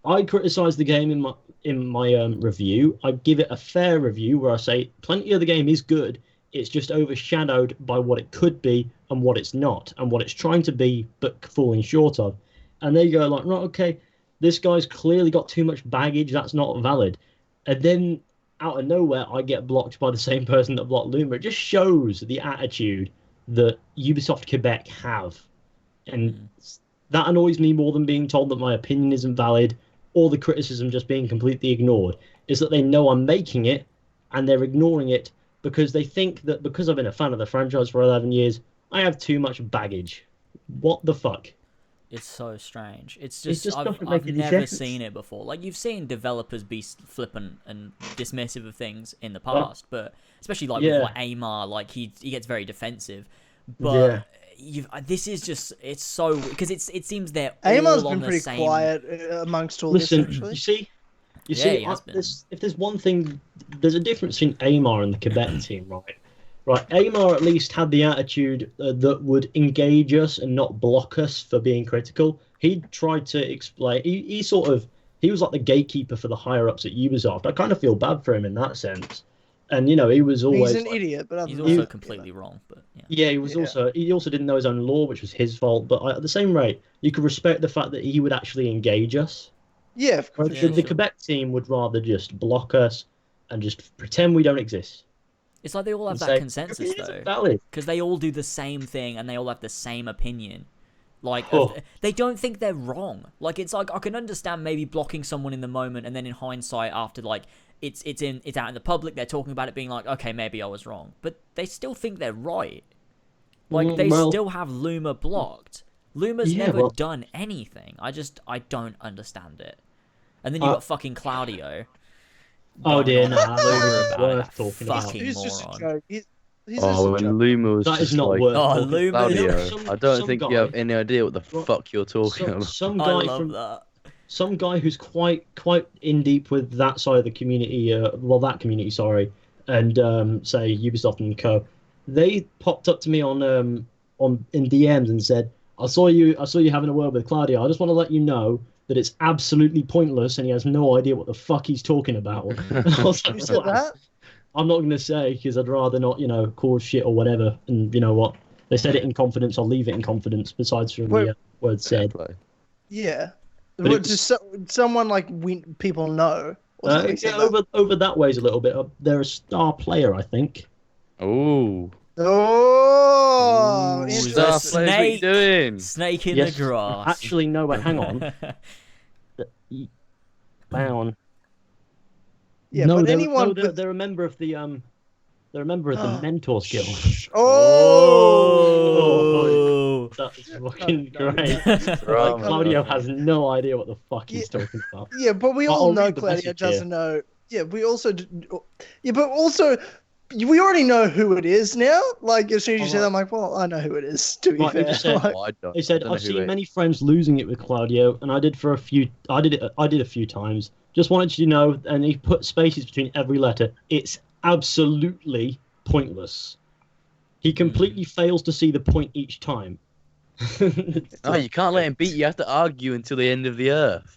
I criticise the game in my review. I give it a fair review where I say plenty of the game is good. It's just overshadowed by what it could be and what it's not, and what it's trying to be but falling short of. And they go like, right, okay, this guy's clearly got too much baggage. That's not valid. And then out of nowhere, I get blocked by the same person that blocked Luma. It just shows the attitude that Ubisoft Quebec have, and that annoys me more than being told that my opinion isn't valid, or the criticism just being completely ignored, is that they know I'm making it and they're ignoring it because they think that because I've been a fan of the franchise for 11 years, I have too much baggage. What the fuck? It's so strange. It's It just, just doesn't I've make any never sense. seen it before. Like, you've seen developers be flippant and dismissive of things in the past, but especially like with like Amar, like he gets very defensive. But this is just, it's so, because it seems they're Amar's all on been the pretty same. quiet amongst all Listen, this, actually. you Yeah, see, he has been. if there's one thing, there's a difference between Amar and the Quebec team, right? Right, Amar at least had the attitude that would engage us and not block us for being critical. He tried to explain. He was like the gatekeeper for the higher ups at Ubisoft. I kind of feel bad for him in that sense. And he was always He's an idiot, but He's other also than that, completely wrong, but yeah. Yeah, he also didn't know his own law, which was his fault. But at the same rate, you could respect the fact that he would actually engage us. Yeah, for Whereas sure. the Quebec team would rather just block us and just pretend we don't exist. It's like they all have And that say, consensus, "Your opinion though. isn't valid." Because they all do the same thing and they all have the same opinion. Like, Oh. they don't think they're wrong. Like, it's like, I can understand maybe blocking someone in the moment and then in hindsight after, like, it's out in the public, they're talking about it being like, okay, maybe I was wrong. But they still think they're right. Like, they Well- still have Luma blocked. Luma's Yeah, never well- done anything. I don't understand it. And then you got fucking Claudio. Oh dear, going on nah, Luma that's about worth it. talking about. Fucking He's just a moron. joke. He's just Oh, a when joke. Luma was That is just not like, worth Oh, talking Luma about. is- Claudio, Some- I don't some think guy- you have any idea what the Right. fuck you're talking some, about. some I guy love from that. some guy who's quite in deep with that side of the community, that community, sorry, and say Ubisoft and Co. They popped up to me on in DMs and said, I saw you having a word with Claudio. I just want to let you know that it's absolutely pointless and he has no idea what the fuck he's talking about. And I was like, You said that? I'm not going to say because I'd rather not, cause shit or whatever. And you know what? They said it in confidence. I'll leave it in confidence. Besides from Wait. the words said. Yeah. But Well, it was- just someone like people know. Or something said Yeah, that. over that ways a little bit. They're a star player, I think. Oh, Oh, Ooh, interesting. that Star players, what you snake. doing? Snake in Yes. the grass. Actually, no, wait, hang on. Hang on. Yeah, no, but they're, anyone no, they're, with- they're a member of the they're a member of the Mentors Guild. Oh. That's fucking No, no. great. Drama. Claudio has no idea what the fuck he's talking about. Yeah, but we I'll all know read the Claudio message doesn't know. Yeah, we also. Yeah, but also, we already know who it is now. Like as soon as you say that, I'm like, well, I know who it is. To be Right, he fair, just said- Like, Oh, I don't- He I said, don't know "I've who seen it- many friends losing it with Claudio, and I did a few times. Just wanted you to know." And he put spaces between every letter. It's absolutely pointless. He completely fails to see the point each time. No, you can't let him beat you. You have to argue until the end of the earth.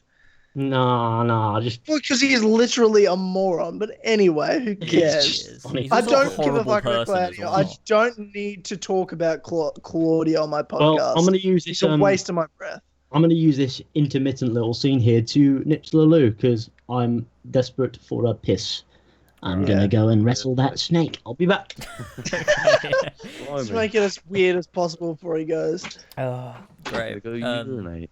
Nah, just well, because he is literally a moron. But anyway, who He cares? is. funny. He's I also don't a give a horrible fuck about person as Claudio. well. I don't need to talk about Claudio on my podcast. well, I'm gonna use It's this. a waste of my breath. I'm gonna use this intermittent little scene here to nip to the loo because I'm desperate for a piss. I'm Yeah. gonna go and wrestle that snake. I'll be back. Let's make it as weird as possible before he goes. Oh, great. Go urinate.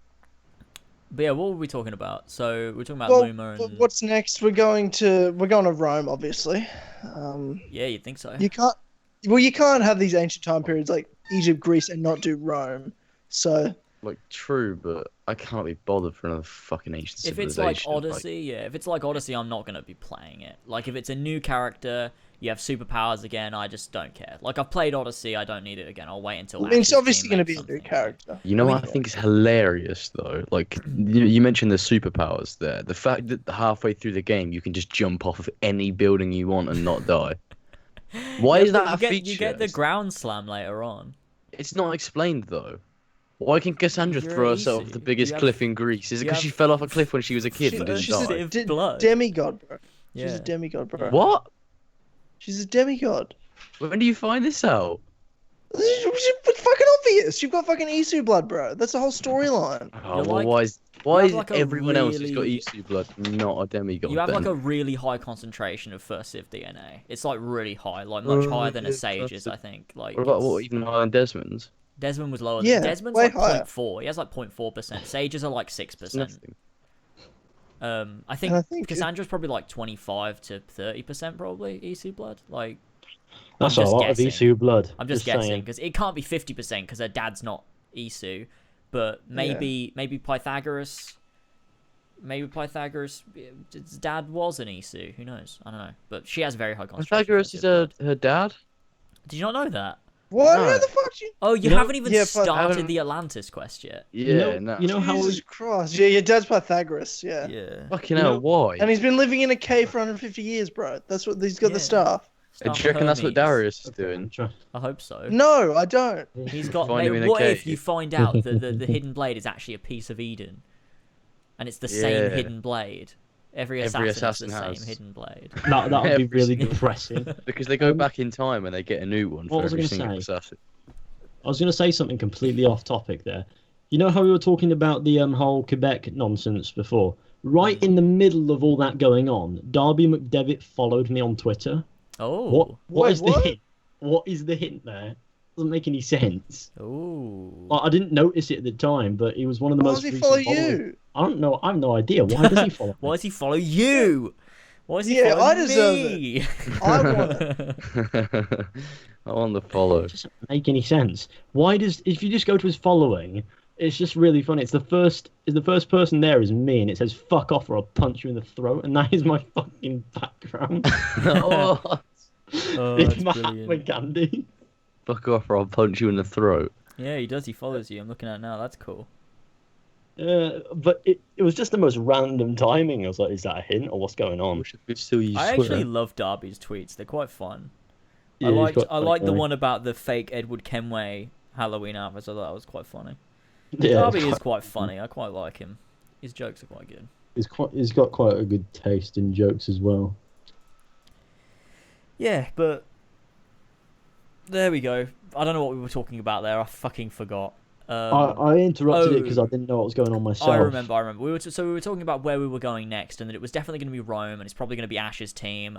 But yeah, what were we talking about? So we're talking about Well, Luma and what's next? We're going to Rome, obviously. yeah, you'd think so. You can't have these ancient time periods like Egypt, Greece, and not do Rome. So Like, true, but I can't be bothered for another fucking ancient If it's civilization. like Odyssey, yeah, if it's like Odyssey, I'm not gonna be playing it. Like if it's a new character, you have superpowers again, I just don't care. Like I've played Odyssey, I don't need it again. I'll wait until. I mean, it's Ash's obviously team going to makes be a new something. character. You know I what mean, I think is hilarious though? Like you mentioned the superpowers there. The fact that halfway through the game you can just jump off of any building you want and not die. Why Yeah, is but that a feature? You get the ground slam later on. It's not explained though. Why can Cassandra You're throw herself easy. off the biggest You have- cliff in Greece? Is it you because she have- fell off a cliff when she was a kid and didn't she's die? a Of blood. demigod, bro. She's Yeah. a demigod, bro. What? She's a demigod. When do you find this out? It's fucking obvious. You've got fucking Isu blood, bro. That's the whole storyline. Oh, You're well, like- why have is like a everyone else who's got really- Isu blood not a demigod? You have like then? a really high concentration of first civ DNA. It's like really high, like much higher than a yeah, Sage's, that's I think. Like What about it's- what even higher than Desmond's? Desmond was lower. Yeah, Desmond's way like higher. 0.4. He has like 0.4%. Sages are like 6%. Nothing. I think, And I think Cassandra's probably like 25 to 30% probably EC blood. Like That's I'm a just lot guessing. of Isu blood. I'm just guessing saying. because it can't be 50% because her dad's not Isu, but maybe Pythagoras. Maybe Pythagoras' dad was an Isu. Who knows? I don't know. But she has very high concentration. Pythagoras is her dad? Did you not know that? What? No. How the fuck you? Oh, you know- haven't even Yeah, but- started the Atlantis quest yet. Yeah, You know how Jesus Christ. Yeah, your dad's Pythagoras. Yeah. Yeah. Fucking you hell, know- why? And he's been living in a cave for 150 years, bro. That's what he's got Yeah. the staff. Do you reckon that's what Darius is doing? I hope so. No, I don't. He's got. Find him in a What if cave. you find out that the hidden blade is actually a piece of Eden, and it's the same Yeah. hidden blade? Every Every assassin assassin has the has. same hidden blade. That would be Every really single- depressing. Because they go back in time and they get a new one What for was I every gonna single say? assassin. I was going to say something completely off topic there. You know how we were talking about the whole Quebec nonsense before? Right in the middle of all that going on, Darby McDevitt followed me on Twitter. Oh. What Wait, is what? the hint? What is the hint there? Doesn't make any sense. Oh. I didn't notice it at the time, but he was one of the Why most does he recent follow followers. you? I don't know. I have no idea. Why does he follow me? Why does he follow you? Why is he Yeah, following I deserve me? I want it. I want the follow. It doesn't make any sense. If you just go to his following, it's just really funny. The first person there is me, and it says "fuck off" or "I'll punch you in the throat," and that is my fucking background. Oh, It's that's Mahatma brilliant. Gandhi. fuck off or I'll punch you in the throat. Yeah, he does. He follows you. I'm looking at it now. That's cool. But it was just the most random timing. I was like, is that a hint or what's going I on? wish I could still use I Twitter. actually love Darby's tweets. They're quite fun. Yeah, I liked the one about the fake Edward Kenway Halloween outfit. I thought that was quite funny. Yeah, Darby is quite funny. I quite like him. His jokes are quite good. He's got quite a good taste in jokes as well. Yeah, but there we go. I don't know what we were talking about there. I fucking forgot. I interrupted it oh. because I didn't know what was going on myself. I remember. We were talking about where we were going next, and that it was definitely going to be Rome, and it's probably going to be Ash's team.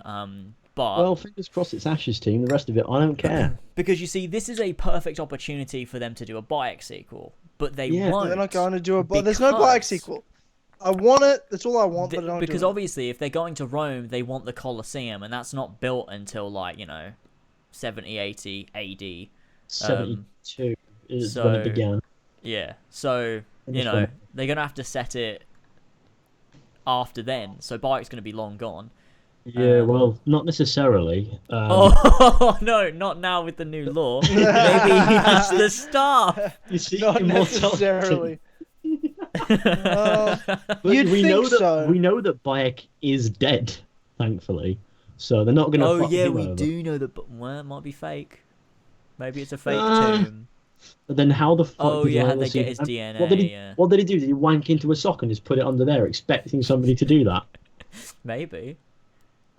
But Well, fingers crossed it's Ash's team. The rest of it, I don't care. because you see, this is a perfect opportunity for them to do a Bayek sequel, but they Yeah, won't. They're not going to do it, but there's no Bayek sequel. I want it. That's all I want, but I don't because do it. obviously, if they're going to Rome, they want the Colosseum, and that's not built until 70, 80 AD. 72 is so- when it began. Yeah, so And you this know one- they're gonna have to set it after then. So Bayek's gonna be long gone. Yeah, well, not necessarily. Oh no, not now with the new law. Maybe he has the staff. You see, Not immortality. necessarily. But You'd we think know that so. we know that Bayek is dead, thankfully. So they're not going to. Oh fuck yeah, him we over. do know that. But well, it might be fake. Maybe it's a fake Uh, tomb. But then how the fuck? Oh did yeah, Lyle how'd they see- get his DNA? What did he? Yeah, What did he do? Did he wank into a sock and just put it under there, expecting somebody to do that? maybe.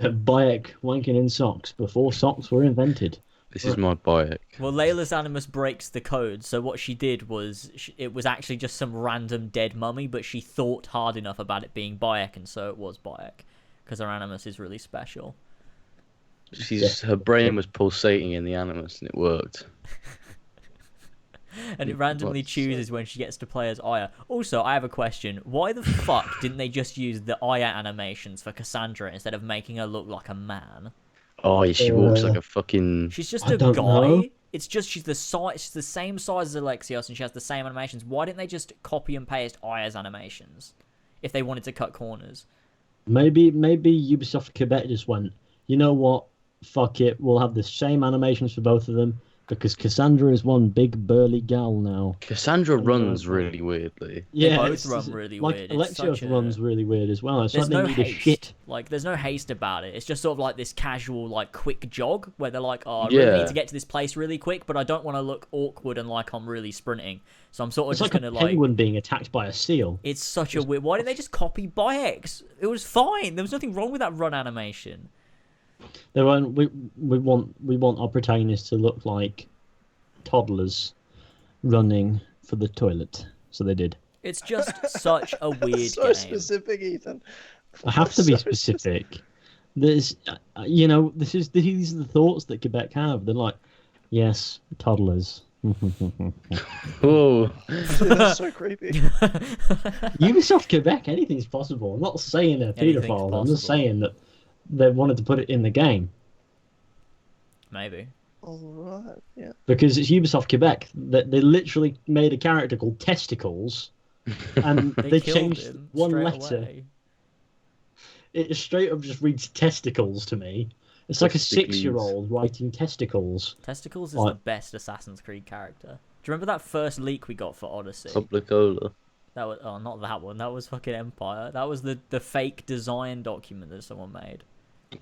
Bayek wanking in socks before socks were invented. This is my Bayek. Well, Layla's animus breaks the code. So what she did was, it was actually just some random dead mummy, but she thought hard enough about it being Bayek, and so it was Bayek, because her animus is really special. Her brain was pulsating in the animus and it worked. And it randomly What's chooses when she gets to play as Aya. Also, I have a question. Why the fuck didn't they just use the Aya animations for Cassandra instead of making her look like a man? Oh, she walks like a fucking... She's just I a don't guy. know. It's just she's the same size as Alexios, and she has the same animations. Why didn't they just copy and paste Aya's animations if they wanted to cut corners? Maybe Ubisoft Quebec just went, you know what? Fuck it. We'll have the same animations for both of them because Cassandra is one big burly gal now. Cassandra runs really weirdly. Yeah, both it's run really like weird. It's Alexios such a- runs really weird as well. It's There's like no they need a haste. shit. There's no haste about it. It's just sort of like this casual, quick jog where they're like, "Oh, I really need to get to this place really quick, but I don't want to look awkward and like I'm really sprinting." So I'm sort of It's just like gonna a penguin being attacked by a seal. It's such a weird. Why didn't they just copy Bayek's? It was fine. There was nothing wrong with that run animation. They went, we want our protagonists to look like toddlers running for the toilet. So they did. It's just such a weird so game. specific, Ethan. I have to be So specific. There's, these are the thoughts that Quebec have. They're like, yes, toddlers. Oh, That's so creepy. Ubisoft Quebec, anything's possible. I'm not saying they're Anything's paedophile. I'm just possible. saying that they wanted to put it in the game Maybe. All right, yeah. because it's Ubisoft Quebec. That they literally made a character called Testicles, and they killed changed him one straight letter. away. It straight up just reads testicles to me. It's like a Testicles. 6-year-old writing testicles. Testicles is Right. the best Assassin's Creed character. Do you remember that first leak we got for Odyssey? Publicola. That was not that one. That was fucking Empire. That was the fake design document that someone made,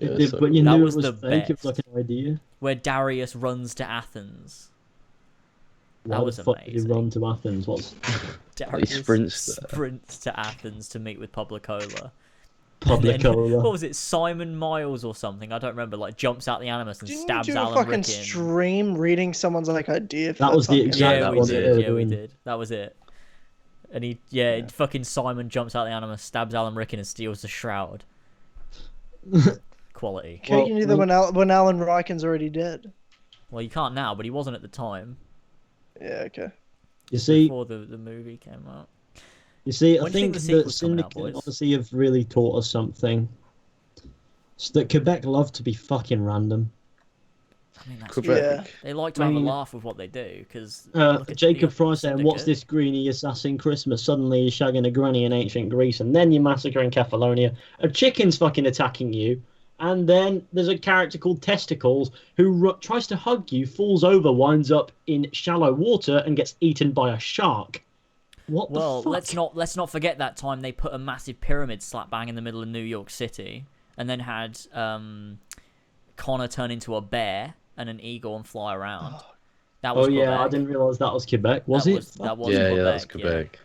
Yeah, so- But you That knew was it was the fake. It was best. like an idea. where Darius runs to Athens. Why That was the fuck did amazing. he run to Athens? What's Darius sprints there. sprints to Athens to meet with Publicola. And then- Publicola? what was it? Simon Miles or something? I don't remember. Like jumps out the animus and Didn't you stabs do a Alan fucking Rickon. stream reading someone's idea? For That was the fucking- exact Yeah, that we was it, they were did. Yeah, we doing. did. That was it. And fucking Simon jumps out the animus, stabs Alan Rickon, and steals the shroud. Quality. Can't you do that when Alan Riken's already dead? Well, you can't now, but he wasn't at the time. Yeah, okay. You see, Before the movie came out. I When do you think think the that sequel's coming out, Syndicate and boys? Odyssey have really taught us something. So that Quebec love to be fucking random. I mean, that's Quebec. Yeah. They like to have a laugh with what they do because Jacob Fry saying, "What's this greeny assassin Christmas? Suddenly you're shagging a granny in ancient Greece, and then you're massacring Catalonia. A chicken's fucking attacking you, and then there's a character called Testicles who tries to hug you, falls over, winds up in shallow water, and gets eaten by a shark. What the fuck? Well, let's not forget that time they put a massive pyramid slap bang in the middle of New York City, and then had Connor turn into a bear and an eagle and fly around. That was Quebec. I didn't realise that was Quebec. Was it? That was Yeah, Quebec. yeah, that's Quebec.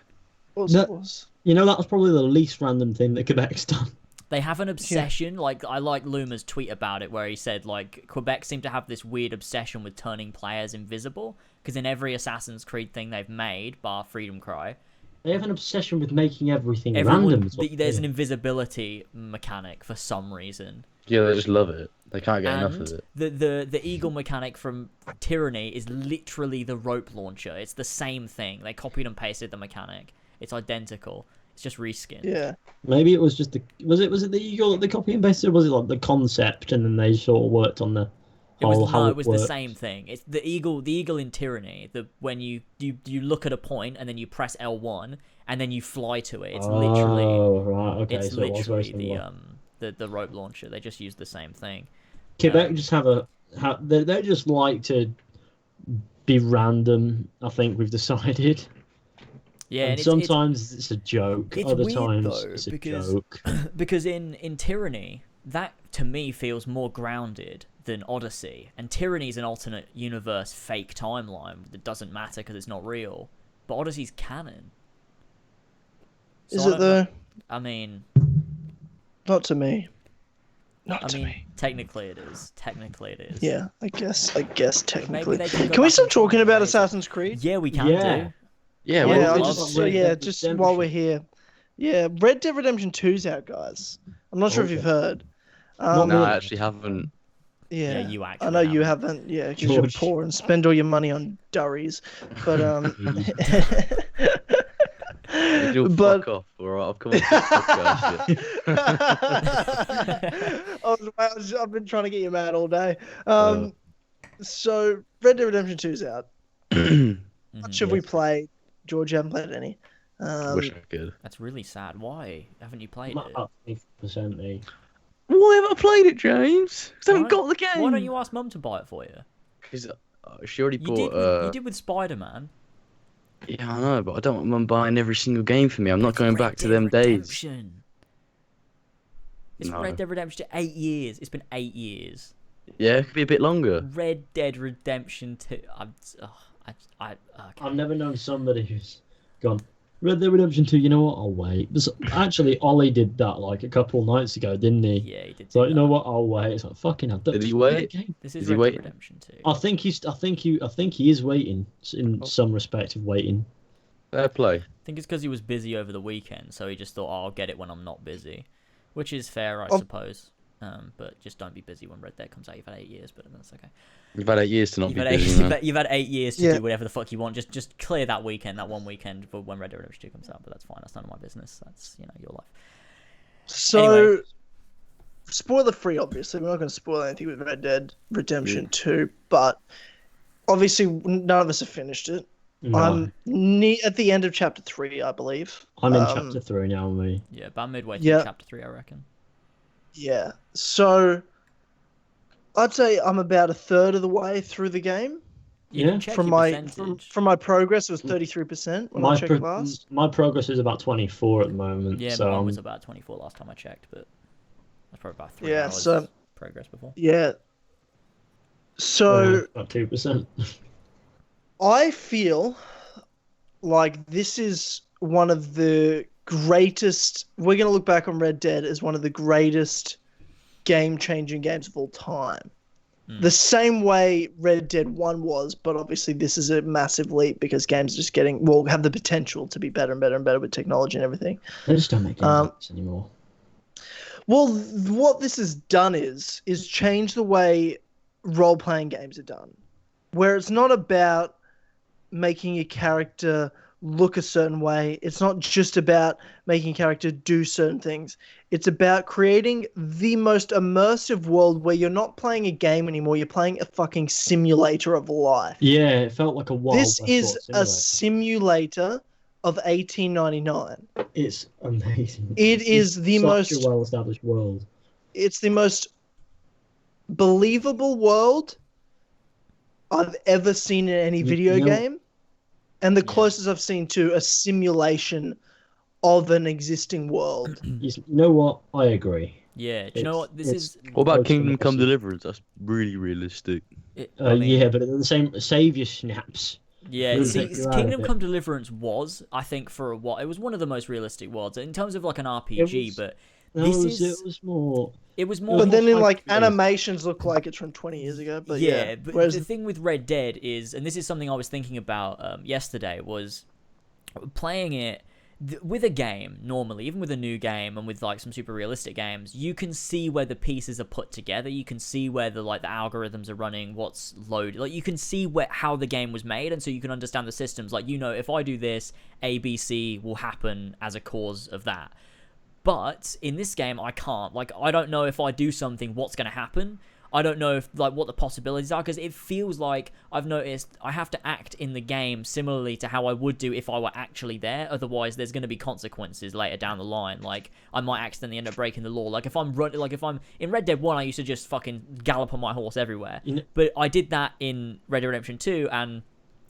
You know, that was probably the least random thing that Quebec's done. They have an obsession, like I like Luma's tweet about it, where he said like Quebec seem to have this weird obsession with turning players invisible, because in every Assassin's Creed thing they've made, bar Freedom Cry, they have an obsession with making everything random. There's an invisibility mechanic for some reason. Yeah, they just love it. They can't get enough of it. The eagle mechanic from Tyranny is literally the rope launcher. It's the same thing. They copied and pasted the mechanic. It's identical. It's just reskin. Yeah. Maybe it was just was it the eagle that they copy and pasted, or was it like the concept and then they sort of worked on the it was the same thing. It's the eagle in Tyranny. When you look at a point and then you press L1 and then you fly to it. It's literally It's so literally the rope launcher. They just use the same thing. Quebec just they just like to be random. I think we've decided. Yeah, and sometimes it's a joke. Other times it's a joke. Because in Tyranny, that to me feels more grounded than Odyssey. And Tyranny's an alternate universe fake timeline that doesn't matter because it's not real. But Odyssey's canon. Is it though? I mean, not to me. Not to me. Technically it is. Technically it is. Yeah, I guess technically. Maybe they can we stop talking about Assassin's Creed? Yeah, we can do. Yeah, just while we're here. Yeah, Red Dead Redemption 2's out, guys. I'm not sure if you've heard. No, I actually haven't. Yeah, you actually I know you haven't. Yeah, because you're poor and spend all your money on durries. But fuck off, alright? I've come on to this podcast. I've been trying to get you mad all day. So Red Dead Redemption 2's out. Much have we played? George, you haven't played any. Wish I could. That's really sad. Why haven't you played it? 50%. Why haven't I played it, James? Because I haven't got the game. Why don't you ask Mum to buy it for you? Because she already bought. You did with Spider-Man. Yeah, I know, but I don't want Mum buying every single game for me. I'm not going back to them days. It's Red Dead Redemption 8 years. It's been 8 years. Yeah, it could be a bit longer. Red Dead Redemption 2. Okay. I've never known somebody who's gone, Red Dead Redemption 2, you know what, I'll wait. But actually, Ollie did that like a couple of nights ago, didn't he? Yeah, he did. So, you know what, I'll wait. It's like, fucking hell. Did he wait? This is Red Dead Redemption 2. I think he is waiting, in some respect of waiting. Fair play. I think it's because he was busy over the weekend, so he just thought, I'll get it when I'm not busy. Which is fair, I suppose. But just don't be busy when Red Dead comes out. You've had 8 years, but that's okay. You've had 8 years to not be busy. You've had 8 years to do whatever the fuck you want. Just clear that weekend, that one weekend for when Red Dead Redemption 2 comes out. But that's fine. That's none of my business. That's your life. So, anyway. Spoiler free. Obviously, we're not going to spoil anything with Red Dead Redemption 2. But obviously, none of us have finished it. No. I'm at the end of chapter 3, I believe. I'm in chapter 3 now, me. Yeah, about midway through chapter 3, I reckon. Yeah. So, I'd say I'm about a third of the way through the game. Yeah. From my progress, it was 33% when I checked last. My progress is about 24 at the moment. Yeah, so mine was about 24 last time I checked, but that's probably about 3 hours progress before. Yeah. So about 2%. I feel like this is one of the greatest. We're going to look back on Red Dead as one of the greatest game-changing games of all time. The same way Red Dead 1 was, but obviously this is a massive leap because games are just have the potential to be better and better and better with technology and everything. They just don't make games anymore. Well, what this has done is change the way role-playing games are done, where it's not about making a character look a certain way. It's not just about making a character do certain things. It's about creating the most immersive world where you're not playing a game anymore. You're playing a fucking simulator of life. Yeah, it felt like a Wild This West is sort of a simulator. simulator of 1899. It's amazing. It is the such most a well-established world. It's the most believable world I've ever seen in any video game, and the closest I've seen to a simulation of an existing world. You know what? I agree. Yeah, do you know what? This is. What about totally Kingdom Come awesome. Deliverance? That's really realistic. I mean, Yeah, but at the same savior snaps. Yeah, Really see, take you out Kingdom of it. Come Deliverance was, I think, for a while, it was one of the most realistic worlds in terms of like an RPG. But It was more. it was more. But then in like high-paced. animations look like it's from 20 years ago. But yeah, But whereas the thing with Red Dead is, and this is something I was thinking about yesterday, was playing it with a game. Normally, even with a new game and with like some super realistic games, you can see where the pieces are put together. You can see where the algorithms are running, what's loaded. Like you can see how the game was made, and so you can understand the systems. Like, you know, if I do this, A, B, C will happen as a cause of that. But in this game, I can't. Like, I don't know if I do something, what's going to happen. I don't know if what the possibilities are, because it feels like I've noticed I have to act in the game similarly to how I would do if I were actually there. Otherwise, there's going to be consequences later down the line. Like, I might accidentally end up breaking the law. Like, if I'm in Red Dead 1, I used to just fucking gallop on my horse everywhere. But I did that in Red Dead Redemption 2, and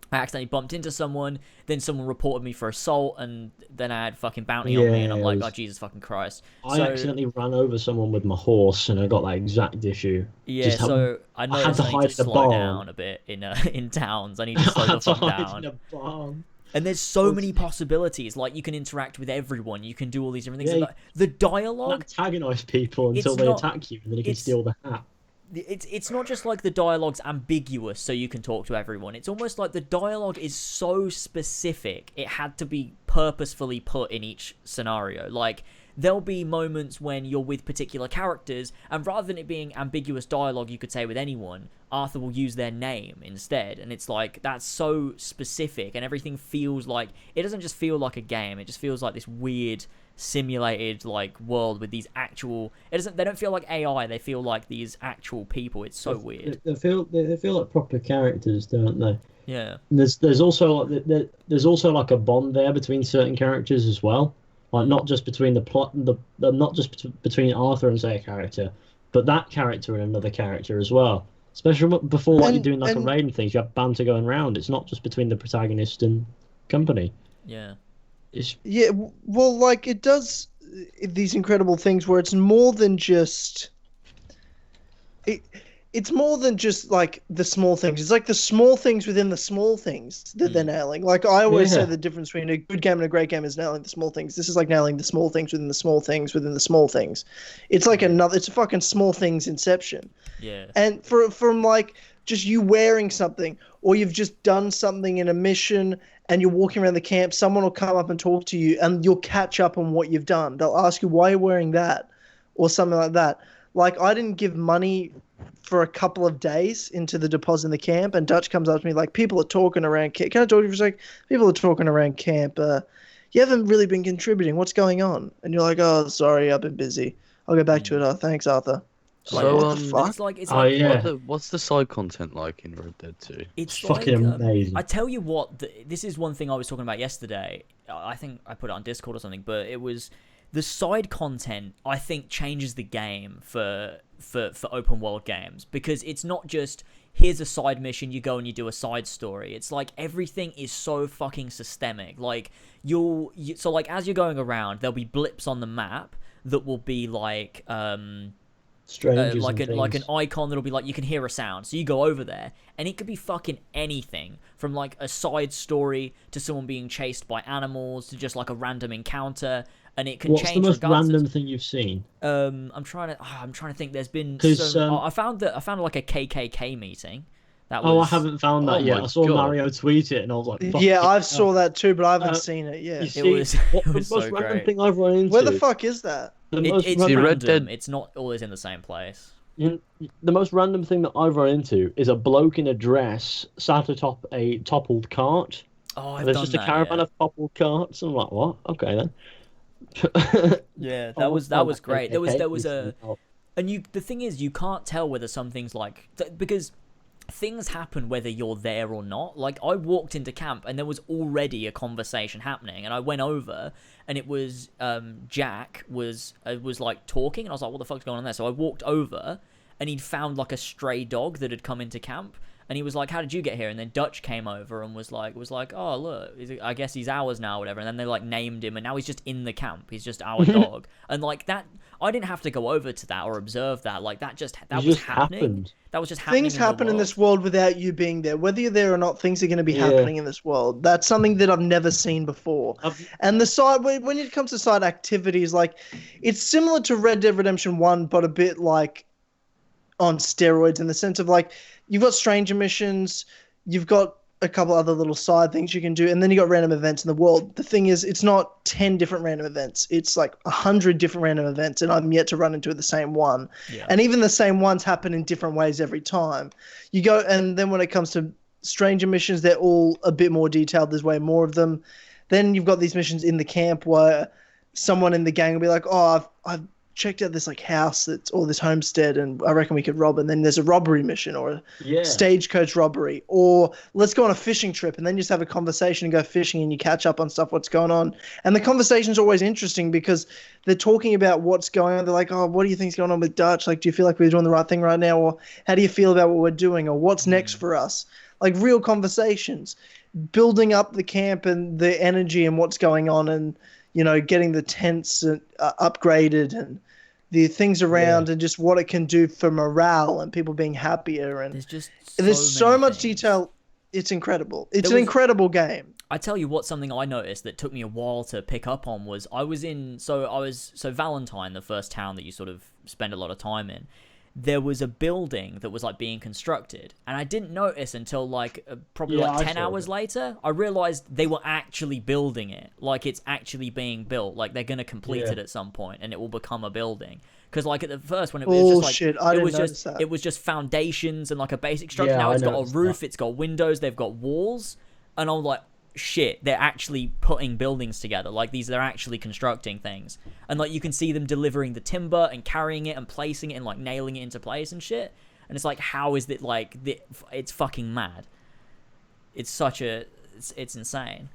I accidentally bumped into someone, then someone reported me for assault, and then I had fucking bounty on me, and I'm like, oh, Jesus fucking Christ. I accidentally ran over someone with my horse, and I got that exact issue. Yeah, so I noticed I need to slow down a bit in towns. I need to slow the fuck down. And there's so many possibilities. Like, you can interact with everyone. You can do all these different things. Yeah, Like, the dialogue... Antagonize people until they attack you, and then you can steal the hat. It's not just like the dialogue's ambiguous so you can talk to everyone. It's almost like the dialogue is so specific, it had to be purposefully put in each scenario. Like, there'll be moments when you're with particular characters, and rather than it being ambiguous dialogue you could say with anyone, Arthur will use their name instead. And it's like, that's so specific, and everything feels like... It doesn't just feel like a game, it just feels like this weird... simulated like world with these actual they don't feel like AI, they feel like these actual people. It's so weird. They feel like proper characters, don't they? Yeah. And there's also like a bond there between certain characters as well, like not just between the plot not just between Arthur and say a character, but that character and another character as well. Especially before you're doing like a raid and things, you have banter going around. It's not just between the protagonist and company. Yeah. Yeah, well, like, it does these incredible things where it's more than just... It's more than just, like, the small things. It's like the small things within the small things that they're nailing. Like, I always say the difference between a good game and a great game is nailing the small things. This is like nailing the small things within the small things within the small things. It's like it's a fucking small things inception. Yeah. And from, like, just you wearing something, or you've just done something in a mission and you're walking around the camp, someone will come up and talk to you and you'll catch up on what you've done. They'll ask you why you're wearing that or something like that. Like, I didn't give money for a couple of days into the deposit in the camp, and Dutch comes up to me like, people are talking around camp. Can I talk to you for a sec? People are talking around camp. You haven't really been contributing. What's going on? And you're like, oh, sorry, I've been busy. I'll get back to it. Oh, thanks, Arthur. So, what the fuck? It's like what's the side content like in Red Dead 2? It's fucking like, amazing. I tell you what, this is one thing I was talking about yesterday. I think I put it on Discord or something, but it was the side content. I think changes the game for open world games, because it's not just here's a side mission, you go and you do a side story. It's like everything is so fucking systemic. Like so like as you're going around, there'll be blips on the map that will be like strangers like an things. icon that'll be like, you can hear a sound, so you go over there and it could be fucking anything, from like a side story to someone being chased by animals to just like a random encounter, and it can What's change. What's the most regardless random thing you've seen? I'm trying to think. There's been I found like a KKK meeting. That was... Oh, I haven't found that yet. I saw God. Mario tweet it, and I was like, fuck yeah, I it. saw that too, but I haven't seen it yet. You see, It the was most so random great. thing I've run into. Where the fuck is that? It's random- Red random. Dead- It's not always in the same place. The most random thing that I've run into is a bloke in a dress sat atop a toppled cart. Oh, I've There's done just a that, caravan yeah. of popple carts. I'm like, what? Okay then. Yeah, I that was want great. a There was cake a, with and the thing is, you can't tell whether something's like because things happen whether you're there or not. Like, I walked into camp and there was already a conversation happening, and I went over and it was Jack was like talking, and I was like, what the fuck's going on there? So I walked over and he'd found like a stray dog that had come into camp, and he was like, how did you get here? And then Dutch came over and was like, oh look, I guess he's ours now or whatever. And then they like named him, and now he's just in the camp, he's just our dog. And like that, I didn't have to go over to that or observe that. Like that was happening. happened. That was just happening. Things happen in this world without you being there. Whether you're there or not, things are going to be happening in this world. That's something that I've never seen before. And the side, when it comes to side activities, like, it's similar to Red Dead Redemption 1, but a bit like on steroids, in the sense of like, you've got stranger missions, you've got a couple other little side things you can do, and then you got random events in the world. The thing is, it's not 10 different random events. It's like 100 different random events, and I'm yet to run into the same one. Yeah. And even the same ones happen in different ways every time. You go, and then when it comes to stranger missions, they're all a bit more detailed. There's way more of them. Then you've got these missions in the camp where someone in the gang will be like, oh, I've checked out this like house or this homestead, and I reckon we could rob it. And then there's a robbery mission or a stagecoach robbery, or let's go on a fishing trip, and then you just have a conversation and go fishing, and you catch up on stuff, what's going on. And the conversation's always interesting because they're talking about what's going on. They're like, oh, what do you think's going on with Dutch? Like, do you feel like we're doing the right thing right now? Or how do you feel about what we're doing? Or what's next for us? Like, real conversations, building up the camp and the energy and what's going on, and, you know, getting the tents upgraded and the things around, and just what it can do for morale and people being happier. And there's so much detail. It's incredible. It's an incredible game. I tell you what, something I noticed that took me a while to pick up on was Valentine, the first town that you sort of spend a lot of time in. There was a building that was like being constructed, and I didn't notice until like probably 10 hours later. I realized they were actually building it. Like, it's actually being built. Like, they're gonna complete it at some point, and it will become a building. Because like at the first, when it was just like it was just foundations and like a basic structure. Now it's got a roof, it's got windows, they've got walls, and I'm like, shit, they're actually putting buildings together. Like, they're actually constructing things, and like you can see them delivering the timber and carrying it and placing it and like nailing it into place and shit. And it's like, how is it like it's fucking mad. It's insane.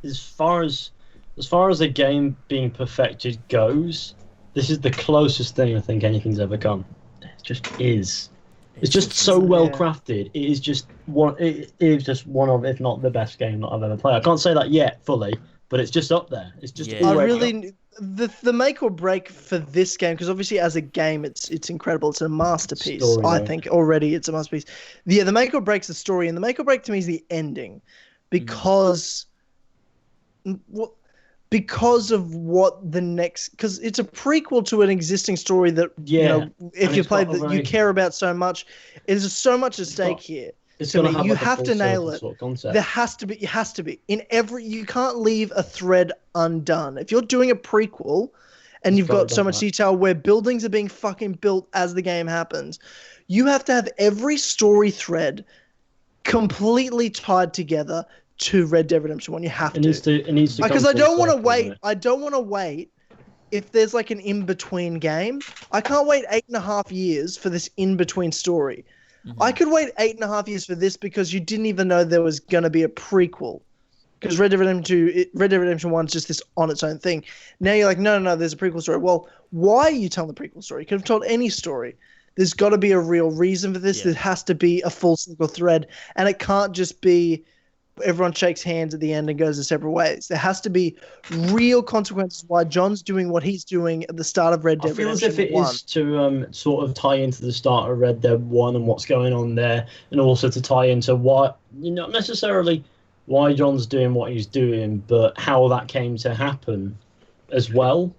As far as the game being perfected goes, this is the closest thing I think anything's ever come. It just is. It's just so well crafted. It is just one. It is just one of, if not the best game that I've ever played. I can't say that yet fully, but it's just up there. It's just. I really the make or break for this game, because obviously as a game it's incredible. It's a masterpiece. Story, I think already it's a masterpiece. Yeah, the make or break's the story, and the make or break to me is the ending, because because of what the next, because it's a prequel to an existing story that you know, if you play that you care about so much. There's so much at stake here. You have to nail it. There has to be in every. You can't leave a thread undone. If you're doing a prequel, and you've got so much detail where buildings are being fucking built as the game happens, you have to have every story thread completely tied together to Red Dead Redemption 1. You have to. It needs to. Because I don't want to wait. I don't want to wait. If there's like an in-between game, I can't wait 8.5 years for this in-between story. Mm-hmm. I could wait 8.5 years for this because you didn't even know there was going to be a prequel. Because Red Dead Redemption 1 is just this on its own thing. Now you're like, no, there's a prequel story. Well, why are you telling the prequel story? You could have told any story. There's got to be a real reason for this. Yeah. There has to be a full circle thread. And it can't just be everyone shakes hands at the end and goes their separate ways. There has to be real consequences why John's doing what he's doing at the start of Red Dead Redemption 1. I feel as if it is to sort of tie into the start of Red Dead 1 and what's going on there, and also to tie into what, not necessarily why John's doing what he's doing, but how that came to happen as well.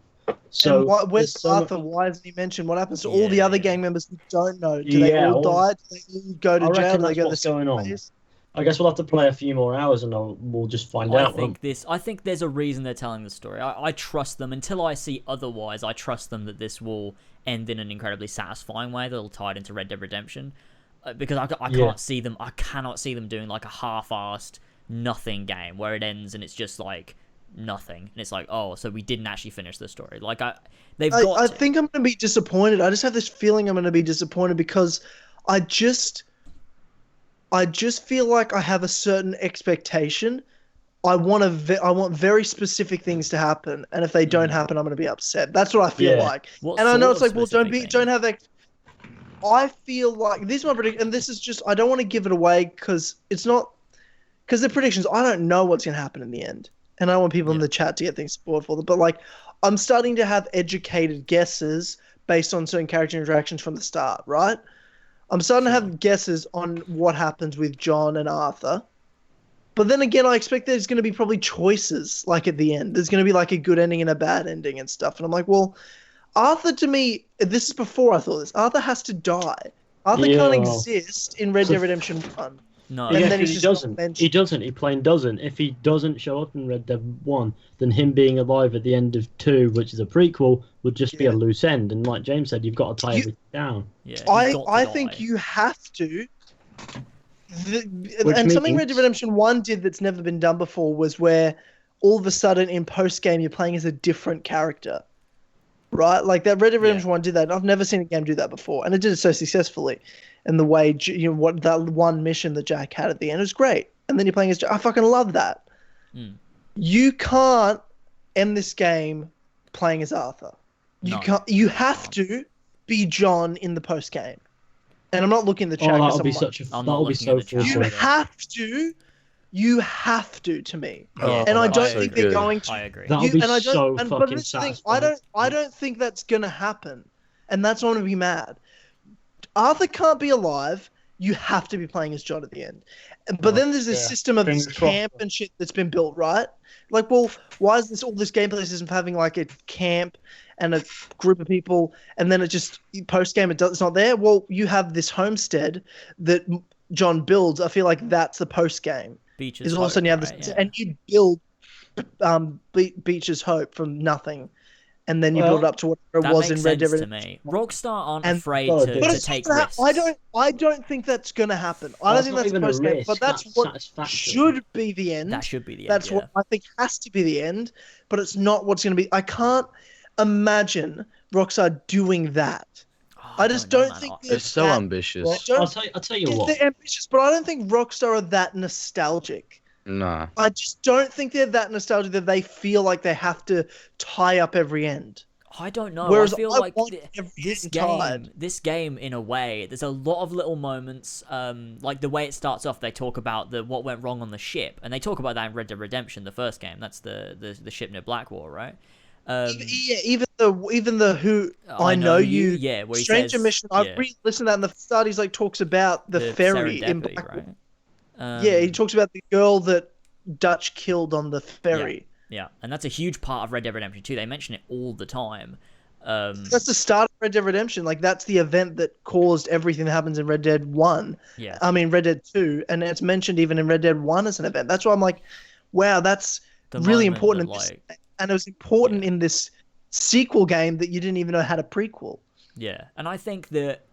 So where's Arthur? Why hasn't he mentioned what happens to all the other gang members who don't know? Do they all die? Do they all go to jail? Do they go what's going on? I guess we'll have to play a few more hours and we'll just find out. I think there's a reason they're telling the story. I trust them until I see otherwise. I trust them that this will end in an incredibly satisfying way that'll tie it into Red Dead Redemption, because I can't see them. I cannot see them doing like a half-assed nothing game where it ends and it's just like nothing, and it's like, oh, so we didn't actually finish the story. Like I think I'm gonna be disappointed. I just have this feeling I'm gonna be disappointed because I just feel like I have a certain expectation. I want very specific things to happen, and if they don't happen, I'm gonna be upset. That's what I feel like. And I know it's like, well, don't have that. I feel like this is my prediction, and this is just, I don't want to give it away because it's not, because the predictions, I don't know what's gonna happen in the end. And I don't want people in the chat to get things spoiled for them. But, like, I'm starting to have educated guesses based on certain character interactions from the start, right? I'm starting to have guesses on what happens with John and Arthur. But then again, I expect there's going to be probably choices, like, at the end. There's going to be, like, a good ending and a bad ending and stuff. And I'm like, well, Arthur, to me, this is before I thought this. Arthur has to die. Arthur can't exist in Red Dead Redemption 1. No, and then he doesn't. He doesn't. He plain doesn't. If he doesn't show up in Red Dead 1, then him being alive at the end of 2, which is a prequel, would just be a loose end. And like James said, you've got to tie everything down. Yeah, I think you have to. And something Red Dead Redemption 1 did that's never been done before was where all of a sudden in post-game you're playing as a different character. Right? Like that Red Dead Redemption 1 did that. I've never seen a game do that before. And it did it so successfully. And the way, what that one mission that Jack had at the end was great. And then you're playing as Jack. I fucking love that. You can't end this game playing as Arthur. You can't. You have to be John in the post game. And I'm not looking at the chat. That'll be such a. That'll be so cool. You have to. You have to me. And I don't think they're going to. I agree. That'll be so fucking satisfying. I don't think that's gonna happen, and that's why I'm gonna be mad. Arthur can't be alive. You have to be playing as John at the end. But then there's this system of this camp and shit that's been built, right? Like, well, why is all this gameplay system having like a camp and a group of people, and then it just post-game it's not there? Well, you have this homestead that John builds. I feel like that's the post-game. Beach's all of a sudden you have this, and you build Beach's Hope from nothing. And then you build up to what it was in Red Dead Redemption. To me. Rockstar aren't afraid to take risks. I don't think that's going to happen. I don't think that's supposed to happen. But that's what should be the end. That should be the end. That's what I think has to be the end. But it's not what's going to be. I can't imagine Rockstar doing that. I just don't think they're so ambitious. I'll tell you what. They're ambitious, but I don't think Rockstar are that nostalgic. Nah. I just don't think they're that nostalgic that they feel like they have to tie up every end. I don't know. Whereas I feel like this game, in a way, there's a lot of little moments. Like the way it starts off, they talk about what went wrong on the ship, and they talk about that in Red Dead Redemption, the first game. That's the ship near Blackwater, right? Even the who I know you, where Stranger Mission. I re-listened to that, and the start he's like talks about the ferry in Blackwater. Right? He talks about the girl that Dutch killed on the ferry. Yeah, and that's a huge part of Red Dead Redemption 2. They mention it all the time. That's the start of Red Dead Redemption. Like, that's the event that caused everything that happens in Red Dead 1. Yeah. I mean, Red Dead 2, and it's mentioned even in Red Dead 1 as an event. That's why I'm like, wow, that's really important. And it was important in this sequel game that you didn't even know had a prequel. Yeah, and I think that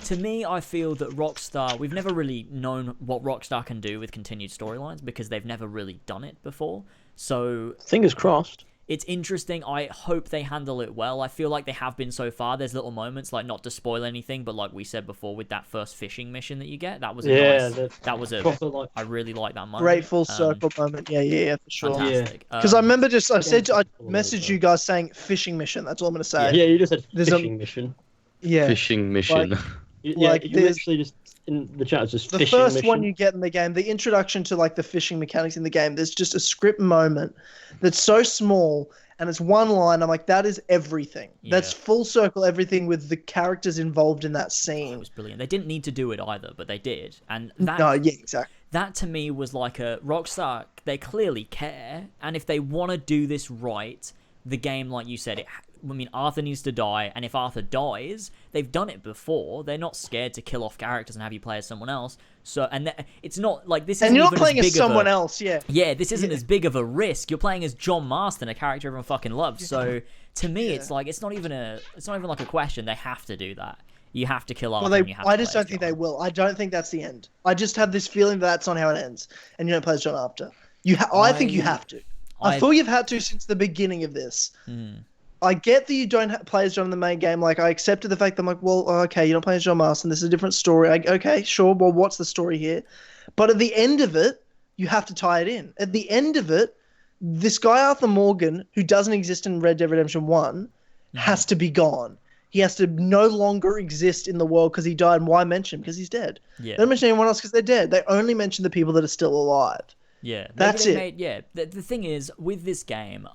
to me, I feel that Rockstar, we've never really known what Rockstar can do with continued storylines because they've never really done it before. So fingers crossed. It's interesting. I hope they handle it well. I feel like they have been so far. There's little moments, like, not to spoil anything, but like we said before with that first fishing mission that you get, that was I really like that moment. Great full circle moment. Yeah, for sure. Fantastic. Because I remember I messaged you guys saying fishing mission. That's all I'm going to say. Yeah, you just said fishing mission. Yeah. Fishing mission. You literally just in the chat. It's just the fishing first mission. one you get in the game. The introduction to like the fishing mechanics in the game. There's just a script moment that's so small, and it's one line. I'm like, that is everything. Yeah. That's full circle everything with the characters involved in that scene. It was brilliant. They didn't need to do it either, but they did. And exactly. That to me was like a Rockstar. They clearly care, and if they want to do this right, the game, like you said, Arthur needs to die, and if Arthur dies, they've done it before. They're not scared to kill off characters and have you play as someone else. So, it's not like this. And you're not playing as someone else, Yeah, this isn't as big of a risk. You're playing as John Marston, a character everyone fucking loves. So, to me, it's like it's not even like a question. They have to do that. You have to kill Arthur. Well, and you have to I just play don't as think John. they will. I don't think that's the end. I just have this feeling that's not how it ends, and you don't play as John after. I think you have to. I thought you've had to since the beginning of this. I get that you don't play as John in the main game. Like, I accepted the fact that I'm like, well, okay, you don't play as John Marston. This is a different story. Okay, sure. Well, what's the story here? But at the end of it, you have to tie it in. At the end of it, this guy Arthur Morgan, who doesn't exist in Red Dead Redemption 1, has to be gone. He has to no longer exist in the world because he died. And why mention him? Because he's dead. Yeah. They don't mention anyone else because they're dead. They only mention the people that are still alive. Yeah, that's it. The thing is, with this game,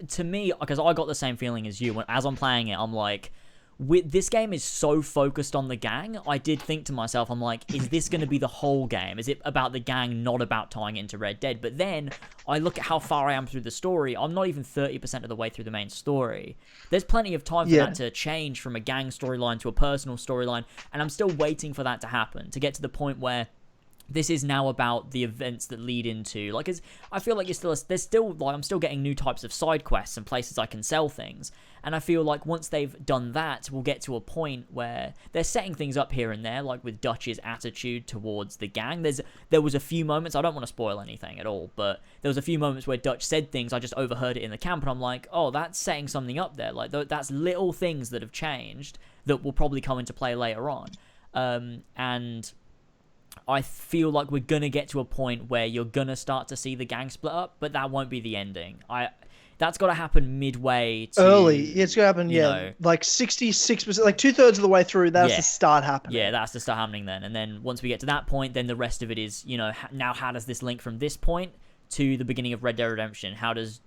to me, because I got the same feeling as you, as I'm playing it, I'm like, this game is so focused on the gang, I did think to myself, I'm like, is this going to be the whole game? Is it about the gang, not about tying it into Red Dead? But then, I look at how far I am through the story, I'm not even 30% of the way through the main story. There's plenty of time for that to change from a gang storyline to a personal storyline, and I'm still waiting for that to happen, to get to the point where this is now about the events that lead into, like, I feel like I'm still getting new types of side quests and places I can sell things, and I feel like once they've done that, we'll get to a point where they're setting things up here and there, like with Dutch's attitude towards the gang. There was a few moments, I don't want to spoil anything at all, but there was a few moments where Dutch said things, I just overheard it in the camp, and I'm like, oh, that's setting something up there, like, that's little things that have changed that will probably come into play later on, and I feel like we're going to get to a point where you're going to start to see the gang split up, but that won't be the ending. That's got to happen midway to... Early. It's going to happen, like 66%, like 2/3 of the way through, that's to start happening. Yeah, that's to start happening then. And then once we get to that point, then the rest of it is, now how does this link from this point to the beginning of Red Dead Redemption? How does,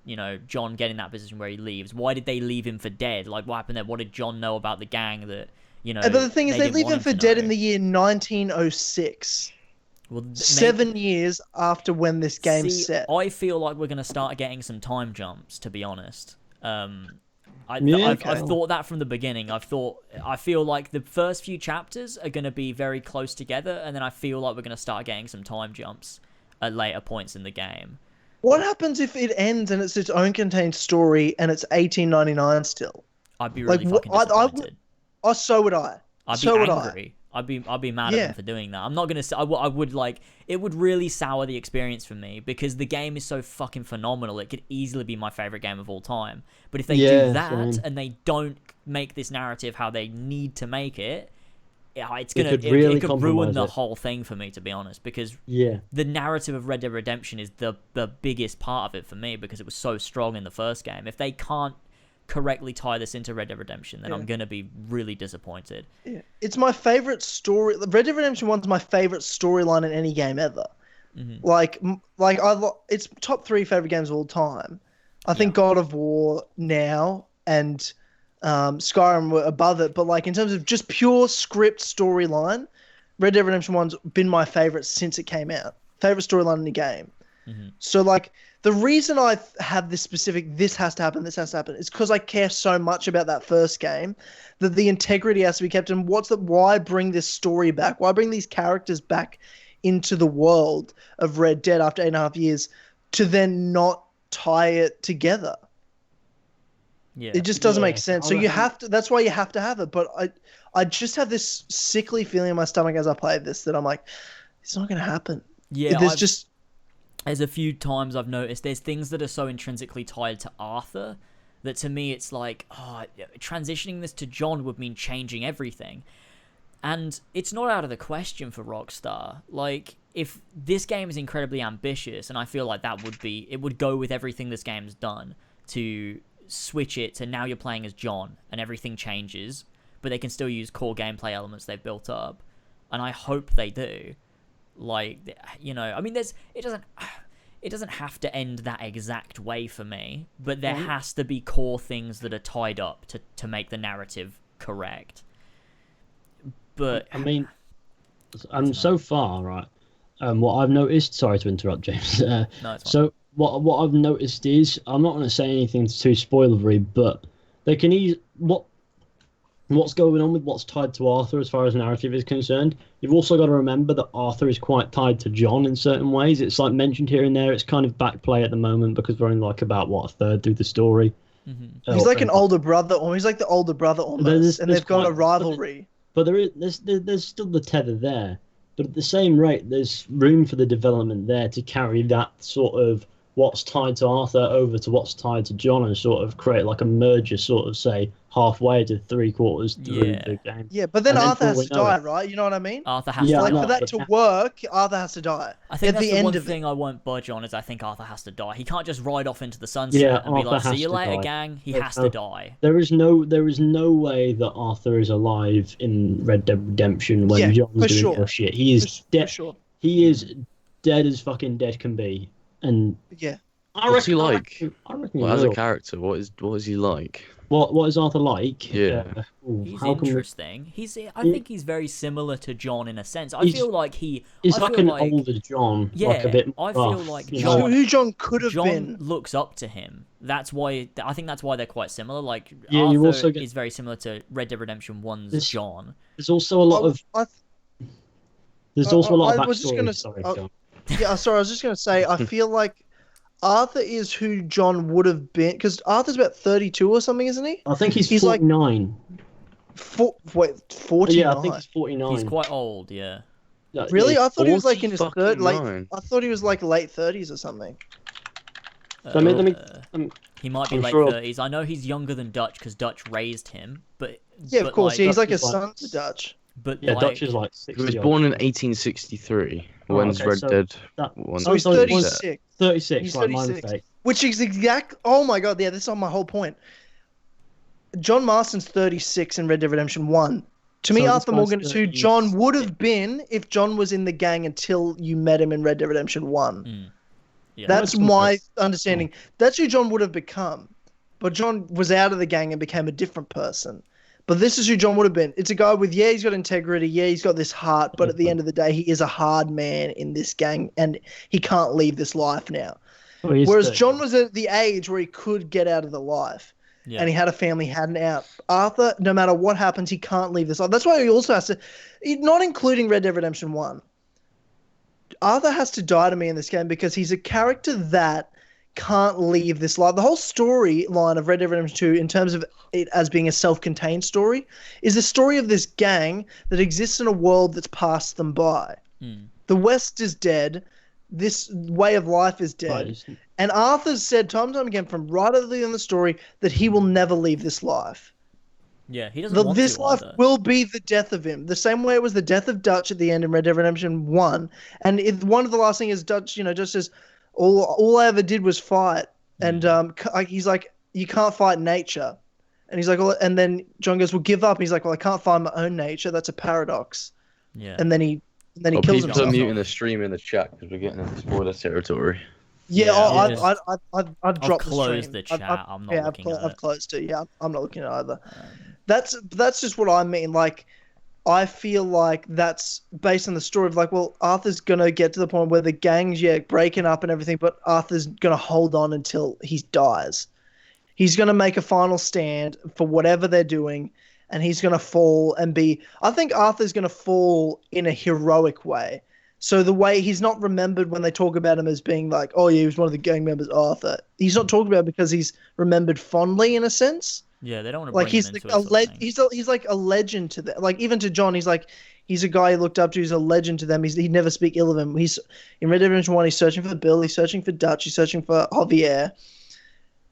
John get in that position where he leaves? Why did they leave him for dead? Like, what happened there? What did John know about the gang that... But the thing is, they leave him for dead in the year 1906. Well, 7 years after when this game's set. I feel like we're going to start getting some time jumps, to be honest. I've thought that from the beginning. I feel like the first few chapters are going to be very close together, and then I feel like we're going to start getting some time jumps at later points in the game. What happens if it ends and it's its own contained story and it's 1899 still? I'd be really fucking disappointed. So would I. I'd be angry. I'd be mad at them for doing that. I'm not gonna say I would like it would really sour the experience for me because the game is so fucking phenomenal. It could easily be my favorite game of all time. But if they do that and they don't make this narrative how they need to make it, it could ruin the whole thing for me, to be honest. Because the narrative of Red Dead Redemption is the biggest part of it for me because it was so strong in the first game. If they can't correctly tie this into Red Dead Redemption, then I'm gonna be really disappointed. Yeah. It's my favorite story. Red Dead Redemption 1's my favorite storyline in any game ever. Mm-hmm. It's top 3 favorite games of all time. I think God of War now and Skyrim were above it, but like in terms of just pure script storyline, Red Dead Redemption 1's been my favorite since it came out. Favorite storyline in the game. Mm-hmm. So like the reason I have this specific, this has to happen, is because I care so much about that first game that the integrity has to be kept. And why bring this story back? Why bring these characters back into the world of Red Dead after 8.5 years to then not tie it together? Yeah, it just doesn't make sense. So you have to. That's why you have to have it. But I just have this sickly feeling in my stomach as I play this that I'm like, it's not going to happen. Yeah, There's a few times I've noticed there's things that are so intrinsically tied to Arthur that to me it's like, transitioning this to John would mean changing everything. And it's not out of the question for Rockstar. Like, if this game is incredibly ambitious, and I feel like it would go with everything this game's done to switch it to now you're playing as John and everything changes, but they can still use core gameplay elements they've built up. And I hope they do. Like, I mean, it doesn't have to end that exact way for me, but there has to be core things that are tied up to make the narrative correct. But I mean, and so far, right? What I've noticed. Sorry to interrupt, James. No, it's fine. So what I've noticed is, I'm not going to say anything too spoilery, but they can what's going on with what's tied to Arthur as far as narrative is concerned. You've also got to remember that Arthur is quite tied to John in certain ways. It's like mentioned here and there. It's kind of backplay at the moment because we're only like about a third through the story. Mm-hmm. He's like an older brother, or he's like the older brother almost, and they've got a rivalry. But there's still the tether there. But at the same rate, there's room for the development there to carry that sort of what's tied to Arthur over to what's tied to John and sort of create like a merger, sort of say halfway to 3/4 through the game. Yeah, but then And Arthur has to die, it. right? You know what I mean? Arthur has Yeah, to Like die. for that to work, Arthur has to die. I think at that's the the end one of thing it. I won't budge on is I think Arthur has to die. He can't just ride off into the sunset Yeah, and be Arthur like, "See has you to later, die. gang." He There's has no- to die. There is no way that Arthur is alive in Red Dead Redemption when Yeah, John's for doing sure. your shit. He is For dead. sure. He is dead as fucking dead can be. And Yeah. What's he like? I reckon Well, he as a will. character, what is he like? What is Arthur like? Yeah. He's how can we- interesting. I think he's very similar to John in a sense. I He's- feel like He's I like feel an like- older John, Yeah, like a bit I feel rough, like you John- know? Who John could have John been. looks up to him. I think that's why they're quite similar. Like Yeah, you Arthur also get- is very similar to Red Dead Redemption 1's This- John. There's also a lot of I was just backstory. gonna- Sorry, I- John. Yeah, sorry, I was just going to say, I feel like Arthur is who John would have been, because Arthur's about 32 or something, isn't he? I think he's like 49. 49? Yeah, I think he's 49. He's quite old, yeah. No, Really? yeah. I thought he was like in his third, late. 49. I thought he was like late 30s or something. Let me- He might be I'm late sure- 30s. I know he's younger than Dutch because Dutch raised him, but Yeah, of course. Yeah, he's like a Dutch is son to Dutch. But Yeah, like, Dutch is like 60. He was odd. born in 1863. Oh, When's okay, Red so Dead that- one? So he's Oh, so it was- 36. 36, He's like my 36. mistake. Which is exact. Oh my god, yeah, this is my whole point. John Marston's 36 in Red Dead Redemption 1. To me, So this Arthur guy's Morgan is who 30s. John would have been if John was in the gang until you met him in Red Dead Redemption 1. yeah. That's That's my okay. understanding. That's who John would have become. But John was out of the gang and became a different person. But this is who John would have been. It's a guy with, yeah, he's got integrity. Yeah, he's got this heart. But at the end of the day, he is a hard man in this gang. And he can't leave this life now. Oh, he's Whereas 30. John was at the age where he could get out of the life. Yeah. And he had a family, had an out. Arthur, no matter what happens, he can't leave this life. That's why he also has to, not including Red Dead Redemption 1, Arthur has to die to me in this game because he's a character that can't leave this life. The whole storyline of Red Dead Redemption 2, in terms of it as being a self-contained story, is the story of this gang that exists in a world that's passed them by. The West is dead. This way of life is dead. Right. And Arthur's said time and time again from right early in the story that he will never leave this life. Yeah, he doesn't want This to life either. will be the death of him. The same way it was the death of Dutch at the end in Red Dead Redemption 1. And one of the last things is Dutch, just says, all I ever did was fight. And he's like, you can't fight nature. And he's like, well, and then John goes, well, give up. And he's like, well, I can't find my own nature. That's a paradox. Yeah. And then he kills People are himself. muting the stream in the chat because we're getting into spoiler territory. Yeah, Yeah, I've dropped closed the the stream. chat. I'm not looking at I've it. closed it. Yeah, I'm not looking at it either. That's just what I mean. Like, I feel like that's based on the story of like, well, Arthur's gonna get to the point where the gang's breaking up and everything, but Arthur's gonna hold on until he dies. He's gonna make a final stand for whatever they're doing, and he's gonna fall and be. I think Arthur's gonna fall in a heroic way. So the way he's not remembered when they talk about him as being like, oh yeah, he was one of the gang members, Arthur. He's not talked about because he's remembered fondly in a sense. Yeah, they don't want to Like bring he's him like into it, sort of thing. he's like a legend to them. Like even to John, he's a guy he looked up to. He's a legend to them. He'd never speak ill of him. He's in Red Dead Redemption 1. He's searching for Bill. He's searching for Dutch. He's searching for Javier.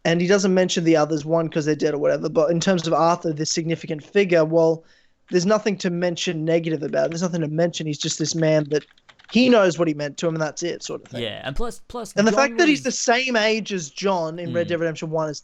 And he doesn't mention the others, one because they're dead or whatever. But in terms of Arthur, this significant figure, well, there's nothing to mention negative about. There's nothing to mention. He's just this man that he knows what he meant to him, and that's it, sort of thing. Yeah, and plus, And the John fact that he's the was- same age as John in Red Dead Redemption 1 is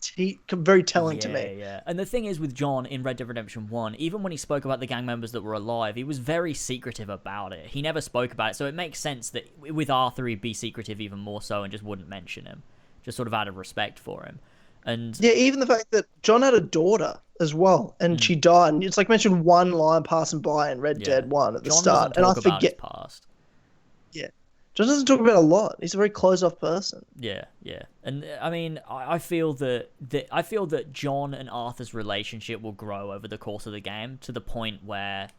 very telling to me. Yeah. And the thing is with John in Red Dead Redemption 1, even when he spoke about the gang members that were alive, he was very secretive about it. He never spoke about it, so it makes sense that with Arthur he'd be secretive even more so and just wouldn't mention him. Just sort of out of respect for him. And Yeah, even the fact that John had a daughter as well, and she died. And it's like mentioned one line passing by in Red Dead 1 at the John start. doesn't And I talk about his forget. past. John doesn't talk about it a lot. He's a very closed-off person. Yeah. And I mean, I feel that John and Arthur's relationship will grow over the course of the game to the point where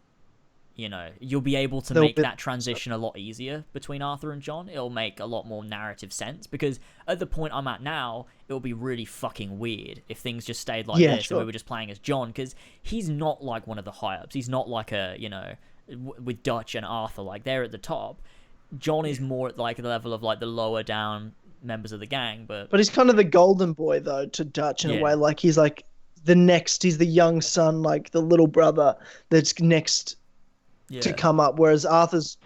you'll be able to They'll make be- that transition a lot easier between Arthur and John. It'll make a lot more narrative sense, because at the point I'm at now, it'll be really fucking weird if things just stayed like this sure. and we were just playing as John, because he's not like one of the high-ups. He's not like with Dutch and Arthur, like they're at the top. John is more at like the level of like the lower down members of the gang, but he's kind of the golden boy though to Dutch in a way. Like he's like he's the young son, like the little brother that's next to come up, whereas Arthur's,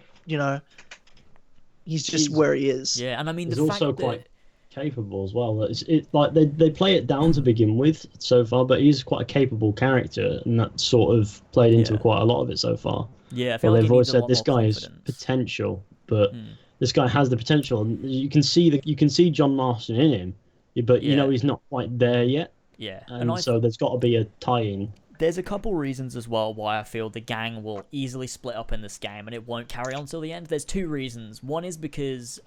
he's just where he is. Yeah, and I mean He's the also fact that quite capable as well. It's like they play it down to begin with so far, but he's quite a capable character, and that sort of played into quite a lot of it so far. Yeah, I feel Well, like they've he always needs a said lot this more guy confidence. has potential, but this guy has the potential, and you can see John Marston in him, but he's not quite there yet. Yeah, and so there's got to be a tie-in. There's a couple reasons as well why I feel the gang will easily split up in this game and it won't carry on till the end. There's two reasons. One is because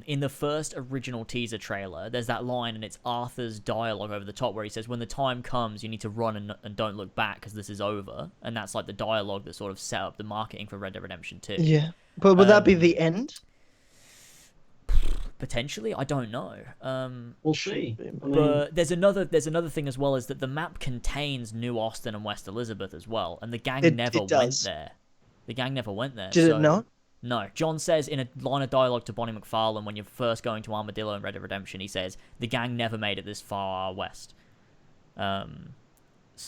in the first original teaser trailer, there's that line, and it's Arthur's dialogue over the top where he says, when the time comes, you need to run and don't look back because this is over. And that's like the dialogue that sort of set up the marketing for Red Dead Redemption 2. Yeah. But would that be the end? Potentially, I don't know. We'll see. But there's another thing as well, is that the map contains New Austin and West Elizabeth as well, and the gang never went there. The gang never went there. Did it not? No. John says in a line of dialogue to Bonnie McFarlane when you're first going to Armadillo in Red Dead Redemption, he says the gang never made it this far west.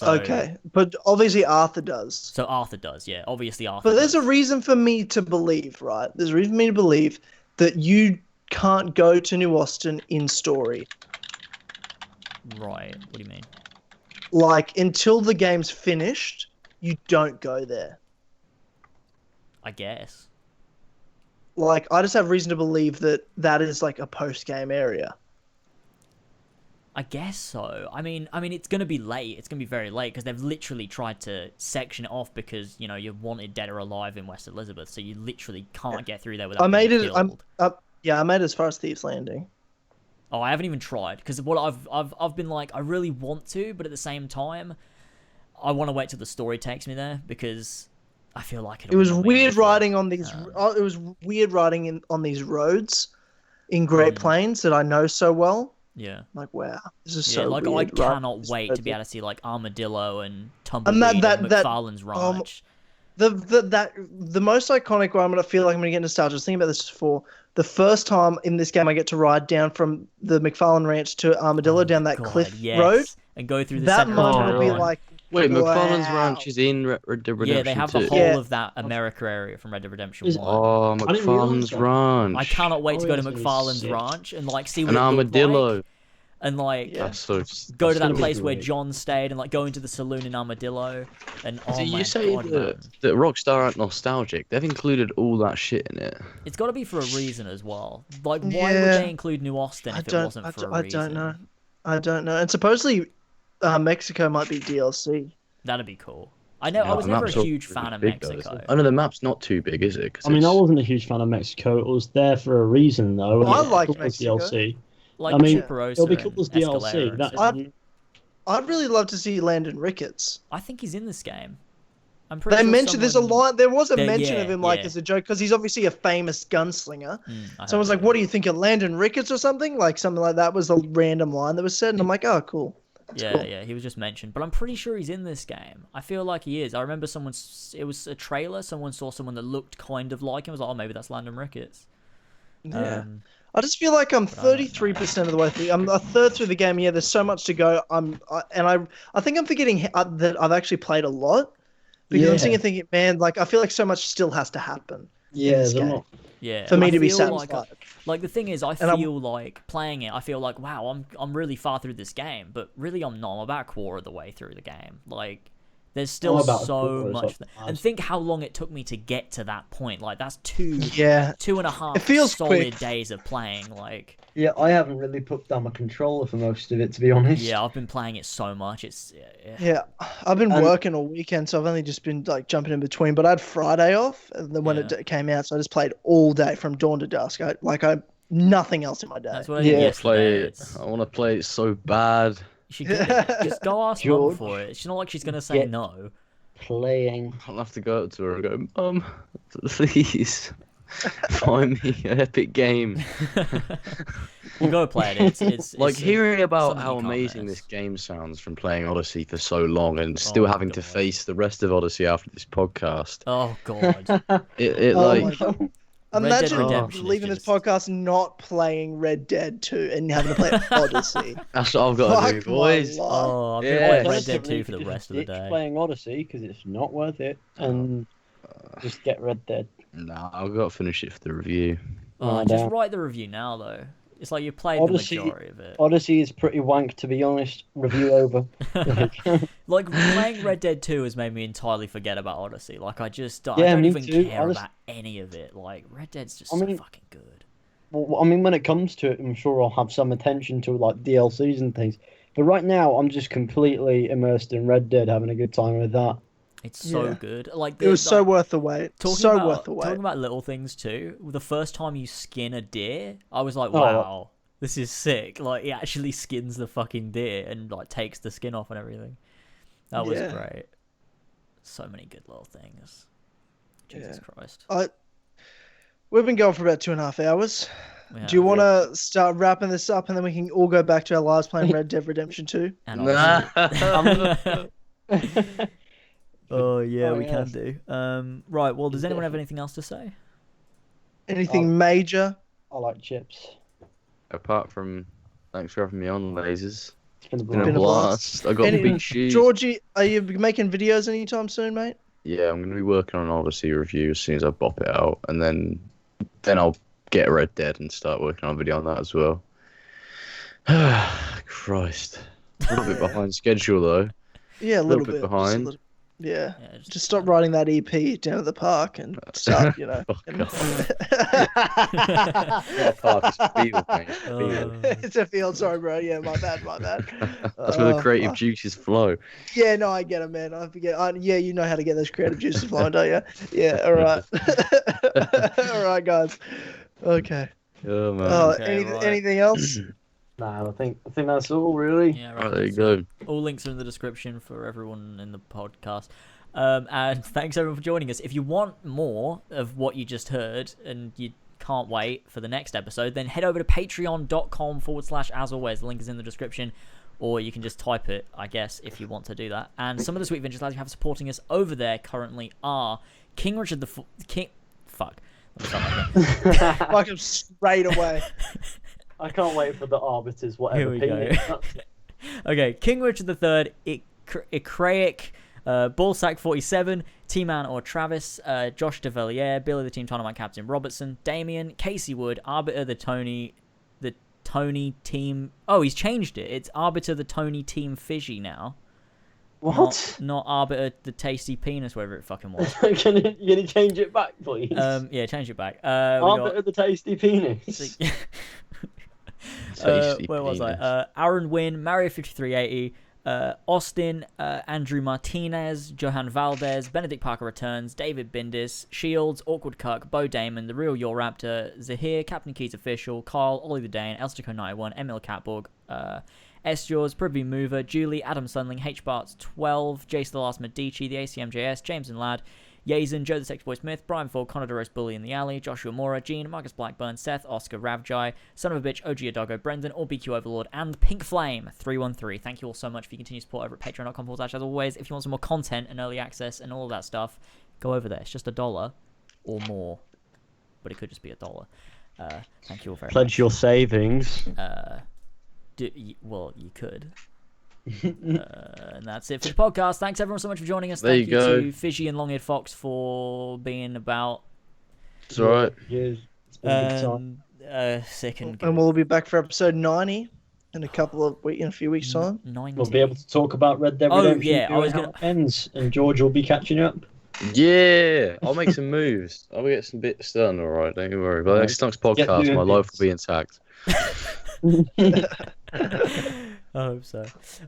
Okay, but obviously Arthur does. So Arthur does, yeah. Obviously Arthur. But there's does. a reason for me to believe, right? There's a reason for me to believe that you can't go to New Austin in story. Right. What do you mean? Like, until the game's finished, you don't go there. I guess. Like, I just have reason to believe that is like a post-game area. I guess so. I mean, it's gonna be late. It's gonna be very late because they've literally tried to section it off because you're wanted dead or alive in West Elizabeth, so you literally can't get through there without being killed. I made it as far as Thieves Landing. Oh, I haven't even tried because what I've been like, I really want to, but at the same time, I want to wait till the story takes me there because I feel like it was weird riding on these. It was weird riding on these roads in Great Plains that I know so well. Yeah. Like, wow, this is so like weird. I cannot wait to be able to see like Armadillo and Tumbleweed and McFarlane's Ranch. The most iconic one, I feel like I'm gonna get nostalgic. I was thinking about this before. The first time in this game I get to ride down from the McFarlane Ranch to Armadillo down that cliff road and go through the that center moment of would be town. like, Wait, wow. McFarlane's Ranch is in Red Dead Redemption 2. Yeah, they have the whole of that America area from Red Dead Redemption 1. Oh, McFarlane's Ranch. I cannot wait to go to it's McFarlane's sick. Ranch and like see what An it looked armadillo. like. And like That's so, go to that gonna be place where great. John stayed and like go into the saloon in Armadillo and So my you say God, man. that Rockstar aren't nostalgic. They've included all that shit in it. It's got to be for a reason as well. Like, why would Yeah. they include New Austin if it wasn't for a reason? I don't know. And supposedly Mexico might be DLC. That'd be cool. I know. I was the never a map's not huge really fan of big, though, is Mexico. it? I know the map's not too big, is it? 'Cause I mean, I it's- wasn't a huge fan of Mexico. It was there for a reason, though. I and it like was Mexico. DLC. Like I mean, Chuparosa it'll be and cool as DLC. Escalera and That stuff. I'd really love to see Landon Ricketts. I think he's in this game. I'm pretty They sure mentioned there's a someone- line. There was a There- mention yeah, of him like yeah. as a joke because he's obviously a famous gunslinger. I Someone's heard like, "What do you think of Landon Ricketts or something?" Like something like that was a random line that was said, and I'm like, "Oh, cool." That's Yeah, cool. yeah, he was just mentioned, but I'm pretty sure he's in this game. I feel like he is. I remember it was a trailer. Someone saw someone that looked kind of like him. Was like, oh, maybe that's Landon Ricketts. Yeah. I just feel like I'm 33% of the way through. I'm a third through the game. Yeah, there's so much to go. I think I'm forgetting that I've actually played a lot because I'm sitting here thinking, man, like I feel like so much still has to happen. Yeah, this there's a game. lot. Yeah, For me I to be feel satisfied. Like the thing is, I I'm- feel like playing it. I feel like wow, I'm really far through this game, but really I'm not. I'm about a quarter of the way through the game. Like there's still about a so quarter, much. so And think how long it took me to get to that point. Like that's two Yeah. and a half It feels solid quick. days of playing. Like Yeah, I haven't really put down my controller for most of it, to be honest. yeah, I've been playing it so much. It's Yeah, I've been And- working all weekend, so I've only just been like jumping in between. But I had Friday off, and then when it came out, so I just played all day from dawn to dusk. I nothing else in my day. That's what I Yeah. did I yesterday. It's- want to play it so bad. You should get it. Just go ask Mum George. for it. It's not like she's gonna say Yeah. no. playing. I'll have to go up to her and go, Mum, please find me an epic game. You gotta play it. It's Like hearing about something how you can't amazing miss. this game sounds from playing Odyssey for so long and still having to God. face the rest of Odyssey after this podcast. Oh god. It Oh like my God. Dead Imagine Redemption is leaving this just- podcast not playing Red Dead 2 and having to play Odyssey. that's what I've got to do, Fuck my boys. life. Oh, I'm Yeah. gonna play Red Alternatively, Dead 2 you for the could rest of just the ditch day. playing Odyssey because it's not worth it, and just get Red Dead. Nah, I've got to finish it for the review. Oh, Oh, just damn. write the review now though. It's like you played Odyssey- the majority of it. Odyssey is pretty wank, to be honest. Review over. Like playing Red Dead 2 has made me entirely forget about Odyssey. Like I Yeah, don't me even too, care honest- about any of it. Like Red Dead's just I so mean- fucking good. Well, I mean, when it comes to it, I'm sure I'll have some attention to like DLCs and things. But right now, I'm just completely immersed in Red Dead, having a good time with that. It's so Yeah. good. Like It was so like, worth the wait. talking So about, worth the wait. Talking about little things too. The first time you skin a deer, I was like, Oh. wow, this is sick. Like he actually skins the fucking deer and like takes the skin off and everything. That was Yeah. great. So many good little things. Jesus Christ. We've been going for about 2.5 hours. Yeah. Do you want to start wrapping this up and then we can all go back to our lives playing Red Dead Redemption 2? And Nah. oh yeah, Oh, we can yes. do. Right. Well, does anyone have anything else to say? Anything major? I like chips. Apart from, thanks for having me on, lasers. It's been a It's been a Been a blast. I got Any- big shoes. Georgie, are you making videos anytime soon, mate? Yeah, I'm gonna be working on an Odyssey review as soon as I bop it out, and then I'll get Red Dead and start working on a video on that as well. Christ, a little bit behind schedule though. Yeah, a Little little bit bit. behind. Yeah. Yeah, Just stop writing that EP down at the park and start, you know. Fuck and- Not park, it's a field, mate. It's a field. It's a field, sorry, bro. Yeah, my bad. That's where the Oh, creative fuck. juices flow. Yeah, no, I get it, man. I forget. Yeah, you know how to get those creative juices flowing, don't you? Yeah, all right. All right, guys. Okay. Oh man. Okay, right. Anything else? Nah, I think that's all really. Yeah, Right, right. there you go. All links are in the description for everyone in the podcast. And thanks everyone for joining us. If you want more of what you just heard and you can't wait for the next episode, then head over to patreon.com/as always. The link is in the description, or you can just type it, I guess, if you want to do that. And some of the sweet vintage lads you have supporting us over there currently are King Richard the King. Fuck. Let me start that again. Like him straight away. I can't wait for the arbiters, whatever. Here we go. Okay, King Richard III, Ikraik, Ballsack47, Tman or Travis, Josh Devillier, Billy the Team Tynamite Captain Robertson, Damian, Casey Wood, Arbiter the Tony Team. Oh, he's changed it. It's Arbiter the Tony Team Fizhy now. What? Not Arbiter the Tasty Penis, whatever it fucking was. Can you change it back, please? Yeah, change it back. Arbiter the tasty penis. Tasty where was penis. I? ArunWyn, Mario 5380, Austin, Andreu Martinez, Johan Valdez, Benedict Parker returns, David Bindis, ShieldZ, Awkward Cuck, Beau Daman, The Real Jorrator, Zahir, Captain Keys Official, Carl, Ollie the Dane, Elstico91, Emil Katborg, S-Jaws, Prudhvi Muvva, Julie, Adam Sunling, HBarts12, Jace the Last Medici, the ACMJS, James and Lad, Yazen, Joe the Sexy Boi Smith, Brian Ford, Connor Durose Bully in the Alley, Joshua Mora, Gene, Marcus Blackburn, Seth, Oscar Ravjai, Son of a Bitch, Ogeaidogo, Brendan, or BQ Overlord, and Pink Flame 313. Thank you all so much for your continued support over at patreon.com/. As always, if you want some more content and early access and all that stuff, go over there. It's just $1 or more, but it could just be $1. Thank you all very much. Pledge your savings. Well, you could. And that's it for the podcast. Thanks everyone so much for joining us. There Thank you go. to Fizhy and LongEaredFox for being about. It's alright. Yes. It's been a good time. Sick and And we'll be back for episode 90 in a few weeks' time. 90. We'll be able to talk about Red Dead Oh, Redemption yeah, 2 I was and how gonna- it ends, and George will be catching up. Yeah, I'll make some moves. I'll get some bits done, alright, don't you worry. But next time's podcast, doing my life bits. will be intact. I hope so.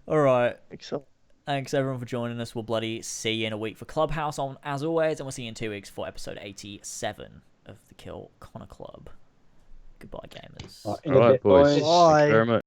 Alright. Excellent. Thanks everyone for joining us. We'll bloody see you in a week for Clubhouse on as always, and we'll see you in 2 weeks for episode 87 of the Kill Connor Club. Goodbye, gamers. In a Alright, bit, boys. boys. Thank you very much.